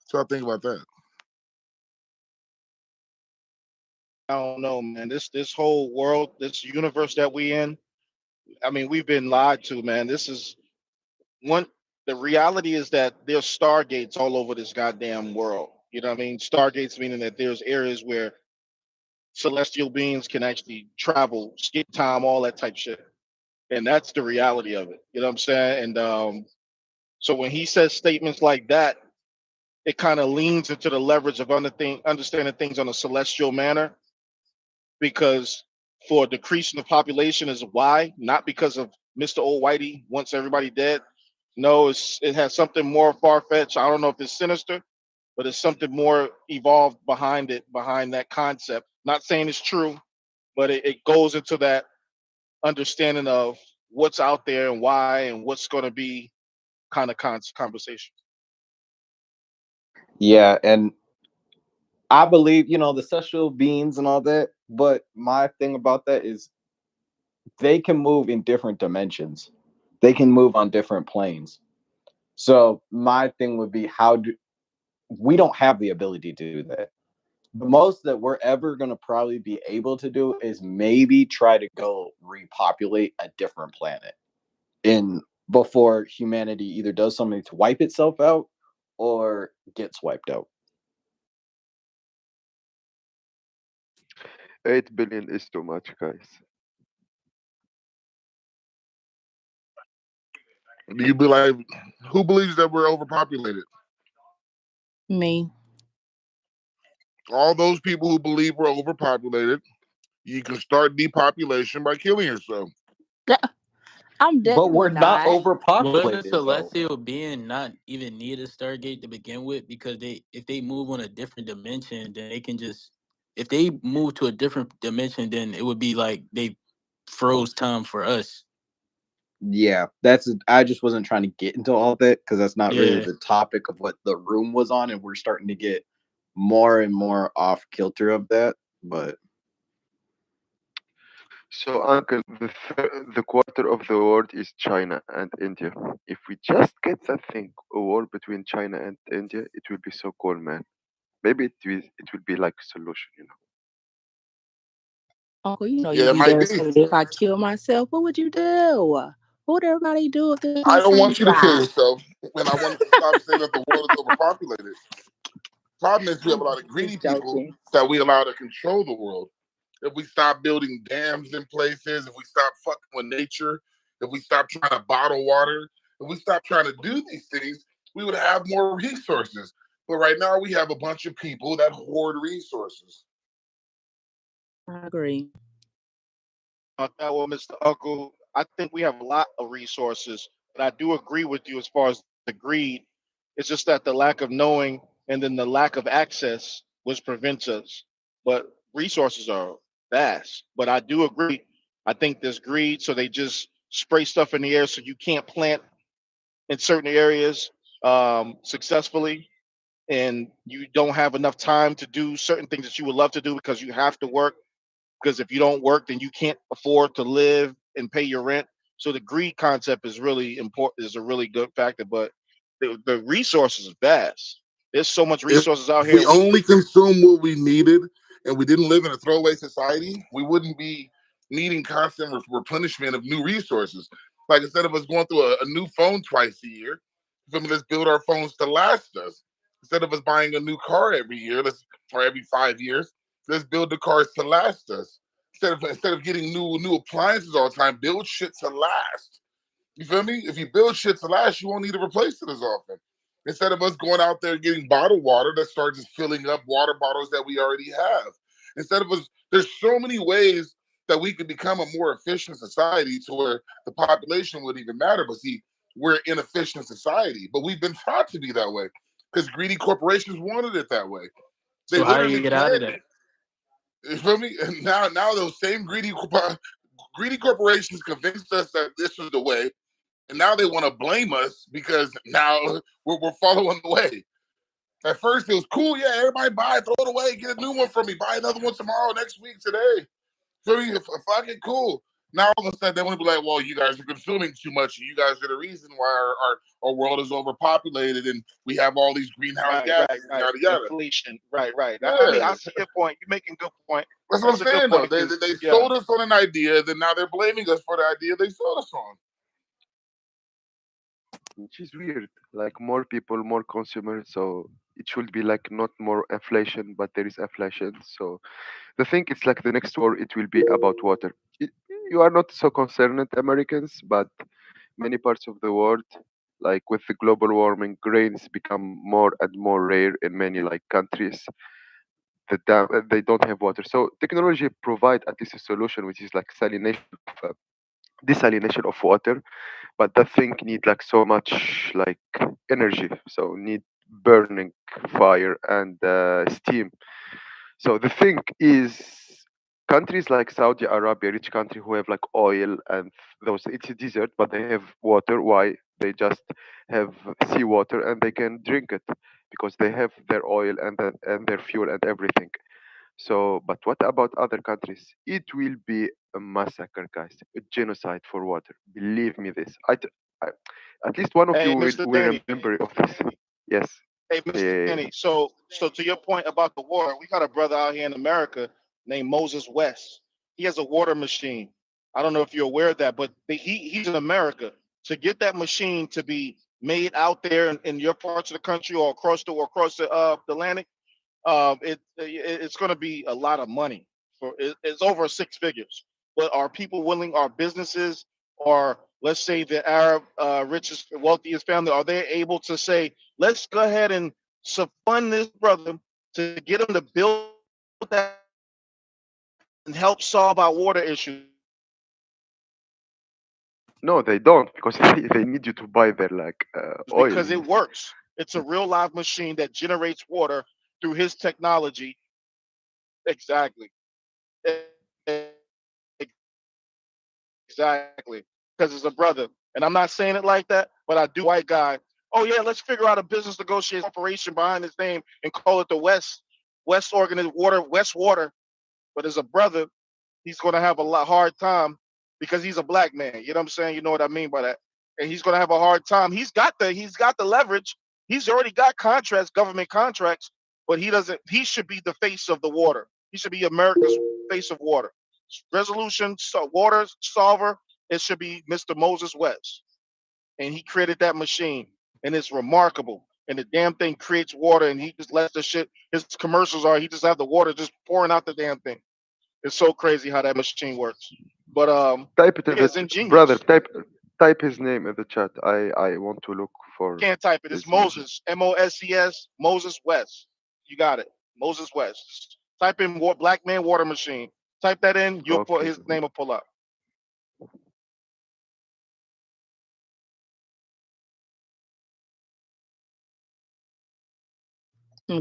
So I think about that. I don't know, man. This whole world, this universe that we in, I mean, we've been lied to, man. This is one. The reality is that there's stargates all over this goddamn world. You know what I mean? Stargates meaning that there's areas where celestial beings can actually travel, skip time, all that type shit. And that's the reality of it. You know what I'm saying? And so when he says statements like that, it kind of leans into the leverage of understanding things on a celestial manner, because for a decrease in the population is why, not because of Mr. Old Whitey wants everybody dead. No, it has something more far fetched. I don't know if it's sinister, but it's something more evolved behind it, behind that concept. Not saying it's true, but it goes into that understanding of what's out there and why and what's going to be kind of conversation. Yeah, and I believe, the celestial beings and all that, but my thing about that is they can move in different dimensions. They can move on different planes. So my thing would be, how do we don't have the ability to do that. The most that we're ever going to probably be able to do is maybe try to go repopulate a different planet in before humanity either does something to wipe itself out or gets wiped out. 8 billion is too much, guys. Do you be like, who believes that we're overpopulated? Me. All those people who believe we're overpopulated, You can start depopulation by killing yourself. I'm But we're definitely not not. Wasn't overpopulated though. celestial being not even need a Stargate to begin with? Because if they move on a different dimension, then they can just if they move to a different dimension, then it would be like they froze time for us. Yeah, I just wasn't trying to get into all that because that's not really Yeah. the topic of what the room was on, and we're starting to get more and more off kilter of that. But So, Uncle, the quarter of the world is China and India. If we just get that thing, a war between China and India, it will be so cool, man. Maybe it will be like a solution, you know. Uncle, you know Yeah, you it be might be. devastated if I kill myself. What would you do? What would everybody do if there was I no don't want you to kill sunshine? yourself, and I want to stop saying that the world is overpopulated. Problem is, we have a I'm lot of greedy just people joking. that we allow to control the world. If we stop building dams in places, if we stop fucking with nature, if we stop trying to bottle water, if we stop trying to do these things, we would have more resources. But right now, we have a bunch of people that hoard resources. I agree. Well, Mr. Uncle, I think we have a lot of resources, but I do agree with you as far as the greed. It's just that the lack of knowing and then the lack of access which prevents us. But resources are vast. But I do agree. I think there's greed, so they just spray stuff in the air so you can't plant in certain areas successfully, and you don't have enough time to do certain things that you would love to do because you have to work, because if you don't work, then you can't afford to live and pay your rent. So the greed concept is really important, is a really good factor. But the resources is vast. There's so much If resources out here. we only consume what we needed and we didn't live in a throwaway society, we wouldn't be needing constant replenishment of new resources. Like instead of us going through a new phone twice a year, let's build our phones to last us. Instead of us buying a new car every year, or every 5 years, let's build the cars to last us. Instead of getting new appliances all the time, build shit to last. You feel me? If you build shit to last, you won't need to replace it as often. Instead of us going out there getting bottled water that starts just filling up water bottles that we already have. Instead of us, there's so many ways that we could become a more efficient society to where the population would even matter. But see, we're an inefficient society, but we've been taught to be that way because greedy corporations wanted it that way. They So how do you literally get out of planned that? it. You feel me? And now those same greedy corporations convinced us that this was the way, and now they want to blame us because now we're following the way. At first, it was cool. Yeah, everybody buy it, throw it away, get a new one from me, buy another one tomorrow, next week, today. So fucking cool. Now all of a sudden they want to be like, well, you guys are consuming too much. You guys are the reason why our world is overpopulated and we have all these greenhouse Right, gases right, and right. yada yada. Inflation. Right, right. I mean, Yeah, I see your point. You're making a good point. that's what I'm That's a good saying though. point They, because they they yeah, sold us on an idea, then now they're blaming us for the idea they sold us on. Which is weird. Like more people, more consumers. So it should be like not more inflation, but there is inflation. So the thing is like the next war, it will be about water. You are not so concerned, Americans, but many parts of the world, like with the global warming, grains become more and more rare in many like countries that they don't have water. So technology provide at least a solution, which is like desalination of water, but that thing need like so much like energy, so need burning fire and steam. So the thing is, countries like Saudi Arabia, rich country who have like oil and those, it's a desert, but they have water. Why? They just have seawater and they can drink it because they have their oil and their fuel and everything. So, but what about other countries? It will be a massacre, guys, a genocide for water. Believe me, this. I at least one of you hey, Mr. will Danny. remember of this. Yes. Hey, Yeah, Mr. yeah, yeah. Danny. So to your point about the war, we got a brother out here in America named Moses West. He has a water machine. I don't know if you're aware of that, but he's in America. To get that machine to be made out there in your parts of the country or across the Atlantic, it's going to be a lot of money. It's over six figures. But are people willing? Are businesses, or let's say the Arab richest, wealthiest family, are they able to say, let's go ahead and fund this brother to get him to build that help solve our water issue. No, they don't because they need you to buy their like oil. Because it works. It's a real live machine that generates water through his technology. Exactly. Exactly. Because it's a brother. And I'm not saying it like that, but I do white guy. Oh yeah, let's figure out a business negotiation corporation behind his name and call it the West West Water. But as a brother, he's gonna have a lot hard time because he's a black man. You know what I'm saying? You know what I mean by that. And he's gonna have a hard time. He's got the leverage. He's already got contracts, government contracts, but he doesn't. He should be the face of the water. He should be America's face of water. Resolution, water solver. It should be Mr. Moses West, and he created that machine, and it's remarkable. And the damn thing creates water, and he just lets the shit. His commercials are he just have the water just pouring out the damn thing. It's so crazy how that machine works. But Type it in yeah, the it's brother. ingenious. Type his name in the chat. I want to look for Can't type it. It's his name. Moses, Moses, Moses West. You got it, Moses West. Type in black man water machine. Type that in. You'll put Okay. his name will pull up.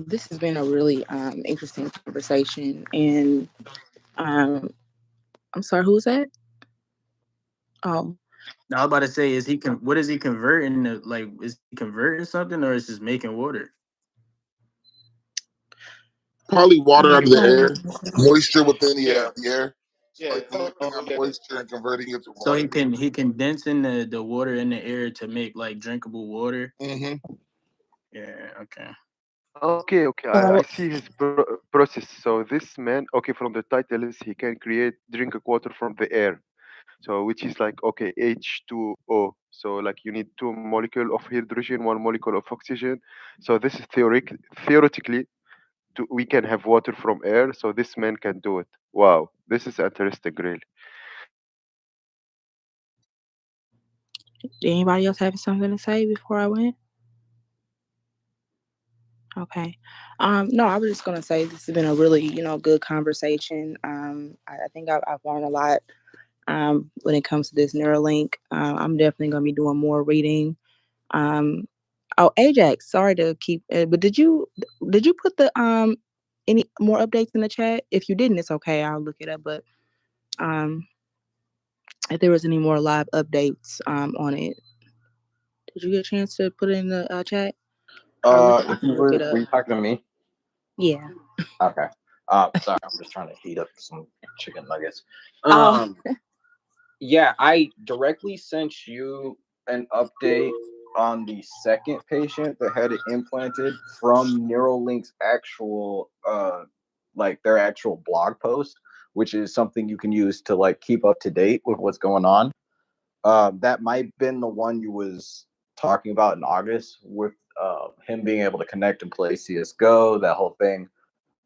This has been a really interesting conversation, and um, I'm sorry, who was that? Oh, Now, I was about to say, what is he converting? Like, is he converting something, or is just making water? Probably water out of the air, um, moisture within Yeah, the air. So yeah, he's collecting that yeah. moisture and converting it to So water. he condensing the water in the air to make like drinkable water. Hmm. Yeah. Okay. Okay. I so see his process. So this man, okay, from the title is he can create drinking water from the air. So which is like okay H2O. So like you need two molecule of hydrogen, one molecule of oxygen. So this is theoretically we can have water from air. So this man can do it. Wow, this is interesting, really. did anybody else have something to say before I went? Okay. No, I was just gonna say this has been a really, good conversation. I think I've learned a lot when it comes to this Neuralink. I'm definitely gonna be doing more reading. Um, oh, Ajax, sorry to keep, but did you put the any more updates in the chat? If you didn't, it's okay. I'll look it up. But um, if there was any more live updates on it, did you get a chance to put it in the chat? I If can you look it were up. you talking to me? Yeah. Okay. Sorry, I'm just trying to heat up some chicken nuggets. Oh. Yeah, I directly sent you an update on the second patient that had it implanted from Neuralink's actual, like their actual blog post, which is something you can use to like keep up to date with what's going on. That might have been the one you was talking about in August with him being able to connect and play CS:GO, that whole thing.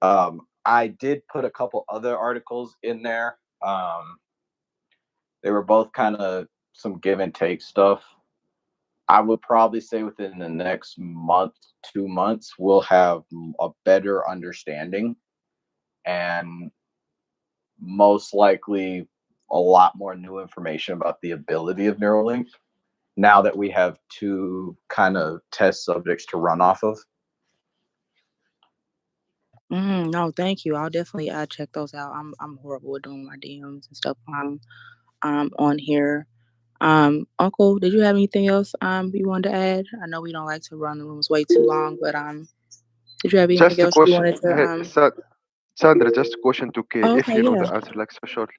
I did put a couple other articles in there. They were both kind of some give and take stuff. I would probably say within the next month, 2 months, we'll have a better understanding and most likely a lot more new information about the ability of Neuralink now that we have two kind of test subjects to run off of. No, thank you. I'll definitely check those out. I'm horrible with doing my DMs and stuff on here. Uncle, did you have anything else you wanted to add? I know we don't like to run the rooms way too long, but did you have anything Just a else you question. wanted to Hey, Sandra, just a question to K, Oh, if okay, you know yeah. the answer, like so shortly.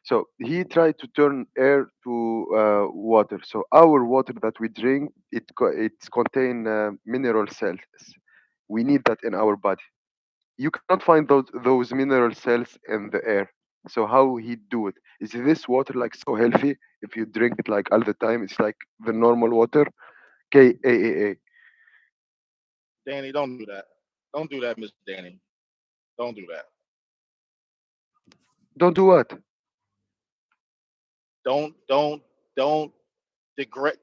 So he tried to turn air to water. So our water that we drink, it's contain mineral cells. We need that in our body. You cannot find those mineral cells in the air. So how he do it? Is this water like so healthy? If you drink it like all the time, it's like the normal water. KAAA. Danny, don't do that. Don't do that, Miss Danny. Don't do that. Don't do what? Don't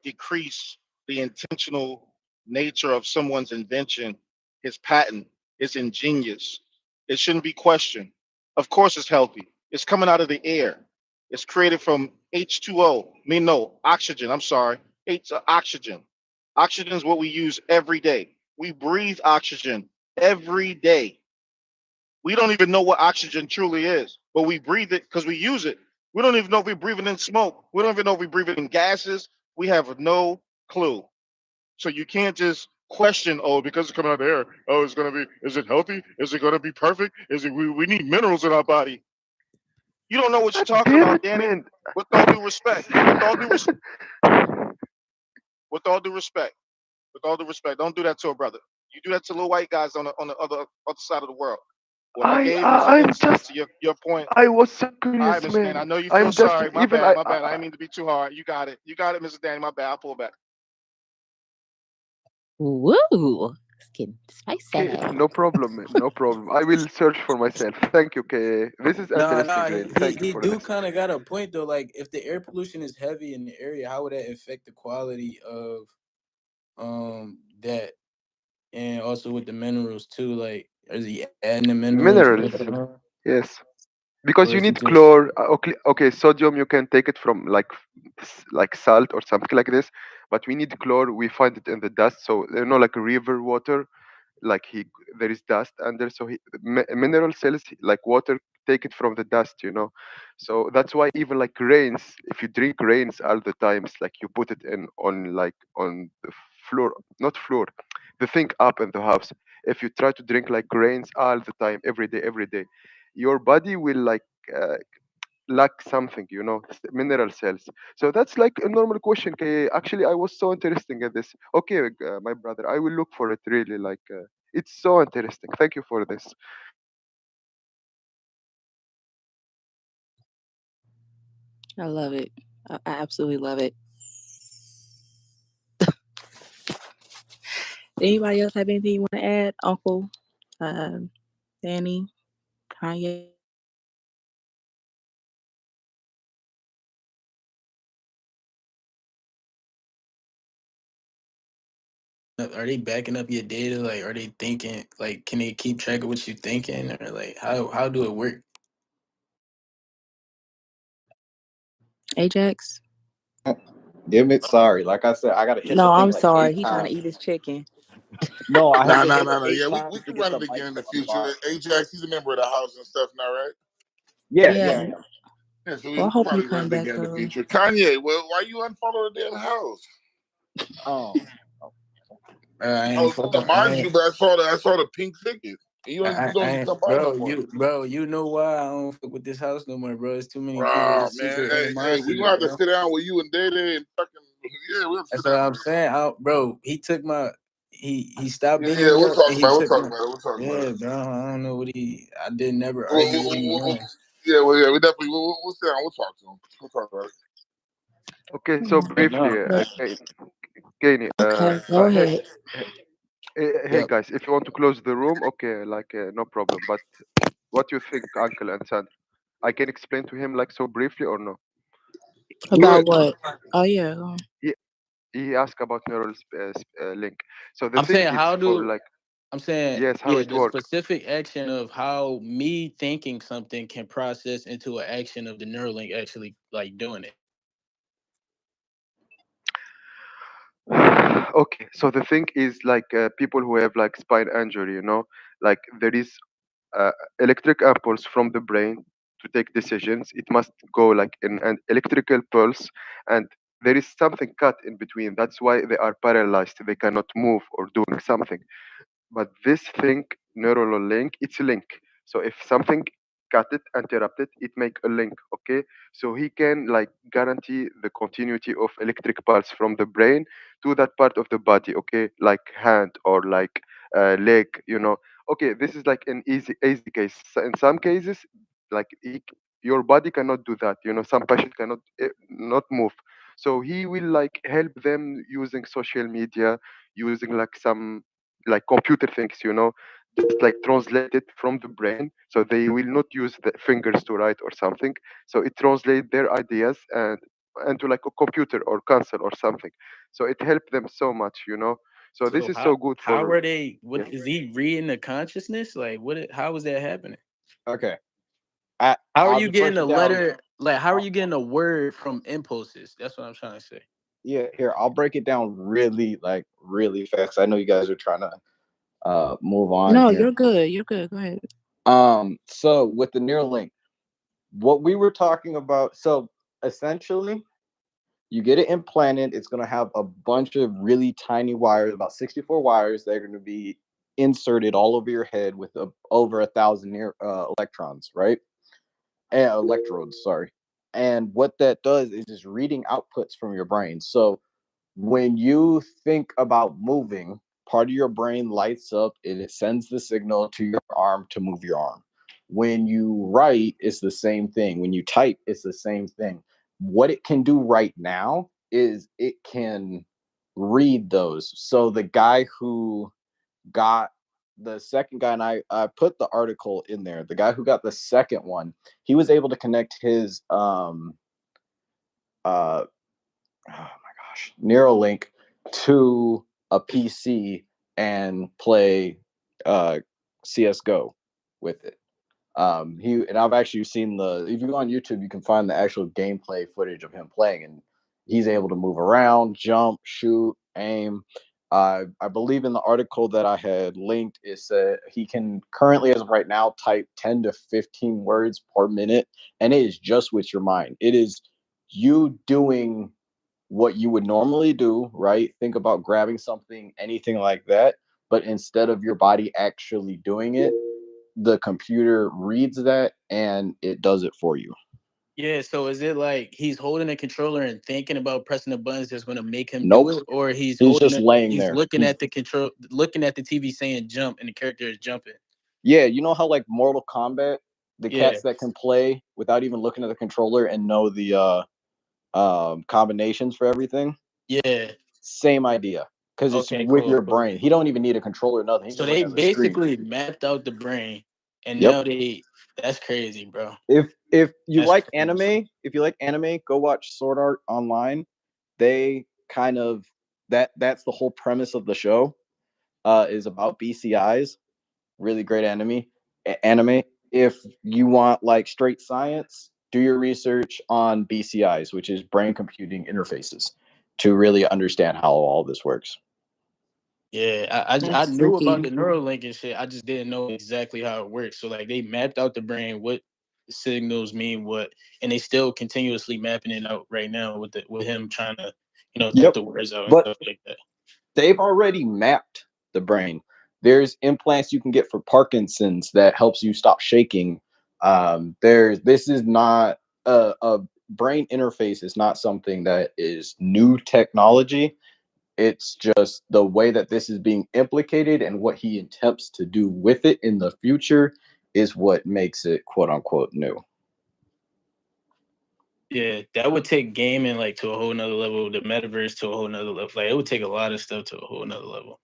decrease the intentional nature of someone's invention, his patent. It's ingenious. It shouldn't be questioned. Of course, it's healthy. It's coming out of the air. It's created from H2O. No, oxygen. I'm sorry. Oxygen. Oxygen is what we use every day. We breathe oxygen every day. We don't even know what oxygen truly is, but we breathe it because we use it. We don't even know if we're breathing in smoke. We don't even know if we're breathing in gases. We have no clue. So you can't just question, oh, because it's coming out of the air, oh, it's gonna be, is it healthy? Is it gonna be perfect? Is it we need minerals in our body? You don't know what you're talking Damn about, it, Danny. man. With all due respect. With all due respect. With all due respect. Don't do that to a brother. You do that to little white guys on the other side of the world. What I gave is I'm insight just to your point. I was so All right, curious, Mr. Danny. man. I know you feel I'm just sorry. My even bad. My bad. I didn't mean to be too hard. You got it. You got it, Mr. Danny. My bad. I'll pull back. Woo! It's getting okay, spicy. no problem, man. No problem. I will search for myself. Thank you, okay. This is Nah, interesting, nah, really. he Thank you he for do this. kind of got a point though. Like, if the air pollution is heavy in the area, how would that affect the quality of that, and also with the minerals too? Like, is he adding the minerals Minerals. later on, Yes. Because or you is it need just chlor. Okay, sodium you can take it from like salt or something like this, but we need chlor. We find it in the dust, so like river water, like there is dust under, so mineral cells like water take it from the dust. So that's why even like rains, if you drink rains all the times, like you put it in on like on the floor, not floor, the thing up in the house. If you try to drink like rains all the time, every day, your body will like uh, lack something, mineral cells. So that's like a normal question. Actually, I was so interested in this. Okay, my brother, I will look for it really. Like, it's so interesting. Thank you for this. I love it. I absolutely love it. Anybody else have anything you want to add, Uncle, um, Danny, Kanye? are they backing up your data? Like, are they thinking? Like, can they keep track of what you're thinking, or like how do it work? Ajax? Damn it, sorry. Like I said, I gotta hit the No, thing I'm like sorry. eight He trying to times. eat his chicken. No, I had Nah, to nah, hit nah, it nah. eight Yeah, we times to can get run the it mic again in to the future. unlock. Ajax, he's a member of the house and stuff now, right? Yeah, Yeah. yeah, yeah. Yeah, so Well, I we can hope you probably run come it back again in the though. future. Kanye, well, why you unfollow the damn house? Um, I I ain't was fucking. gonna mod you, but I saw the pink ticket. You don't I even ain't, come by no more. bro, you know why I don't fuck with this house no more, bro. It's too many people Oh with man, secret hey, we animosity, gonna have to bro. sit down with you and Day Day and fucking yeah, we'll That's sit what down. I'm saying. Bro, he took my he stopped Yeah, beating yeah, me we'll up talk and he about it. We'll took talk my about it. We'll talk about yeah, it. bro. I don't know what I did never We'll, argue with him once. yeah, well, yeah, we definitely we'll sit down. We'll talk to him. We'll talk about it. Okay, so Yeah. But briefly, no, But Kenny, okay, go hey, ahead. hey, yep. guys, if you want to close the room, okay, like, no problem. But what you think, Uncle and Sandra? I can explain to him like so briefly or no? Do About it. what? Oh yeah. He, he asked about neural link. So the I'm thing saying is how for do like, I'm saying yes, how yeah, it the work. specific action of how me thinking something can process into an action of the Neuralink actually like doing it. Okay, so the thing is like, people who have like spine injury, like there is uh, electric impulse from the brain to take decisions. It must go like in an electrical pulse, and there is something cut in between. That's why they are paralyzed. They cannot move or doing something. But this thing, neural link, it's a link. So if something cut it, interrupt it, it make a link. Okay, so he can like guarantee the continuity of electric pulse from the brain to that part of the body. Okay, like hand or like leg. Okay, this is like an easy case. So in some cases, like your body cannot do that. Some patient cannot not move. So he will like help them using social media, using like some like computer things, just like translate it from the brain, so they will not use the fingers to write or something. So it translate their ideas and into like a computer or console or something. So it helped them so much. So this So is so good how for, are they? yeah. What is he reading the consciousness? Like how is that happening? okay. How How are I'll you just break getting a it down. letter? Like, how are you getting a word from impulses? That's what I'm trying to say. Yeah, here I'll break it down really fast. I know you guys are trying to move on No, here. you're good. You're good. Go ahead. So with the Neuralink, what we were talking about, so essentially you get it implanted, it's going to have a bunch of really tiny wires, about 64 wires that are going to be inserted all over your head with over 1,000 electrons, right? Electrodes, sorry. And what that does is just reading outputs from your brain. So when you think about moving, part of your brain lights up and it sends the signal to your arm to move your arm. When you write, it's the same thing. When you type, it's the same thing. What it can do right now is it can read those. So the guy who got the second guy, and I put the article in there, the guy who got the second one, he was able to connect his oh my gosh, Neuralink to a PC and play CS:GO with it. I've actually seen if you go on YouTube, you can find the actual gameplay footage of him playing, and he's able to move around, jump, shoot, aim. I believe in the article that I had linked, it said he can currently, as of right now, type 10 to 15 words per minute, and it is just with your mind. It is you doing what you would normally do, right? Think about grabbing something, anything like that. But instead of your body actually doing it, the computer reads that and it does it for you. Yeah, so is it like he's holding a controller and thinking about pressing the buttons that's going to make him do Nope. it, or he's He's holding just it, laying he's there. looking at the control, looking at the TV saying jump, and the character is jumping? Yeah, you know how like Mortal Kombat, the Yeah, cats that can play without even looking at the controller and know the combinations for everything? yeah. Same idea. Because it's Okay, with cool, your cool. brain. He don't even need a controller or nothing. He's So just they looking at the screen. basically mapped out the brain, and Yep. now that's crazy, bro. If you That's like crazy. anime, go watch Sword Art Online. They kind of that's the whole premise of the show. Is about BCIs. Really great anime. If you want like straight science, do your research on BCIs, which is brain computing interfaces, to really understand how all this works. Yeah, I That's knew about freaky. the Neuralink and shit. I just didn't know exactly how it works. So like they mapped out the brain, what signals mean what, and they still continuously mapping it out right now with him trying to, type Yep. the words out and But stuff like that. they've already mapped the brain. There's implants you can get for Parkinson's that helps you stop shaking. This is not a brain interface is not something that is new technology. It's just the way that this is being implicated and what he attempts to do with it in the future is what makes it quote unquote new. Yeah, that would take gaming like to a whole nother level, the metaverse to a whole nother level. Like it would take a lot of stuff to a whole nother level.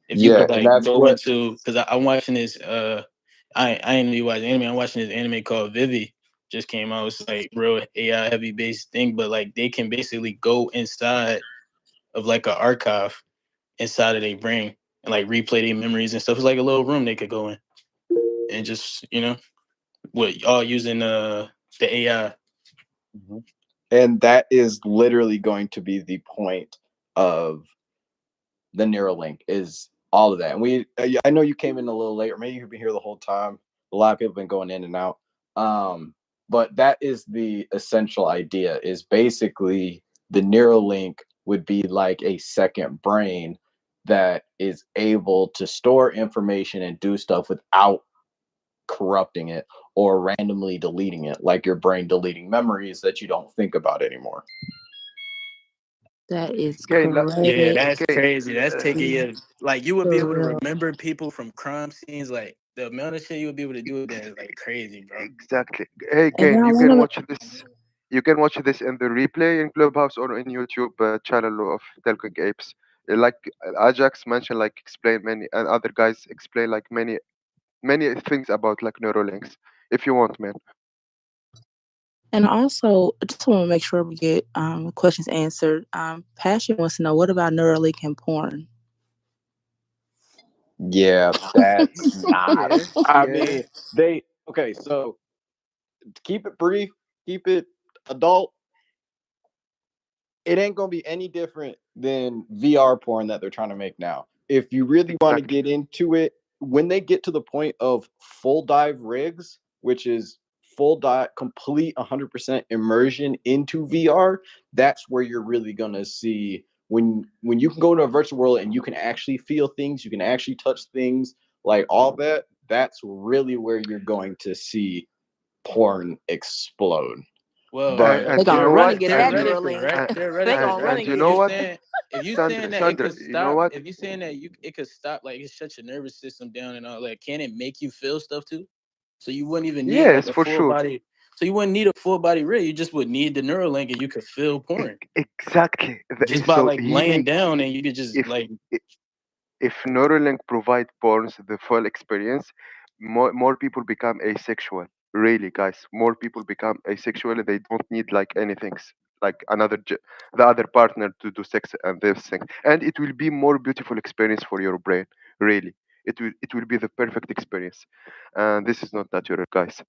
If you Yeah, could and like that's go what into, because I'm watching this I ain't really watching anime. I'm watching this anime called Vivi. Just came out. It's like real AI heavy based thing, but like they can basically go inside of like an archive inside of their brain and like replay their memories and stuff. It's like a little room they could go in and just, what all using the AI. Mhm. And that is literally going to be the point of the Neuralink is all of that. And I know you came in a little late, or maybe you've been here the whole time. A lot of people have been going in and out. But that is the essential idea is basically the Neuralink would be like a second brain that is able to store information and do stuff without corrupting it or randomly deleting it, like your brain deleting memories that you don't think about anymore. That is Okay, Yeah, crazy. that's okay. crazy. That's taking you like you would be For able to real. remember people from crime scenes. Like the amount of shit you would be able to do with that is like crazy, bro. Exactly. Hey, And then Gain, I you want can to watch this. You can watch this in the replay in Clubhouse or in YouTube channel of Talking Apes. Like Ajax mentioned, like explain many, and other guys explain like many things about like Neurolinks. If you want, man. And also, I just want to make sure we get questions answered. Passion wants to know, what about Neuralink and porn? Yeah, that's not. Yeah, I yeah. mean, so keep it brief, keep it adult. It ain't gonna be any different than VR porn that they're trying to make now. If you really want to Exactly. get into it, when they get to the point of full dive rigs, which is full dive, complete 100% immersion into VR, that's where you're really gonna see when you can go to a virtual world and you can actually feel things, you can actually touch things, like all that. That's really where you're going to see porn explode. Well, But And They you gonna know run what? and get in that theoretically, Neuralink. right? They Theoretically, gonna run right? And and you get If know you in. what, saying if you saying Sandra? that it Sandra, could you know stop, what? if you saying that it could stop, like it shut your nervous system down and all that, can it make you feel stuff too? So you wouldn't even need like Yes, a for full sure. body. So you wouldn't need a full body rig. You just would need the Neuralink, and you could feel porn Exactly. just by So like he laying make down, and you could just if like if Neuralink provide porns the full experience, more people become asexual. Really, guys, more people become asexual. They don't need like anything like the other partner to do sex and this thing, and it will be more beautiful experience for your brain. Really, it will be the perfect experience, and this is not natural, guys.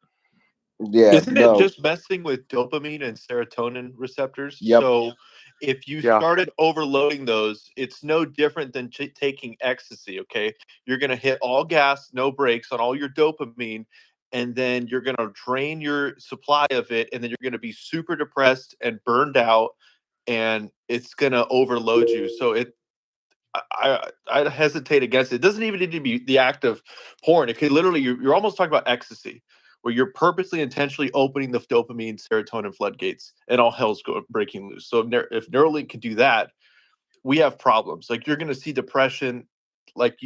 yeah, Isn't it no. just messing with dopamine and serotonin receptors? Yep. So if you Yeah. started overloading those, it's no different than taking ecstasy, okay? You're going to hit all gas, no brakes on all your dopamine, and then you're going to drain your supply of it, and then you're going to be super depressed and burned out, and it's going to overload you. So I hesitate against it. It doesn't even need to be the act of porn. It could literally you're almost talking about ecstasy, where you're purposely intentionally opening the dopamine, serotonin floodgates, and all hell's breaking loose. So if Neuralink can do that, we have problems. Like you're going to see depression, like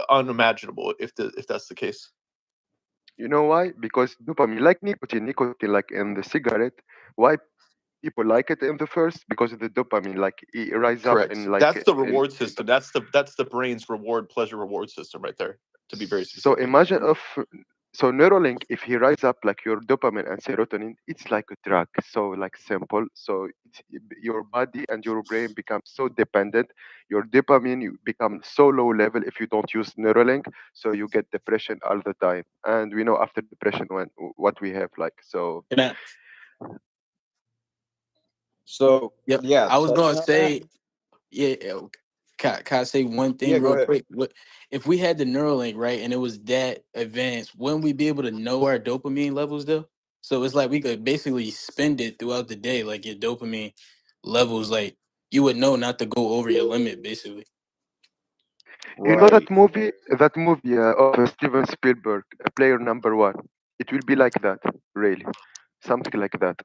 unimaginable if that's the case. You know why? Because dopamine, like nicotine, like in the cigarette. Why people like it in the first? Because of the dopamine, like it rise up Correct. in like That's the in. reward system. That's the brain's pleasure reward system right there. To be very So specific. imagine if so Neuralink, if he rise up like your dopamine and serotonin, it's like a drug. So like simple. So your body and your brain become so dependent. Your dopamine you become so low level if you don't use Neuralink. So you get depression all the time. And we know after depression when what we have like so. can I, So yep. yeah, I was gonna touching on that. say, yeah. Can I say one Yeah, thing go real ahead. quick? What if we had the Neuralink, right, and it was that advanced? Wouldn't we be able to know our dopamine levels though? So it's like we could basically spend it throughout the day, like your dopamine levels, like you would know not to go over your limit, basically. You know Right. that movie of Steven Spielberg, Player Number One. It will be like that, really, something like that.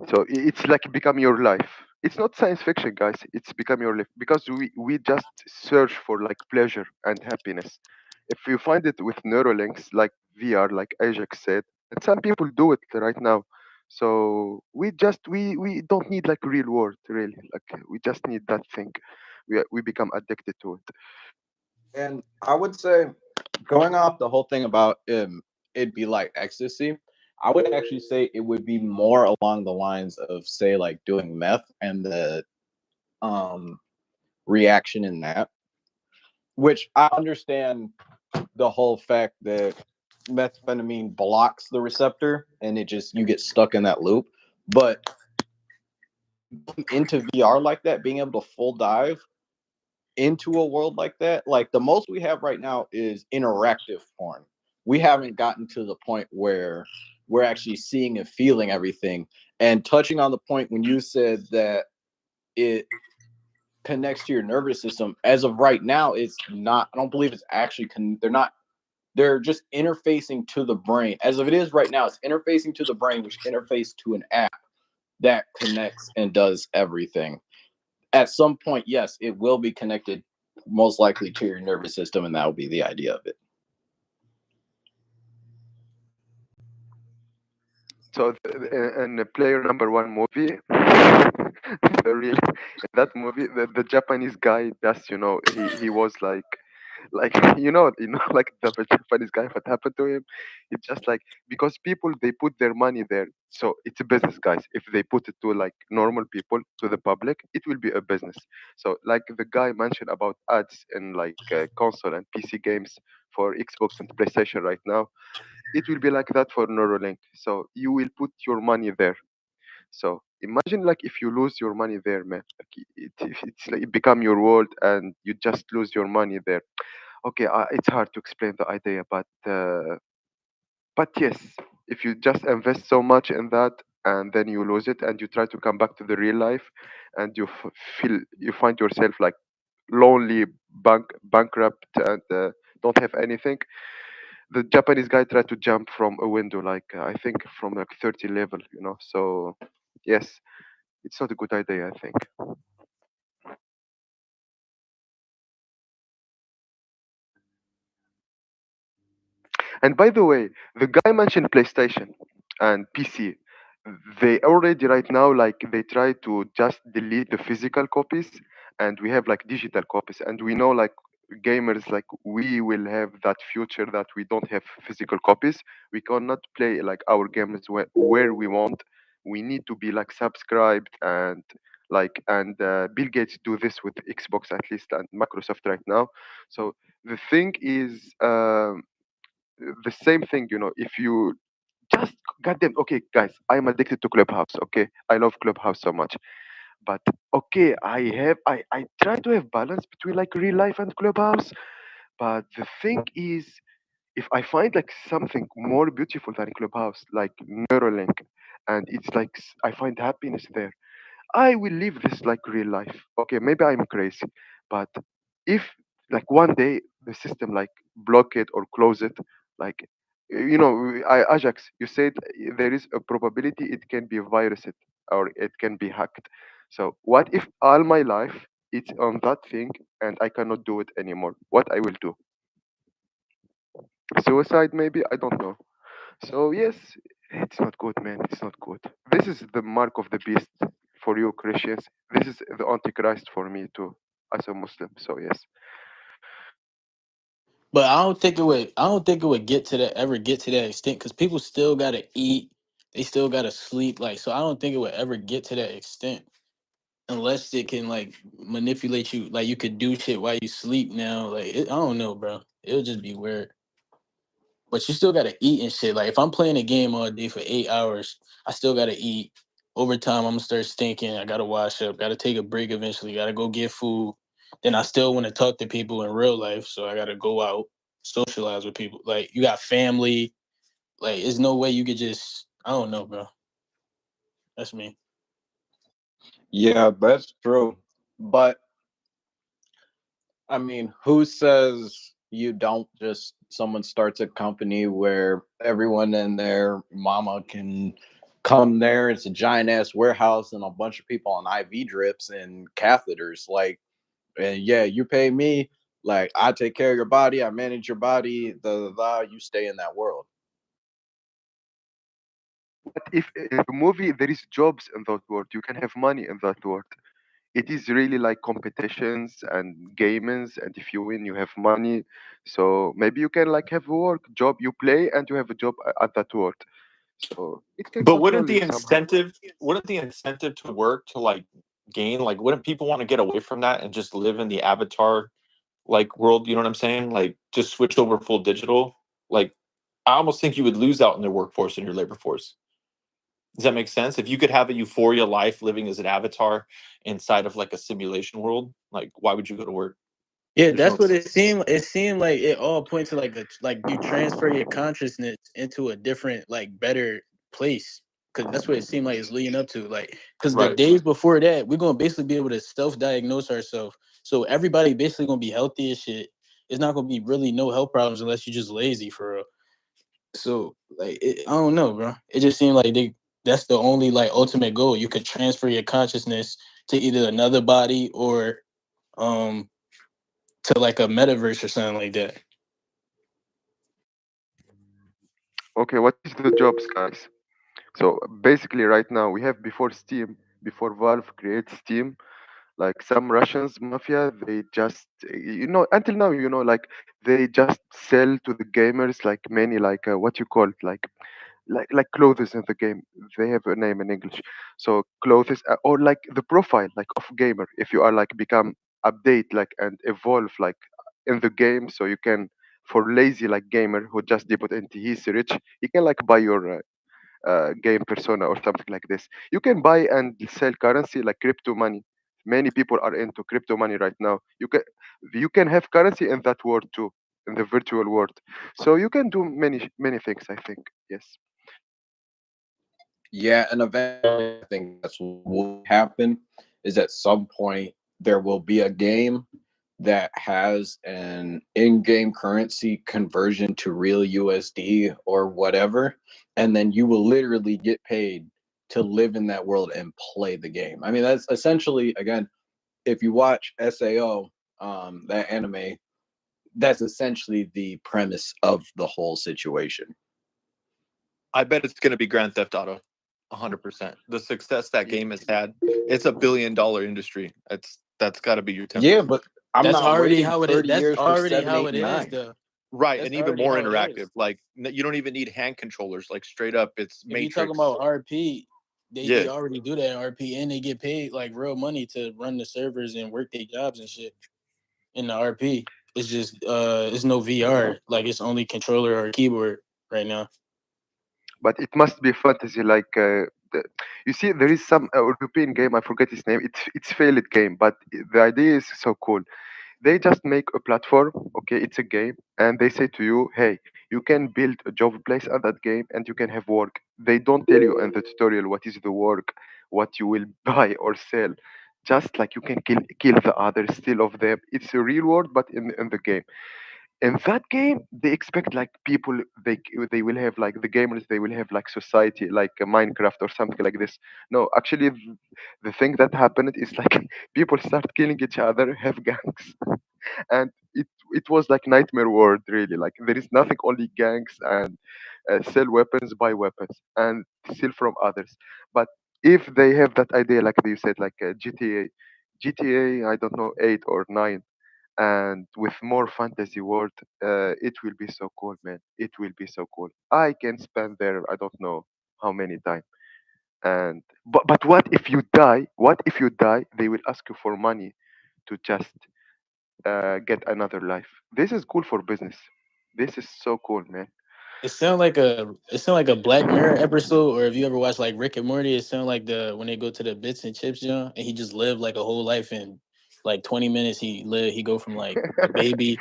So it's like become your life. It's not science fiction, guys. It's become your life because we just search for like pleasure and happiness. If you find it with Neuralinks, like VR, like Ajax said, and some people do it right now. So we don't need like real world really. Like we just need that thing. We become addicted to it. And I would say, going off the whole thing about it'd be like ecstasy, I would actually say it would be more along the lines of, say, like doing meth and the um reaction in that, which I understand the whole fact that methamphetamine blocks the receptor and it just you get stuck in that loop. But going into VR like that, being able to full dive into a world like that, like the most we have right now is interactive porn. We haven't gotten to the point where we're actually seeing and feeling everything. And touching on the point when you said that it connects to your nervous system, as of right now, it's not. I don't believe it's actually. They're not. They're just interfacing to the brain. As of it is right now, it's interfacing to the brain, which interface to an app that connects and does everything. At some point, yes, it will be connected most likely to your nervous system, and that will be the idea of it. So in the Player Number One movie, the real in that movie, the Japanese guy, that's he was like like the Japanese guy. What happened to him? It's just like because people they put their money there, so it's a business, guys. If they put it to like normal people, to the public, it will be a business. So like the guy mentioned about ads in like console and PC games for Xbox and PlayStation right now, it will be like that for Neuralink. So you will put your money there. So imagine like if you lose your money there, man. Like it's like it become your world and you just lose your money there. Okay, it's hard to explain the idea, but yes, if you just invest so much in that and then you lose it and you try to come back to the real life and feel you find yourself like lonely, bankrupt, and don't have anything. The Japanese guy tried to jump from a window, like I think from like 30 level, you know. So yes, it's not a good idea, I think. And by the way, the guy mentioned PlayStation and PC. They already right now like they try to just delete the physical copies, and we have like digital copies. And we know like gamers like we will have that future that we don't have physical copies. We cannot play like our games where we want. We need to be like subscribed and Bill Gates do this with Xbox at least and Microsoft right now. So the thing is. The same thing, you know, if you just goddamn okay, guys, I'm addicted to Clubhouse. Okay, I love Clubhouse so much, but okay, I try to have balance between like real life and Clubhouse. But the thing is, if I find like something more beautiful than Clubhouse, like Neuralink, and it's like I find happiness there, I will live this like real life. Okay, maybe I'm crazy, but if like one day the system like block it or close it, like you know, Ajax, you said there is a probability it can be virused or it can be hacked. So what if all my life it's on that thing and I cannot do it anymore? What I will do? Suicide maybe? I don't know. So yes, it's not good, man. It's not good. This is the mark of the beast for you Christians. This is the Antichrist for me too, as a Muslim. So yes. But I don't think it would. I don't think it would get to that ever get to that extent because people still gotta eat. They still gotta sleep. Like so, I don't think it would ever get to that extent unless it can like manipulate you. Like you could do shit while you sleep now. Like I don't know, bro. It'll just be weird. But you still gotta eat and shit. Like if I'm playing a game all day for 8 hours, I still gotta eat. Over time, I'm gonna start stinking. I gotta wash up. Gotta take a break eventually. Gotta go get food. Then I still want to talk to people in real life, so I gotta go out, socialize with people. Like you got family. Like there's no way you could just. I don't know, bro. That's me. Yeah, that's true. But I mean, who says you don't just someone starts a company where everyone and their mama can come there? It's a giant ass warehouse and a bunch of people on IV drips and catheters. Like, and yeah, you pay me. Like, I take care of your body. I manage your body. You stay in that world. But if in the movie there is jobs in that world, you can have money in that world. It is really like competitions and gamings, and if you win, you have money. So maybe you can like have a work job. You play and you have a job at that world. So it can But wouldn't control the you somehow. incentive to work to like gain like wouldn't people want to get away from that and just live in the avatar like world? You know what I'm saying? Like just switch over full digital. Like I almost think you would lose out in the workforce in your labor force. Does that make sense? If you could have a euphoria life living as an avatar inside of like a simulation world, like why would you go to work? Yeah, There's no that's what it seemed. It seemed like it all points to like a like you transfer your consciousness into a different like better place because that's what it seemed like it's leading up to. Like because the right. days before that, we're gonna basically be able to self-diagnose ourselves. So everybody basically gonna be healthy as shit. It's not gonna be really no health problems unless you're just lazy for real. So like I don't know, bro. It just seemed like that's the only like ultimate goal. You could transfer your consciousness to either another body or um to like a metaverse or something like that. Okay, what is the jobs, guys? So basically, right now we have before Valve creates Steam, like some Russians mafia, they just you know until now you know like they just sell to the gamers like many like what you call it like clothes in the game. They have a name in English. So clothes or like the profile like of gamer. If you are like become update like and evolve like in the game, so you can for lazy like gamer who just debut and he's rich, he can like buy your game persona or something like this. You can buy and sell currency like crypto money. Many people are into crypto money right now. You can have currency in that world too, in the virtual world. So you can do many things, I think. Yes. Yeah, and eventually, I think that's what will happen. Is at some point there will be a game that has an in-game currency conversion to real USD or whatever, and then you will literally get paid to live in that world and play the game. I mean, that's essentially, again, if you watch SAO, that anime, that's essentially the premise of the whole situation. I bet it's going to be Grand Theft Auto, 100%. The success that game has had, it's $1 billion industry. That's got to be your Yeah, template. but I'm That's not already waiting how it is. 30 That's years for already 7, how 8, it and is, 9. though. Right, That's and even already more how it interactive. is. Like you don't even need hand controllers. Like straight up, it's If you talking Matrix. about RP, they Yeah, already do that in RP, and they get paid like real money to run the servers and work their jobs and shit in the RP. It's just it's no VR. Like it's only controller or keyboard right now. But it must be fantasy like you see there is some European game, I forget its name. It's failed game, but the idea is so cool. They just make a platform, okay, it's a game, and they say to you, hey, you can build a job place on that game and you can have work. They don't tell you in the tutorial what is the work, what you will buy or sell. Just like you can kill the others, steal of them. It's a real world, but in the game. In that game they expect like people, they will have like the gamers, they will have like society like Minecraft or something like this. No, actually the thing that happened is like people start killing each other, have gangs, and it was like nightmare world really. Like there is nothing, only gangs, and sell weapons, buy weapons, and steal from others. But if they have that idea like you said, like GTA, I don't know, 8 or 9, and with more fantasy world, it will be so cool, man. It will be so cool. I can spend there I don't know how many times. And but what if you die? What if you die, they will ask you for money to just get another life. This is cool for business. This is so cool, man. It sound like a Black Mirror episode, or if you ever watch like Rick and Morty, it sound like the when they go to the bits and chips, and he just lived like a whole life in like 20 minutes. He go from like a baby,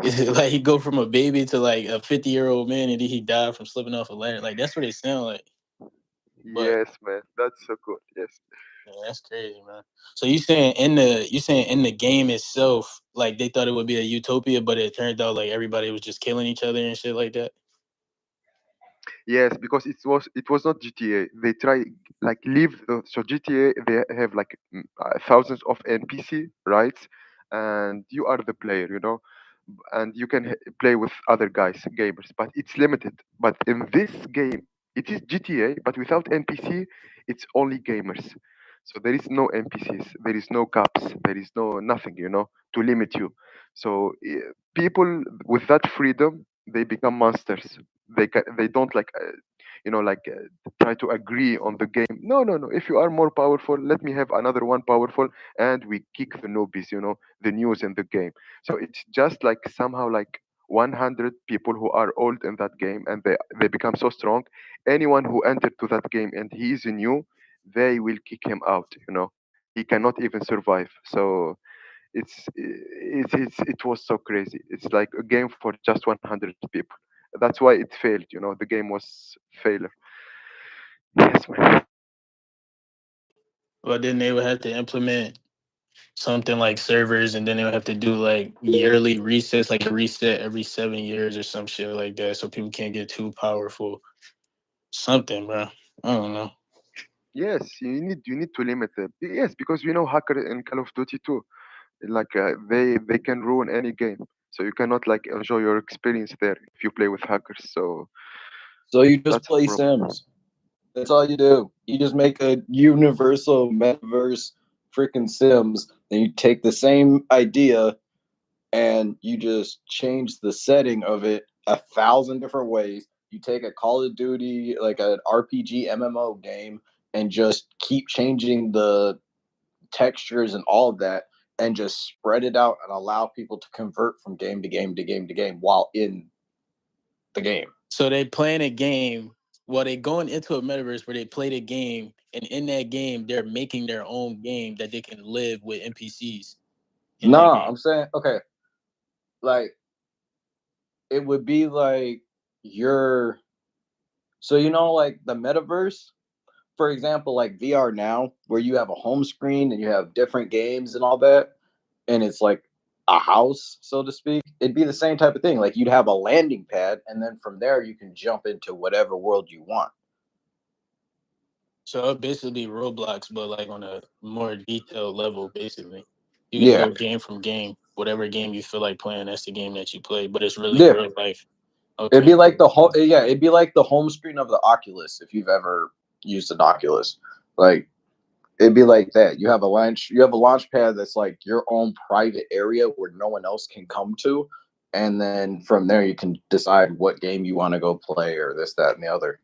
like he go from a baby to like a 50-year-old man, and then he died from slipping off a ladder. Like that's what they sound like. But Yes, man. That's so cool. Yes. yeah, that's crazy, man. So you saying in the game itself, like they thought it would be a utopia, but it turned out like everybody was just killing each other and shit like that. Yes, because it was not GTA. They try like leave so GTA they have like thousands of NPC, right? And you are the player, and you can play with other guys, gamers, but it's limited. But in this game, it is GTA, but without NPC, it's only gamers. So there is no NPCs, there is no caps, there is no nothing, to limit you. So people with that freedom, they become monsters. They don't like try to agree on the game. No, no, no. If you are more powerful, let me have another one powerful, and we kick the newbies, the news in the game. So it's just like somehow like 100 people who are old in that game, and they become so strong. Anyone who entered to that game and he is new, they will kick him out. He cannot even survive. So it was so crazy. It's like a game for just 100 people. That's why it failed. The game was failure. Yes, man. But then they would have to implement something like servers, and then they would have to do like yearly resets, like a reset every 7 years or some shit like that, so people can't get too powerful. Something, bro. I don't know. Yes, you need to limit it. Yes, because hacker in Call of Duty too. Like they can ruin any game. So you cannot like enjoy your experience there if you play with hackers. So So you just that's the play problem. Sims. That's all you do. You just make a universal metaverse freaking Sims. Then you take the same idea and you just change the setting of it 1,000 different ways. You take a Call of Duty, like an RPG MMO game, and just keep changing the textures and all of that. and just spread it out and allow people to convert from game to game to game to game while in the game. So they playing a game. Well, they going into a metaverse where they play the game, and in that game, they're making their own game that they can live with NPCs in that game. I'm saying, okay, like it would be like your, so like the metaverse, for example, like VR now, where you have a home screen and you have different games and all that, and it's like a house, so to speak. It'd be the same type of thing. Like you'd have a landing pad, and then from there you can jump into whatever world you want. So it'll basically Roblox, but like on a more detailed level, basically. You can Yeah. go game from game. Whatever game you feel like playing, that's the game that you play, but it's really real life. Okay. It'd be like it'd be like the home screen of the Oculus, if you've ever used an Oculus. Like it'd be like that. You have a launch pad that's like your own private area where no one else can come to. And then from there you can decide what game you want to go play or this, that, and the other.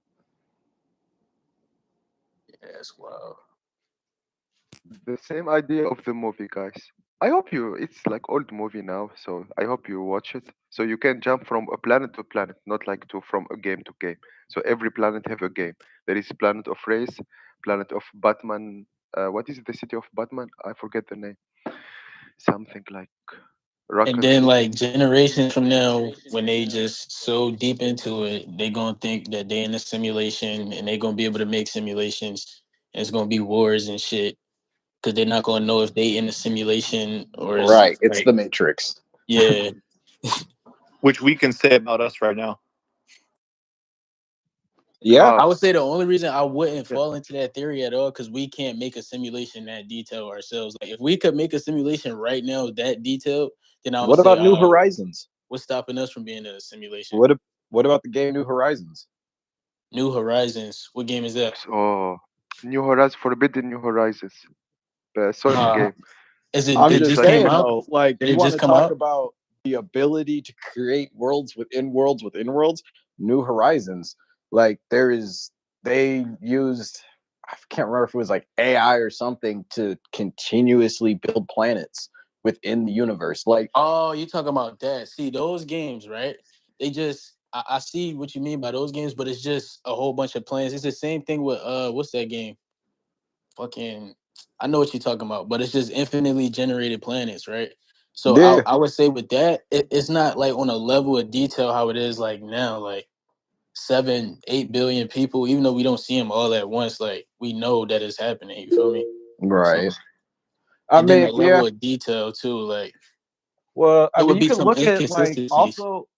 Yes, wow. The same idea of the movie, guys. I hope it's like old movie now, so I hope you watch it. So you can jump from a planet to planet, not like from a game to game. So every planet have a game. There is planet of race, planet of Batman. What is the city of Batman? I forget the name. Something like And Raccoon then City. like generations from now, when they just so deep into it, they gonna think that they in a simulation and they gonna be able to make simulations and it's gonna be wars and shit. Cause they're not gonna know if they in a simulation or is Right. It's like, the Matrix. yeah. Which we can say about us right now. Yeah. I would say the only reason I wouldn't fall into that theory at all, because we can't make a simulation that detailed ourselves. Like if we could make a simulation right now that detailed, then I would What say, about New Horizons? what's stopping us from being in a simulation? What about the game New Horizons? New Horizons. What game is that? Oh, New Horizons, Forbidden New Horizons, the Sony game. Is it? I'm It just just came saying out. though, like Did you it want just to come talk out? about the ability to create worlds within worlds within worlds, New Horizons. Like they used, I can't remember if it was like AI or something to continuously build planets within the universe. Like, Oh, you talking about that? See, those games, right? They just I see what you mean by those games, but it's just a whole bunch of plans. It's the same thing with what's that game? Fucking, I know what you're talking about, but it's just infinitely generated planets, right? So yeah, I would say with that, it's not like on a level of detail how it is like now, like 7-8 billion people. Even though we don't see them all at once, like we know that it's happening. You feel me? right. So, I and then the mean, yeah. level of detail too, like Well, I there mean, would you be can some look at like inconsistencies. also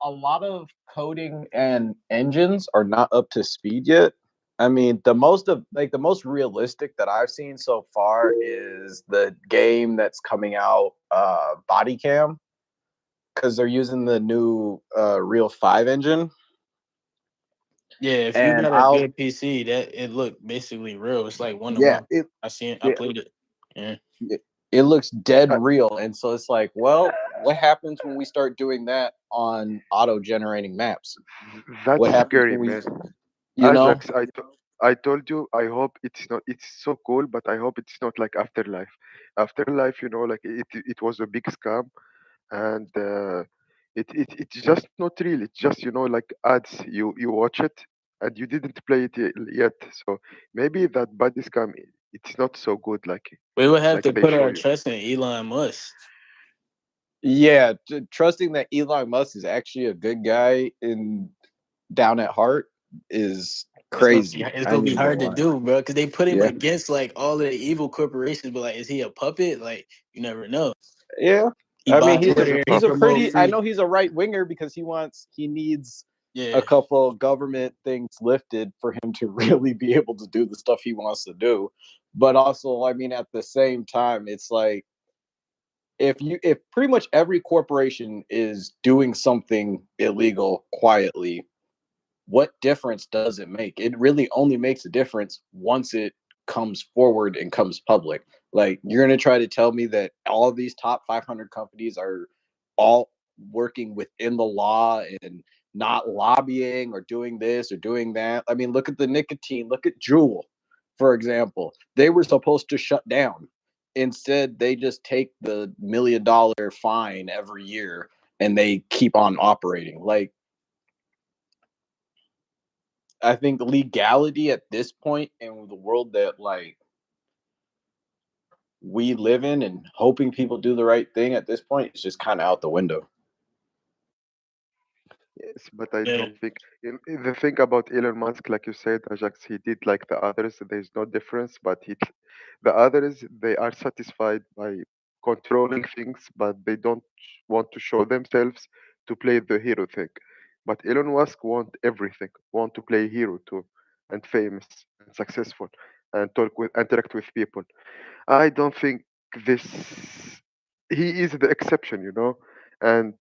a lot of coding and engines are not up to speed yet. I mean, the most realistic that I've seen so far is the game that's coming out, Body Cam, because they're using the new Real 5 engine. Yeah, if you And got a good PC, that it looked basically real. It's like one to yeah, one. I seen it. I yeah, played it. Yeah. it looks dead real. And so it's like, well, what happens when we start doing that on auto generating maps? That's What happens scary, when we, man. you know? Ajax, I told you, I hope it's not, it's so cool, but I hope it's not like Afterlife. Afterlife, like it was a big scam, and it's just not real. It's just, like ads. You watch it, and you didn't play it yet. So maybe that body scam, it's not so good We would have to they put show our you. trust in Elon Musk. Yeah, trusting that Elon Musk is actually a good guy in down at heart is crazy. It's I gonna ain't be even gonna hard to lie. do, bro, because they put him Yeah, against like all of the evil corporations. But like, is he a puppet? Like, you never know. yeah. He I mean, buy He's a Twitter. He he's a puppet. promote pretty. I free. know he's a right winger because he needs Yeah. a couple government things lifted for him to really be able to do the stuff he wants to do. But also, I mean, at the same time, it's like if pretty much every corporation is doing something illegal quietly, what difference does it make? It really only makes a difference once it comes forward and comes public. Like you're going to try to tell me that all of these top 500 companies are all working within the law and not lobbying or doing this or doing that. I mean, look at the nicotine, look at Juul, for example. They were supposed to shut down Instead, they just take the $1 million fine every year and they keep on operating. Like, I think legality at this point in the world that like we live in and hoping people do the right thing at this point is just kind of out the window. Yes, but I Yeah. don't think the thing about Elon Musk, like you said, Ajax, he did like the others. There's no difference, but the others they are satisfied by controlling things, but they don't want to show themselves to play the hero thing. But Elon Musk want everything, want to play hero too, and famous and successful, and interact with people. I don't think this. He is the exception, and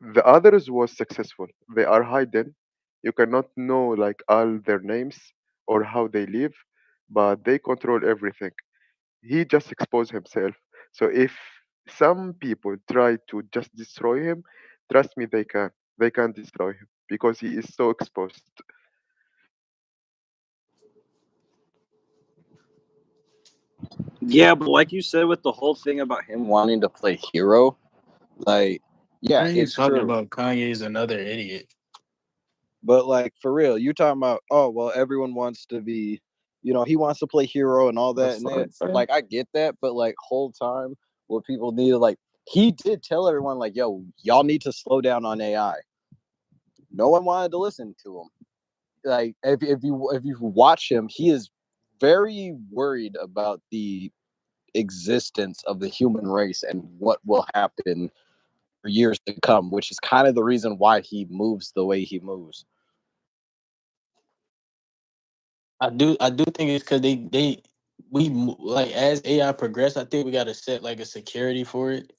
the others was successful. They are hidden. You cannot know like all their names or how they live, but they control everything. He just exposed himself. So if some people try to just destroy him, trust me, they can. They can destroy him because he is so exposed. Yeah, but like you said with the whole thing about him wanting to play hero, like, What yeah, are you it's talking true. about? Kanye's another idiot. But like for real, you talking about, oh well, everyone wants to be, he wants to play hero and all The that, and fuck, it, bro? like I get that, but like whole time, what people need to like, he did tell everyone like, yo, y'all need to slow down on AI. No one wanted to listen to him. Like if you watch him, he is very worried about the existence of the human race and what will happen for years to come, which is kind of the reason why he moves the way he moves. I do think it's because like as AI progress, I think we got to set like a security for it.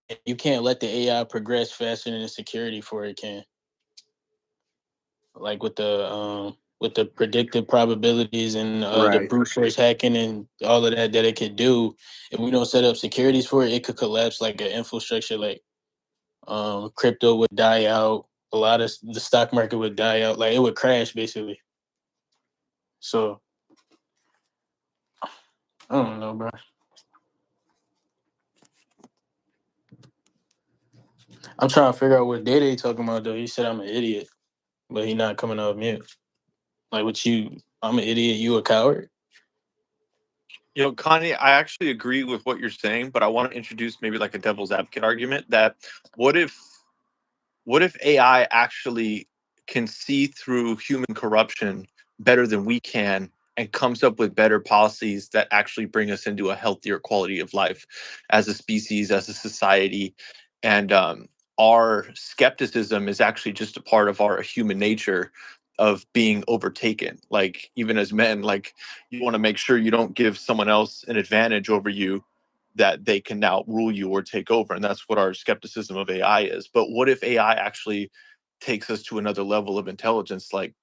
And you can't let the AI progress faster than the security for it can. Like with the predictive probabilities and the Right. brute force hacking and all of that it could do. If we don't set up securities for it, it could collapse like an infrastructure. Like crypto would die out. A lot of the stock market would die out. Like it would crash basically. So I don't know, bro. I'm trying to figure out what data he talking about though. He said I'm an idiot, but he not coming off mute. Like what you? I'm an idiot. You a coward? Connie, I actually agree with what you're saying, but I want to introduce maybe like a devil's advocate argument that what if what if AI actually can see through human corruption better than we can and comes up with better policies that actually bring us into a healthier quality of life as a species, as a society? And our skepticism is actually just a part of our human nature of being overtaken. Like, even as men, like, you want to make sure you don't give someone else an advantage over you that they can now rule you or take over. And that's what our skepticism of AI is. But what if AI actually takes us to another level of intelligence, like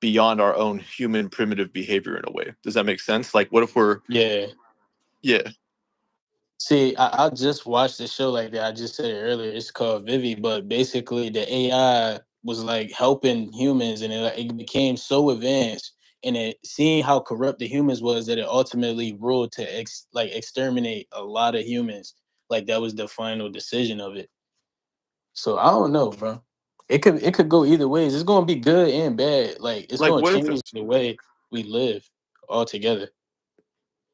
beyond our own human primitive behavior in a way? Does that make sense? Like, what if we're, Yeah. yeah. See, I just watched the show like that. I just said it earlier. It's called Vivi, but basically the AI was like helping humans, and it became so advanced, and it seeing how corrupt the humans was that it ultimately ruled to exterminate a lot of humans. Like that was the final decision of it. So I don't know, bro. It could go either ways. It's gonna be good and bad. Like it's Like, gonna what if, change the way we live altogether.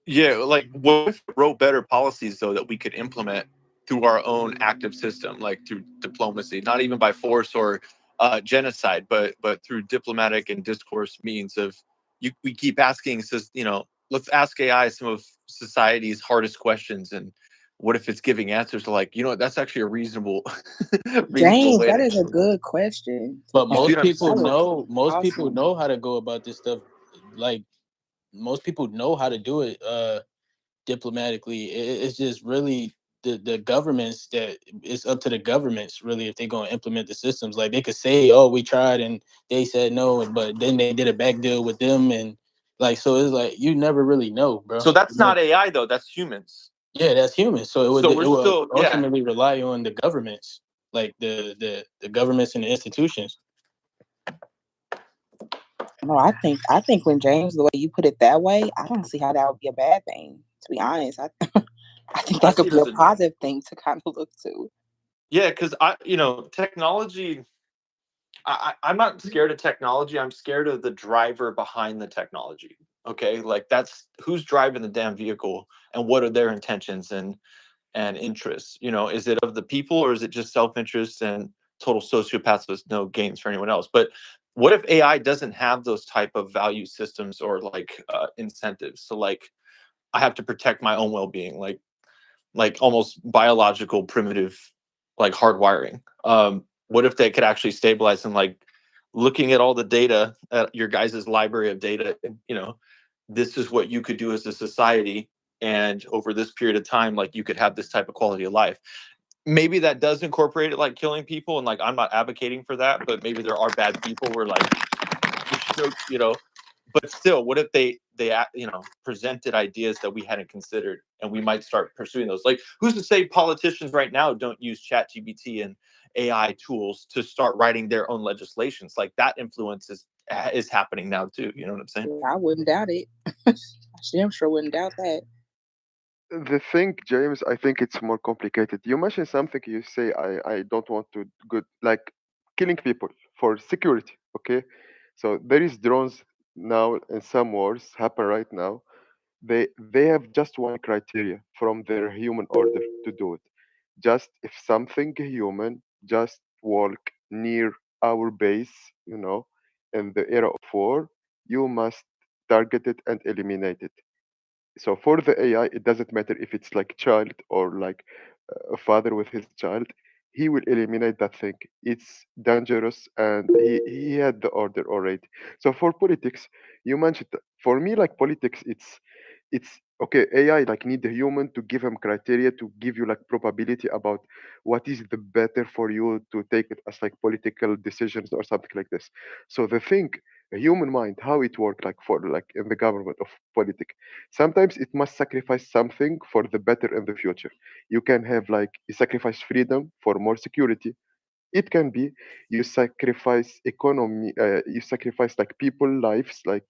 yeah, like, what if it wrote better policies, though, that we could implement through our own active system, like through diplomacy, not even by force or genocide, but through diplomatic and discourse means of, we keep asking, says, let's ask AI some of society's hardest questions, and what if it's giving answers to, like, that's actually a reasonable reasonable James, way that to. is a good question. But You see most what I'm people That saying? was know most people awesome. know how to go about this stuff. Like most people know how to do it diplomatically. It's just really the governments that it's up to the governments really if they're gonna implement the systems. Like they could say, "Oh, we tried," and they said no, but then they did a back deal with them, and like so it's like you never really know, bro. So that's not AI though, that's humans. Yeah, that's human. So So we're it will still, yeah. ultimately rely on the governments, like the governments and the institutions. No, I think when James, the way you put it that way, I don't see how that would be a bad thing. To be honest, I think I that could That's be just a a positive thing to kind of look to. yeah, because technology. I'm not scared of technology. I'm scared of the driver behind the technology. Okay, like that's who's driving the damn vehicle and what are their intentions and interests. Is it of the people or is it just self interest and total sociopaths with no gains for anyone else? But what if AI doesn't have those type of value systems or like incentives? So like I have to protect my own well being, like almost biological primitive like hardwiring. What if they could actually stabilize and like looking at all the data at your guys' library of data, and this is what you could do as a society, and over this period of time like you could have this type of quality of life. Maybe that does incorporate it like killing people, and like I'm not advocating for that, but maybe there are bad people where like we should, but still, what if they presented ideas that we hadn't considered, and we might start pursuing those? Like, who's to say politicians right now don't use ChatGPT and AI tools to start writing their own legislations? Like that influence is happening now too. You know what I'm saying? I wouldn't doubt it. I damn sure wouldn't doubt that. The thing, James, I think it's more complicated. You mentioned something. You say I don't want to good like killing people for security. Okay, so there is drones now, and some wars happen right now. They have just one criteria from their human order to do it. Just if something human just walk near our base, in the era of war, you must target it and eliminate it. So for the AI, it doesn't matter if it's like child or like a father with his child. He will eliminate that thing. It's dangerous, and he had the order already. So for politics, you mentioned for me like politics, it's okay. AI like need the human to give him criteria to give you like probability about what is the better for you to take it as like political decisions or something like this. So the thing, a human mind, how it works like for like in the government of politics. Sometimes it must sacrifice something for the better in the future. You can have like you sacrifice freedom for more security. It can be you sacrifice economy. You sacrifice like people lives, like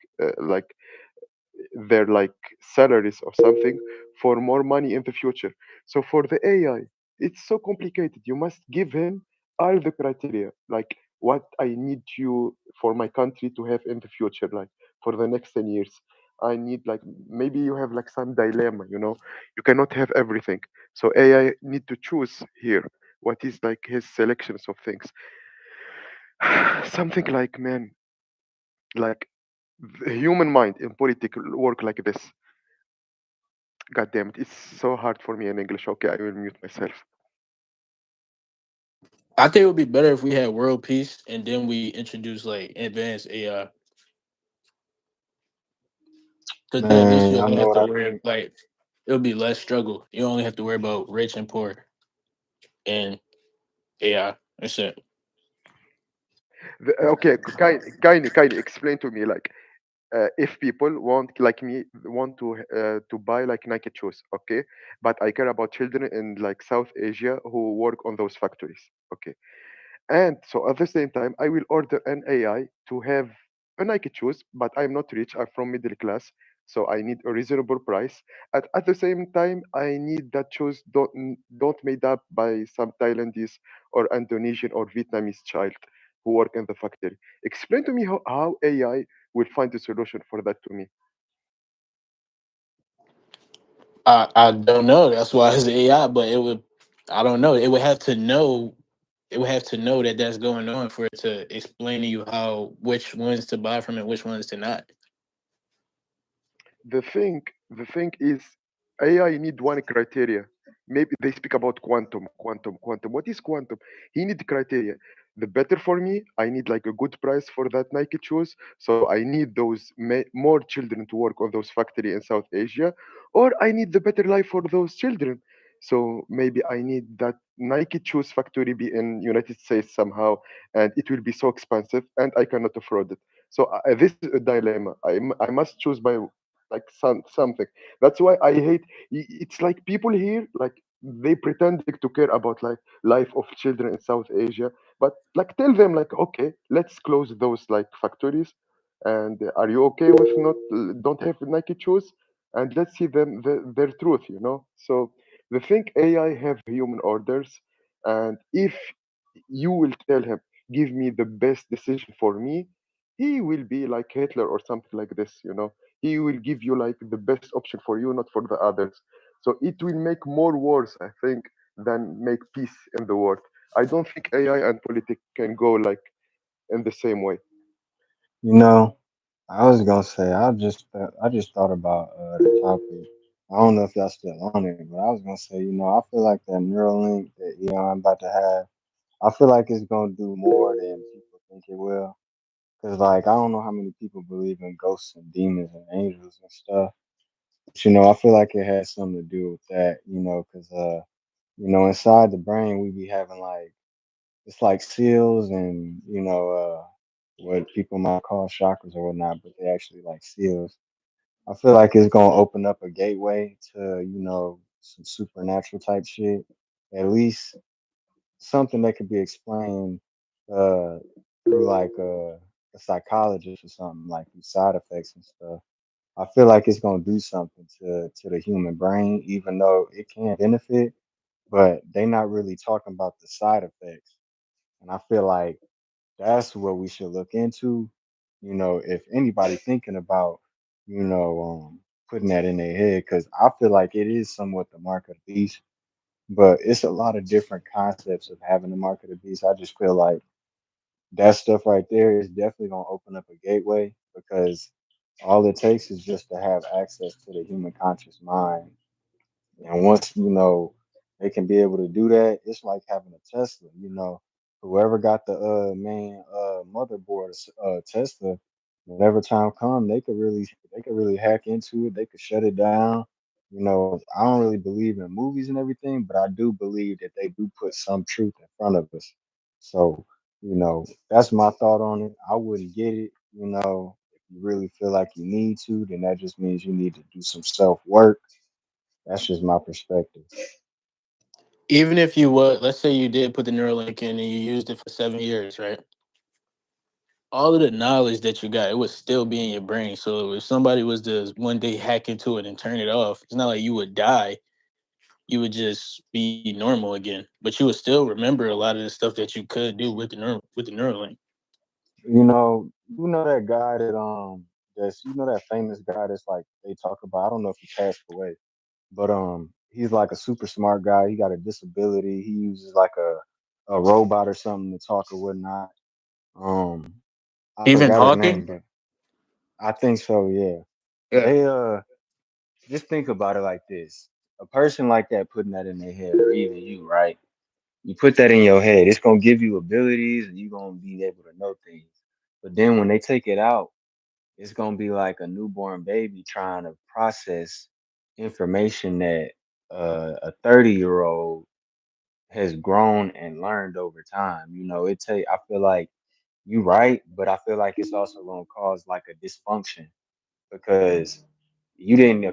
their like salaries or something for more money in the future. So for the AI, it's so complicated. You must give him all the criteria, like what I need you for my country to have in the future, like for the next 10 years. I need like maybe you have like some dilemma, you cannot have everything. So AI need to choose here what is like his selections of things. Something like man, like the human mind in politics work like this. God damn it, it's so hard for me in English. Okay, I will mute myself. I think it would be better if we had world peace and then we introduce like advanced AI, because then at least Man, you I only know have what to I worry think. like it'll be less struggle. You only have to worry about rich and poor and AI. That's it. Okay, kindly explain to me like if people want like me want to buy like Nike shoes, okay, but I care about children in like South Asia who work on those factories, okay. And so at the same time, I will order an AI to have a Nike shoes, but I'm not rich. I'm from middle class, so I need a reasonable price. At the same time, I need that shoes don't made up by some Thailandese or Indonesian or Vietnamese child who work in the factory. Explain to me how AI will find a solution for that to me. I don't know. That's why it's AI, but it would. I don't know. It would have to know. It would have to know that that's going on for it to explain to you how which ones to buy from and which ones to not. The thing is AI need one criteria. Maybe they speak about quantum. What is quantum? He need criteria. The better for me, I need like a good price for that Nike shoes. So I need those more children to work on those factory in South Asia, or I need the better life for those children. So maybe I need that Nike shoes factory be in United States somehow, and it will be so expensive, and I cannot afford it. So this is a dilemma. I must choose by like something. That's why I hate. It's like people here, like they pretending to care about like life of children in South Asia, but like tell them like, okay, let's close those like factories, and are you okay with not don't have Nike shoes? and let's see their truth, So they think AI have human orders, and if you will tell him, give me the best decision for me, he will be like Hitler or something like this. He will give you like the best option for you, not for the others. So it will make more wars, I think, than make peace in the world. I don't think AI and politics can go like in the same way. You know, I was gonna say I just thought about the topic. I don't know if y'all still on it, but I was gonna say, I feel like that Neuralink that I'm about to have, I feel like it's gonna do more than people think it will. Cause like I don't know how many people believe in ghosts and demons and angels and stuff. But I feel like it has something to do with that. Cause inside the brain we be having like it's like seals and what people might call chakras or whatnot, but they actually like seals. I feel like it's gonna open up a gateway to some supernatural type shit. At least something that could be explained uh, through like a psychologist or something like through side effects and stuff. I feel like it's gonna do something to the human brain, even though it can benefit, but they're not really talking about the side effects. And I feel like that's what we should look into. If anybody thinking about, putting that in their head, because I feel like it is somewhat the mark of the beast, but it's a lot of different concepts of having the mark of the beast. I just feel like that stuff right there is definitely gonna open up a gateway because all it takes is just to have access to the human conscious mind, and once they can be able to do that, it's like having a Tesla. Whoever got the main motherboard Tesla, whenever time come, they could really hack into it. They could shut it down. I don't really believe in movies and everything, but I do believe that they do put some truth in front of us. So that's my thought on it. I wouldn't get it. If you really feel like you need to, then that just means you need to do some self work. That's just my perspective. Even if you would, let's say you did put the Neuralink in and you used it for 7 years, right? All of the knowledge that you got, it would still be in your brain. So if somebody was to one day hack into it and turn it off, it's not like you would die. You would just be normal again. But you would still remember a lot of the stuff that you could do with the Neuralink. That guy that's that famous guy that's like they talk about. I don't know if he passed away, but he's like a super smart guy. He got a disability. He uses like a robot or something to talk or whatnot. Um, I Stephen forgot his Hawking? name, but I think so. Yeah, Yeah. they just think about it like this: a person like that putting that in their head, or even you, right? You put that in your head, it's gonna give you abilities, and you're gonna be able to know things. But then when they take it out, it's gonna be like a newborn baby trying to process information that a 30-year-old has grown and learned over time. I feel like you right, but I feel like it's also gonna cause like a dysfunction because you didn't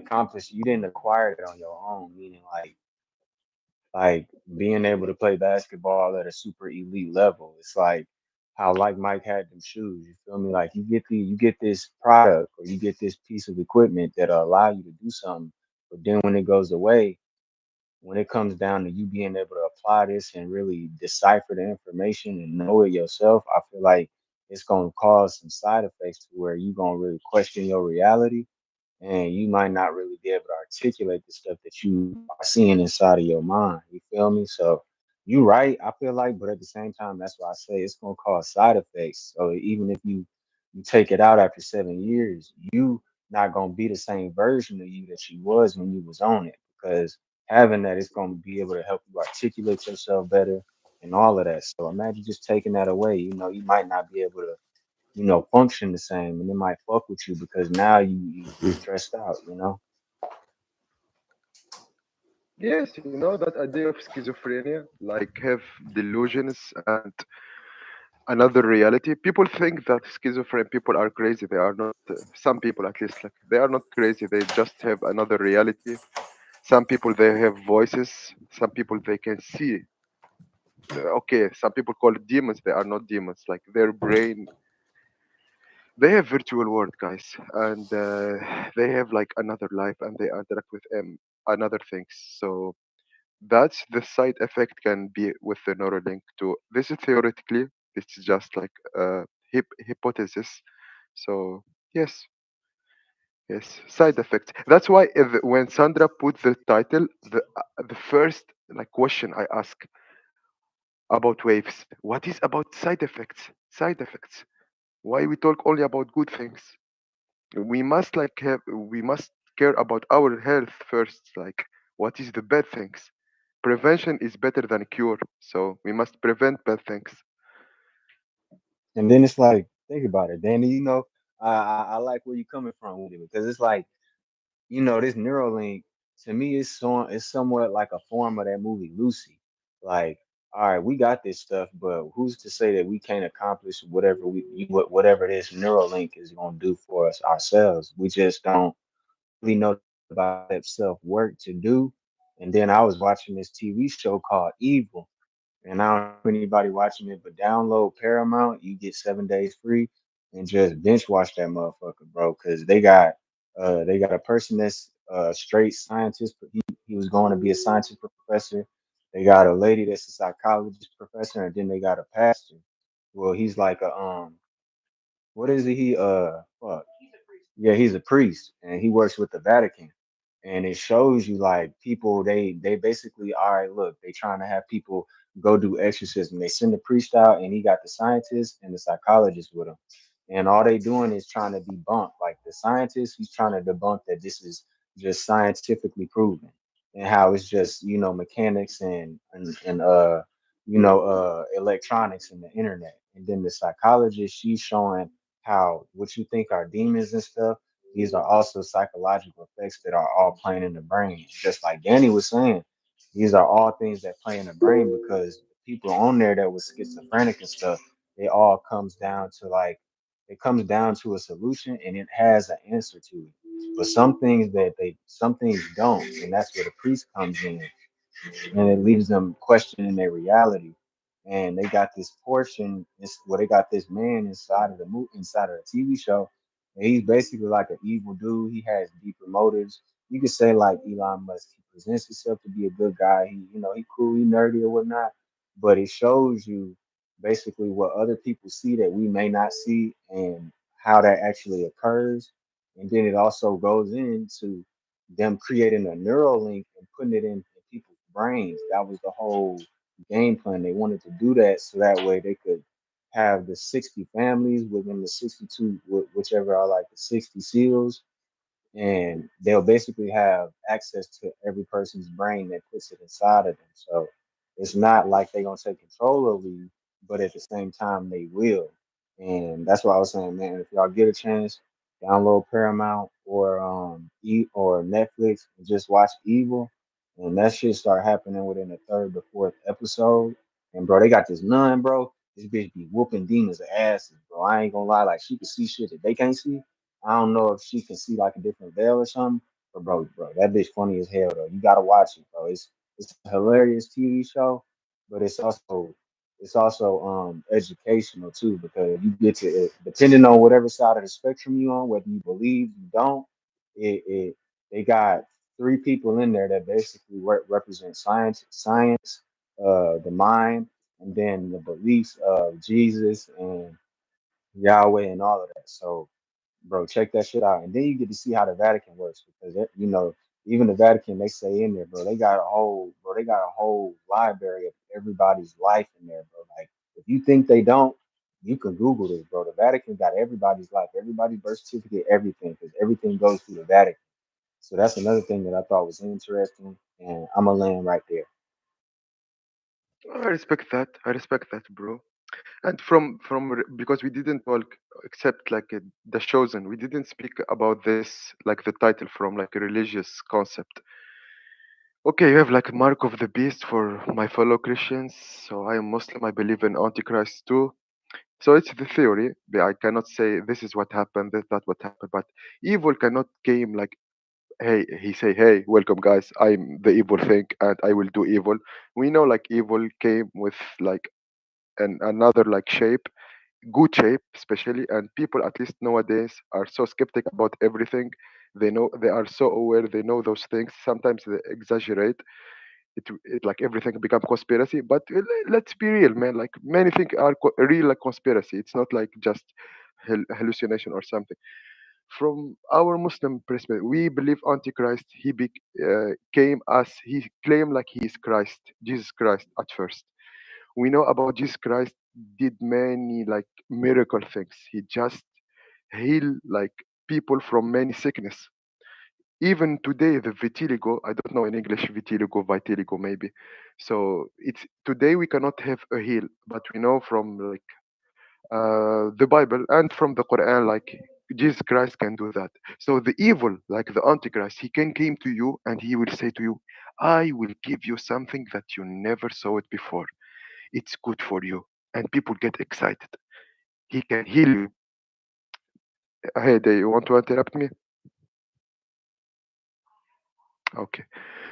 acquire it on your own, meaning like being able to play basketball at a super elite level. It's like how like Mike had them shoes. You feel me? Like you get this product or you get this piece of equipment that'll allow you to do something, but then when it goes away, when it comes down to you being able to apply this and really decipher the information and know it yourself, I feel like it's gonna cause some side effects to where you're gonna really question your reality and you might not really be able to articulate the stuff that you are seeing inside of your mind. You feel me? So you right, I feel like, but at the same time, that's why I say it's gonna cause side effects. So even if you take it out after 7 years, you not gonna be the same version of you that you was when you was on it because having that is gonna be able to help you articulate yourself better and all of that. So imagine just taking that away. You might not be able to function the same, and it might fuck with you because now you stressed out. Yes, that idea of schizophrenia, like have delusions and another reality. People think that schizophrenic people are crazy. They are not. Some people, at least, like they are not crazy. They just have another reality. Some people they have voices. Some people they can see. Okay, some people call it demons. They are not demons. Like their brain They have virtual world, guys, and they have like another life, and they interact with another things. So that's the side effect can be with the Neuralink too. This is theoretically, this is just like a hypothesis. So yes, yes, side effects. That's why when Sandra put the title, the first like question I ask about waves, what is about side effects? Side effects. Why we talk only about good things? We must like have we must care about our health first. Like what is the bad things? Prevention is better than cure, so we must prevent bad things. And then it's like, think about it, Danny. I like where you're coming from with it because it's like, this Neuralink to me is somewhat like a form of that movie Lucy. Like, all right, we got this stuff, but who's to say that we can't accomplish whatever this Neuralink is going to do for us ourselves? We just don't really know about that self work to do. And then I was watching this TV show called Evil, and I don't know if anybody watching it, but download Paramount. You get 7 days free, and just binge watch that motherfucker, bro. Because they got a person that's a straight scientist. But he was going to be a scientist professor. They got a lady that's a psychologist professor, and then they got a pastor. Well, he's like a what is it? Fuck. Yeah, he's a priest and he works with the Vatican. And it shows you like people they basically, all right, look, they trying to have people go do exorcism. They send the priest out and he got the scientist and the psychologist with him. And all they doing is trying to debunk. Like the scientist, he's trying to debunk that this is just scientifically proven and how it's just, mechanics and electronics and the internet. And then the psychologist, she's showing how what you think are demons and stuff, these are also psychological effects that are all playing in the brain. Just like Danny was saying, these are all things that play in the brain because people on there that was schizophrenic and stuff, they all comes down to like it comes down to a solution and it has an answer to it. But some things don't, and that's where the priest comes in and it leaves them questioning their reality. And they got this portion, they got this man inside of the inside of the TV show, and he's basically like an evil dude. He has deeper motives. You could say like Elon Musk. He presents himself to be a good guy. He cool, he nerdy or whatnot, but it shows you basically what other people see that we may not see and how that actually occurs. And then it also goes into them creating a neural link and putting it in people's brains. That was the whole game plan. They wanted to do that so that way they could have the 60 families within the 62, whichever are like the 60 seals, and they'll basically have access to every person's brain that puts it inside of them. So it's not like they're gonna take control over you, but at the same time they will. And that's why I was saying, man, if y'all get a chance, download Paramount or Netflix and just watch Evil, and that shit start happening within the third to fourth episode. And bro, they got this nun, bro. This bitch be whooping demons asses, bro. I ain't gonna lie, like she can see shit that they can't see. I don't know if she can see like a different veil or something, but bro, that bitch funny as hell though. You gotta watch it, bro. It's a hilarious TV show, but it's also educational too because you get to depending on whatever side of the spectrum you on, whether you believe you don't, it they got three people in there that basically represent science, the mind, and then the beliefs of Jesus and Yahweh and all of that. So bro, check that shit out. And then you get to see how the Vatican works because even the Vatican they say in there, bro, they got a whole library of everybody's life in there, bro. Like if you think they don't, you can Google this, bro. The Vatican got everybody's life, everybody's birth certificate, everything, because everything goes through the Vatican. So that's another thing that I thought was interesting, and I'm gonna land right there. I respect that. I respect that, bro. And from because we didn't talk except like the chosen, we didn't speak about this like the title from like a religious concept. Okay, you have like mark of the beast for my fellow Christians. So I am Muslim. I believe in Antichrist too. So it's the theory. But I cannot say this is what happened, that what happened. But evil cannot came like, hey, he say, hey, welcome guys. I'm the evil thing, and I will do evil. We know like evil came with like another like shape. good shape, especially, and people at least nowadays are so skeptic about everything. They know, they are so aware, they know those things. Sometimes they exaggerate it, like everything become conspiracy. But let's be real, man, like many things are real, like conspiracy. It's not like just hallucination or something. From our Muslim perspective, we believe Antichrist. Came as he claimed like he is Christ, Jesus Christ at first. We know about Jesus Christ did many like miracle things. He just healed like people from many sickness. Even today, the vitiligo, I don't know in English, vitiligo, maybe. So it's today we cannot have a heal, but we know from like the Bible and from the Quran, like Jesus Christ can do that. So the evil, like the Antichrist, he can came to you and he will say to you, I will give you something that you never saw it before. It's good for you. And people get excited. He can heal you. Hey, do you want to interrupt me? Okay.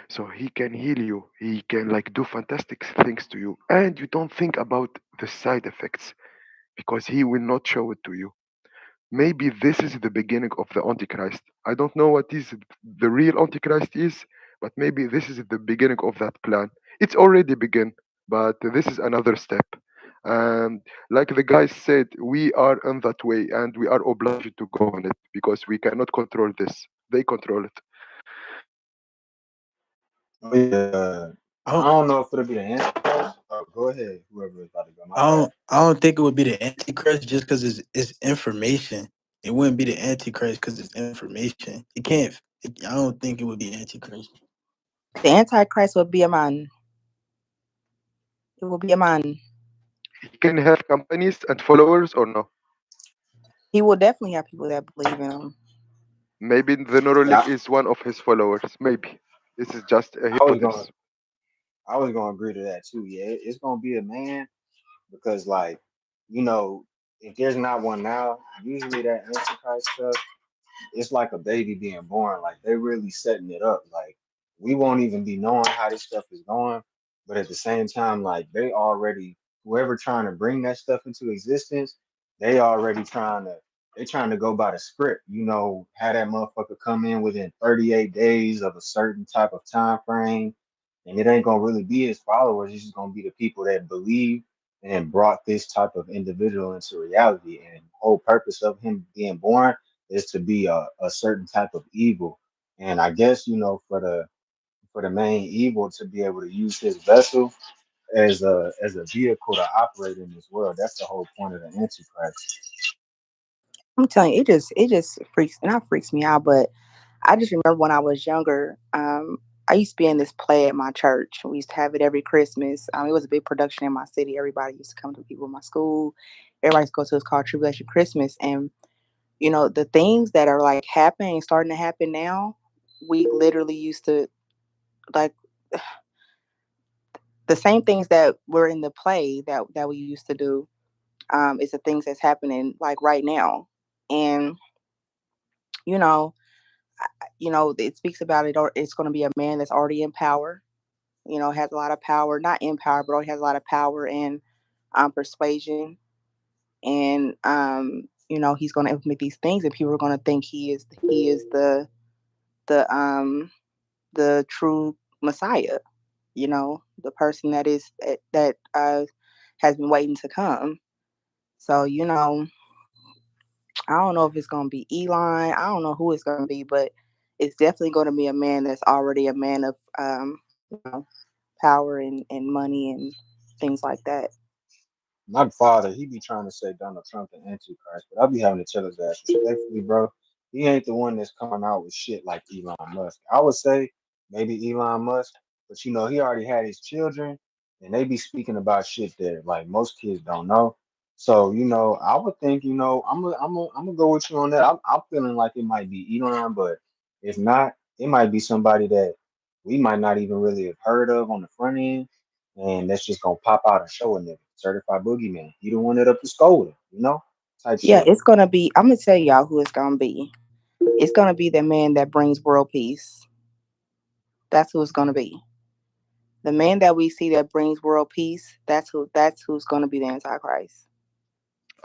So he can heal you. He can like do fantastic things to you. And you don't think about the side effects because he will not show it to you. Maybe this is the beginning of the Antichrist. I don't know what is the real Antichrist is, but maybe this is the beginning of that plan. It's already begun, but this is another step. And like the guy said, we are on that way and we are obliged to go on it because we cannot control this. They control it. Oh yeah, I I don't, don't know if it'll be the Antichrist. Oh, go ahead. Whoever is about to go. My I bad. don't, I don't think it would be the Antichrist just because it's information. It wouldn't be the Antichrist because it's information. It can't. I don't think it would be Antichrist. The Antichrist will be a man. It will be a man. He can have companies and followers or no? He will definitely have people that believe in him. Maybe the Yeah, Neuralink is one of his followers. Maybe. This is just a I was gonna, hypothesis. I was gonna agree to that too. Yeah, it's gonna be a man because, like, you know, if there's not one now, usually that Antichrist stuff, it's like a baby being born. Like they really setting it up. Like we won't even be knowing how this stuff is going, but at the same time, like they already whoever trying to bring that stuff into existence, they already trying to go by the script. You know, have that motherfucker come in within 38 days of a certain type of time frame, and it ain't gonna really be his followers. It's just gonna be the people that believe and brought this type of individual into reality. And the whole purpose of him being born is to be a certain type of evil. And I guess, you know, for the main evil to be able to use his vessel as a vehicle to operate in this world. That's the whole point of the Antichrist. I'm telling you, it just freaks not freaks me out, but I just remember when I was younger, I used to be in this play at my church. We used to have it every Christmas. It was a big production in my city. Everybody used to come to people in my school. Everybody used to go to it's called Tribulation Christmas. And the things that are like happening, starting to happen now, we literally used to like the same things that were in the play that we used to do. Is the things that's happening like right now. And you know, it speaks about it, or it's going to be a man that's already in power. Has a lot of power, not in power, but already has a lot of power and persuasion. And he's going to implement these things, and people are going to think he is the true Messiah. The person that has been waiting to come. So I don't know if it's going to be Elon. I don't know who it's going to be, but it's definitely going to be a man that's already a man of power and money and things like that. My father, he be trying to say Donald Trump and Antichrist, but I be having to tell his ass respectfully, bro. He ain't the one that's coming out with shit like Elon Musk. I would say maybe Elon Musk, but he already had his children, and they be speaking about shit that like most kids don't know. So I would think I'm gonna go with you on that. I'm feeling like it might be Elon, but if not, it might be somebody that we might not even really have heard of on the front end, and that's just gonna pop out and show a nigga. Certified boogeyman. He the one that up the skull with him, type Yeah, shit. it's gonna be. I'm gonna tell y'all who it's gonna be. It's gonna be the man that brings world peace. That's who it's gonna be. The man that we see that brings world peace. That's who's gonna be the Antichrist.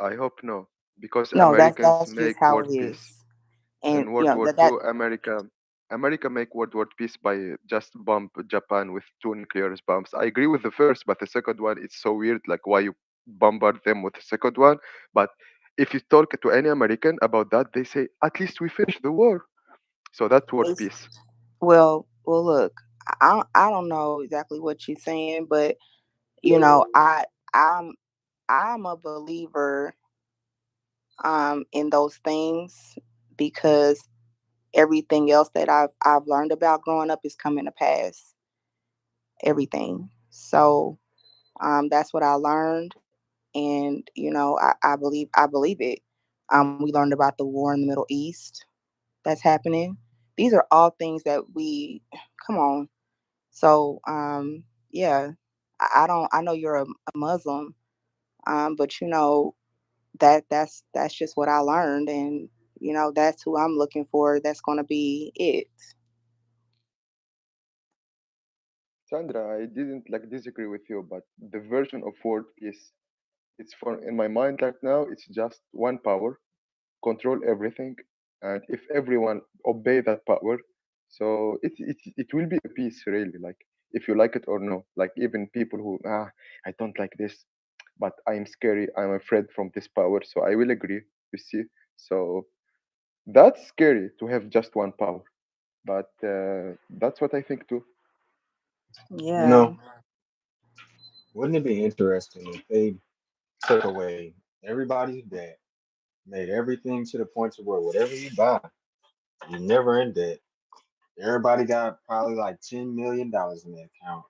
I hope no, because No, that's Americans just make how it world peace. is. And In you World know War that II, America make World War peace by just bomb Japan with two nuclear bombs. I agree with the first, but the second one it's so weird. Like why you bombard them with the second one? But if you talk to any American about that, they say at least we finished the war. So that's world it's peace. well look, I don't know exactly what you're saying, but you know, I'm I'm a believer in those things because everything else that I've learned about growing up is coming to pass. Everything. So that's what I learned, and you know, I believe it. We learned about the war in the Middle East that's happening. These are all things that we come on. So yeah, I don't. I know you're a Muslim, but you know that's just what I learned, and you know that's who I'm looking for. That's going to be it. Sandra, I didn't like disagree with you, but the version of world peace, it's for in my mind right now. It's just one power control everything, and if everyone obey that power, so it will be a peace really. Like if you like it or no, like even people who I don't like this, but I'm scary, I'm afraid from this power, so I will agree. You see, so that's scary to have just one power, but that's what I think too. You Yeah. know, wouldn't it be interesting if they took away everybody's debt, made everything to the point to where whatever you buy, you never in debt. Everybody got probably like $10 million in their account.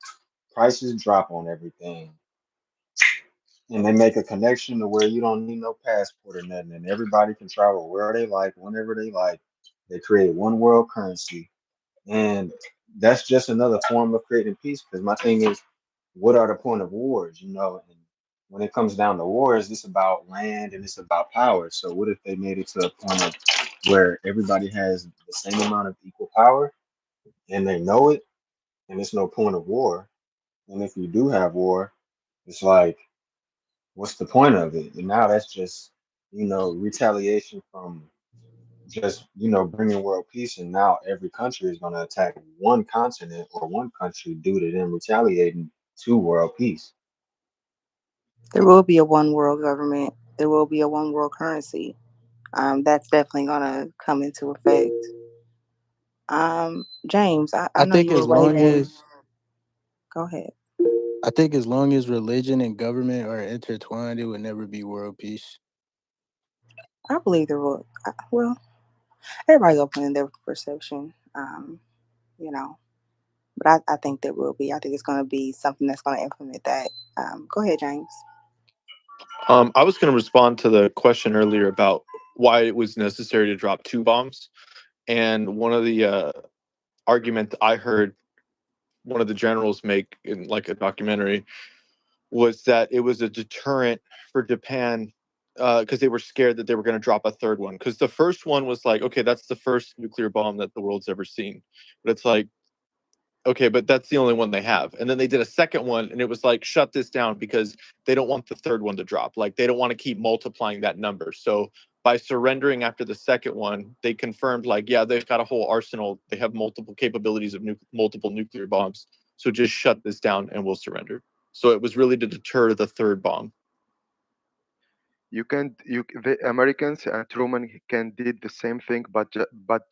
Prices drop on everything, and they make a connection to where you don't need no passport or nothing, and everybody can travel where they like, whenever they like. They create one world currency, and that's just another form of creating peace. Because my thing is, what are the point of wars? You know, and when it comes down to wars, it's about land and it's about power. So what if they made it to a point of where everybody has the same amount of equal power and they know it, and it's no point of war? And if you do have war, it's like, what's the point of it? And now that's just, retaliation from just, bringing world peace. And now every country is going to attack one continent or one country due to them retaliating to world peace. There will be a one world government. There will be a one world currency. That's definitely going to come into effect. James, I I know think you were as long waiting. as Go ahead. I think as long as religion and government are intertwined, it would never be world peace. I believe there will. Well, everybody's open in their perception, you know, but I think there will be. I think it's going to be something that's going to implement that. Go ahead, James. I was going to respond to the question earlier about why it was necessary to drop two bombs, and one of the argument I heard one of the generals make in like a documentary was that it was a deterrent for Japan because they were scared that they were going to drop a third one. Because the first one was like, okay, that's the first nuclear bomb that the world's ever seen, but it's like, okay, but that's the only one they have. And then they did a second one, and it was like, shut this down because they don't want the third one to drop. Like they don't want to keep multiplying that number. So by surrendering after the second one, they confirmed like, yeah, they've got a whole arsenal. They have multiple capabilities of multiple nuclear bombs. So just shut this down, and we'll surrender. So it was really to deter the third bomb. You can the Americans and Truman can did the same thing, but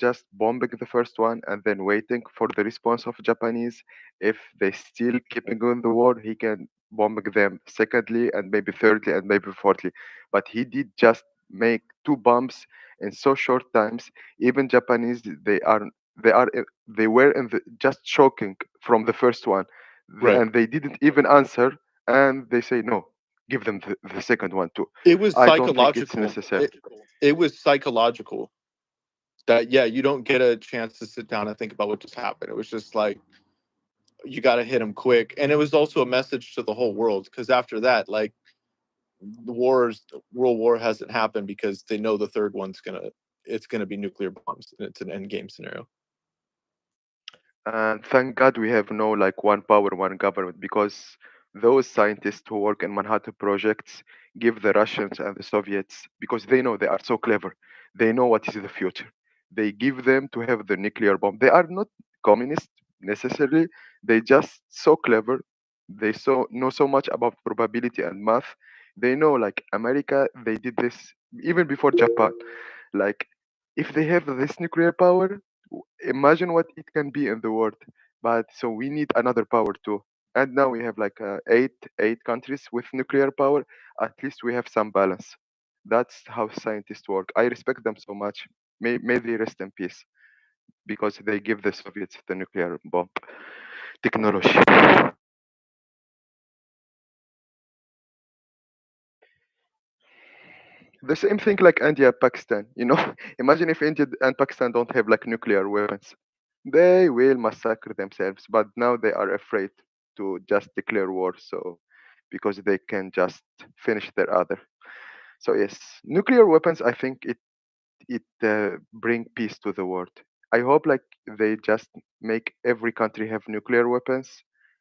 just bombing the first one and then waiting for the response of Japanese. If they still keeping on the war, he can bombing them secondly and maybe thirdly and maybe fourthly. But he did just make two bombs in so short times. Even Japanese, they were in just choking from the first one, Right. and they didn't even answer, and they say no, give them the second one too. It was I don't think it's psychological. necessary. It was psychological that yeah, you don't get a chance to sit down and think about what just happened. It was just like you got to hit them quick, and it was also a message to the whole world because after that, like world war hasn't happened because they know the third one's gonna be nuclear bombs, and it's an end game scenario. And thank God we have no like one power, one government, because those scientists who work in Manhattan projects give the Russians and the Soviets, because they know they are so clever. They know what is the future. They give them to have the nuclear bomb. They are not communist necessarily. They just so clever. They know so much about probability and math. They know, like America, they did this even before Japan. Like, if they have this nuclear power, imagine what it can be in the world. But so we need another power too. And now we have like eight countries with nuclear power. At least we have some balance. That's how scientists work. I respect them so much. May they rest in peace, because they give the Soviets the nuclear bomb technology. The same thing like India, Pakistan. Imagine if India and Pakistan don't have like nuclear weapons. They will massacre themselves. But now they are afraid to just declare war. So because they can just finish their other. So yes, nuclear weapons. I think it bring peace to the world. I hope like they just make every country have nuclear weapons,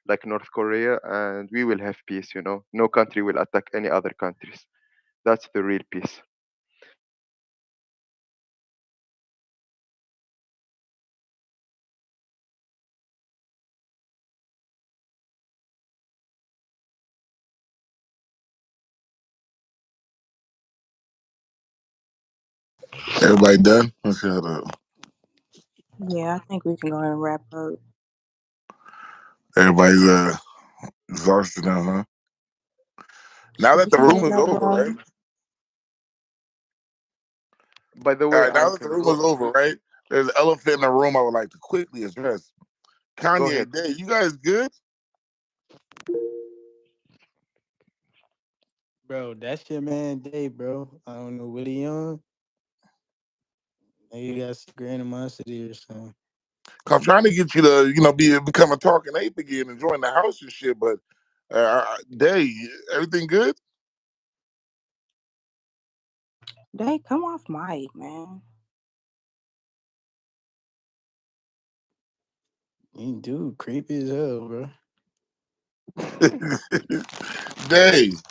like North Korea, and we will have peace. No country will attack any other countries. That's the real peace. Everybody done? Let's shut up. Yeah, I think we can go ahead and wrap up. Everybody's exhausted now, huh? Now So that we the can room end is our over, right? room. By the All way, right, I now that the can room go. is over, right? There's an elephant in the room I would like to quickly address. Go Kanye ahead. and Dave, you guys good? Bro, that's your man Dave, bro. I don't know what he on. Maybe he got some animosity or something. I'm trying to get you to, become a talking ape again and join the house and shit. But Dave, everything good? Dave, come off mic, man. You dude, creepy as hell, bro. Dave.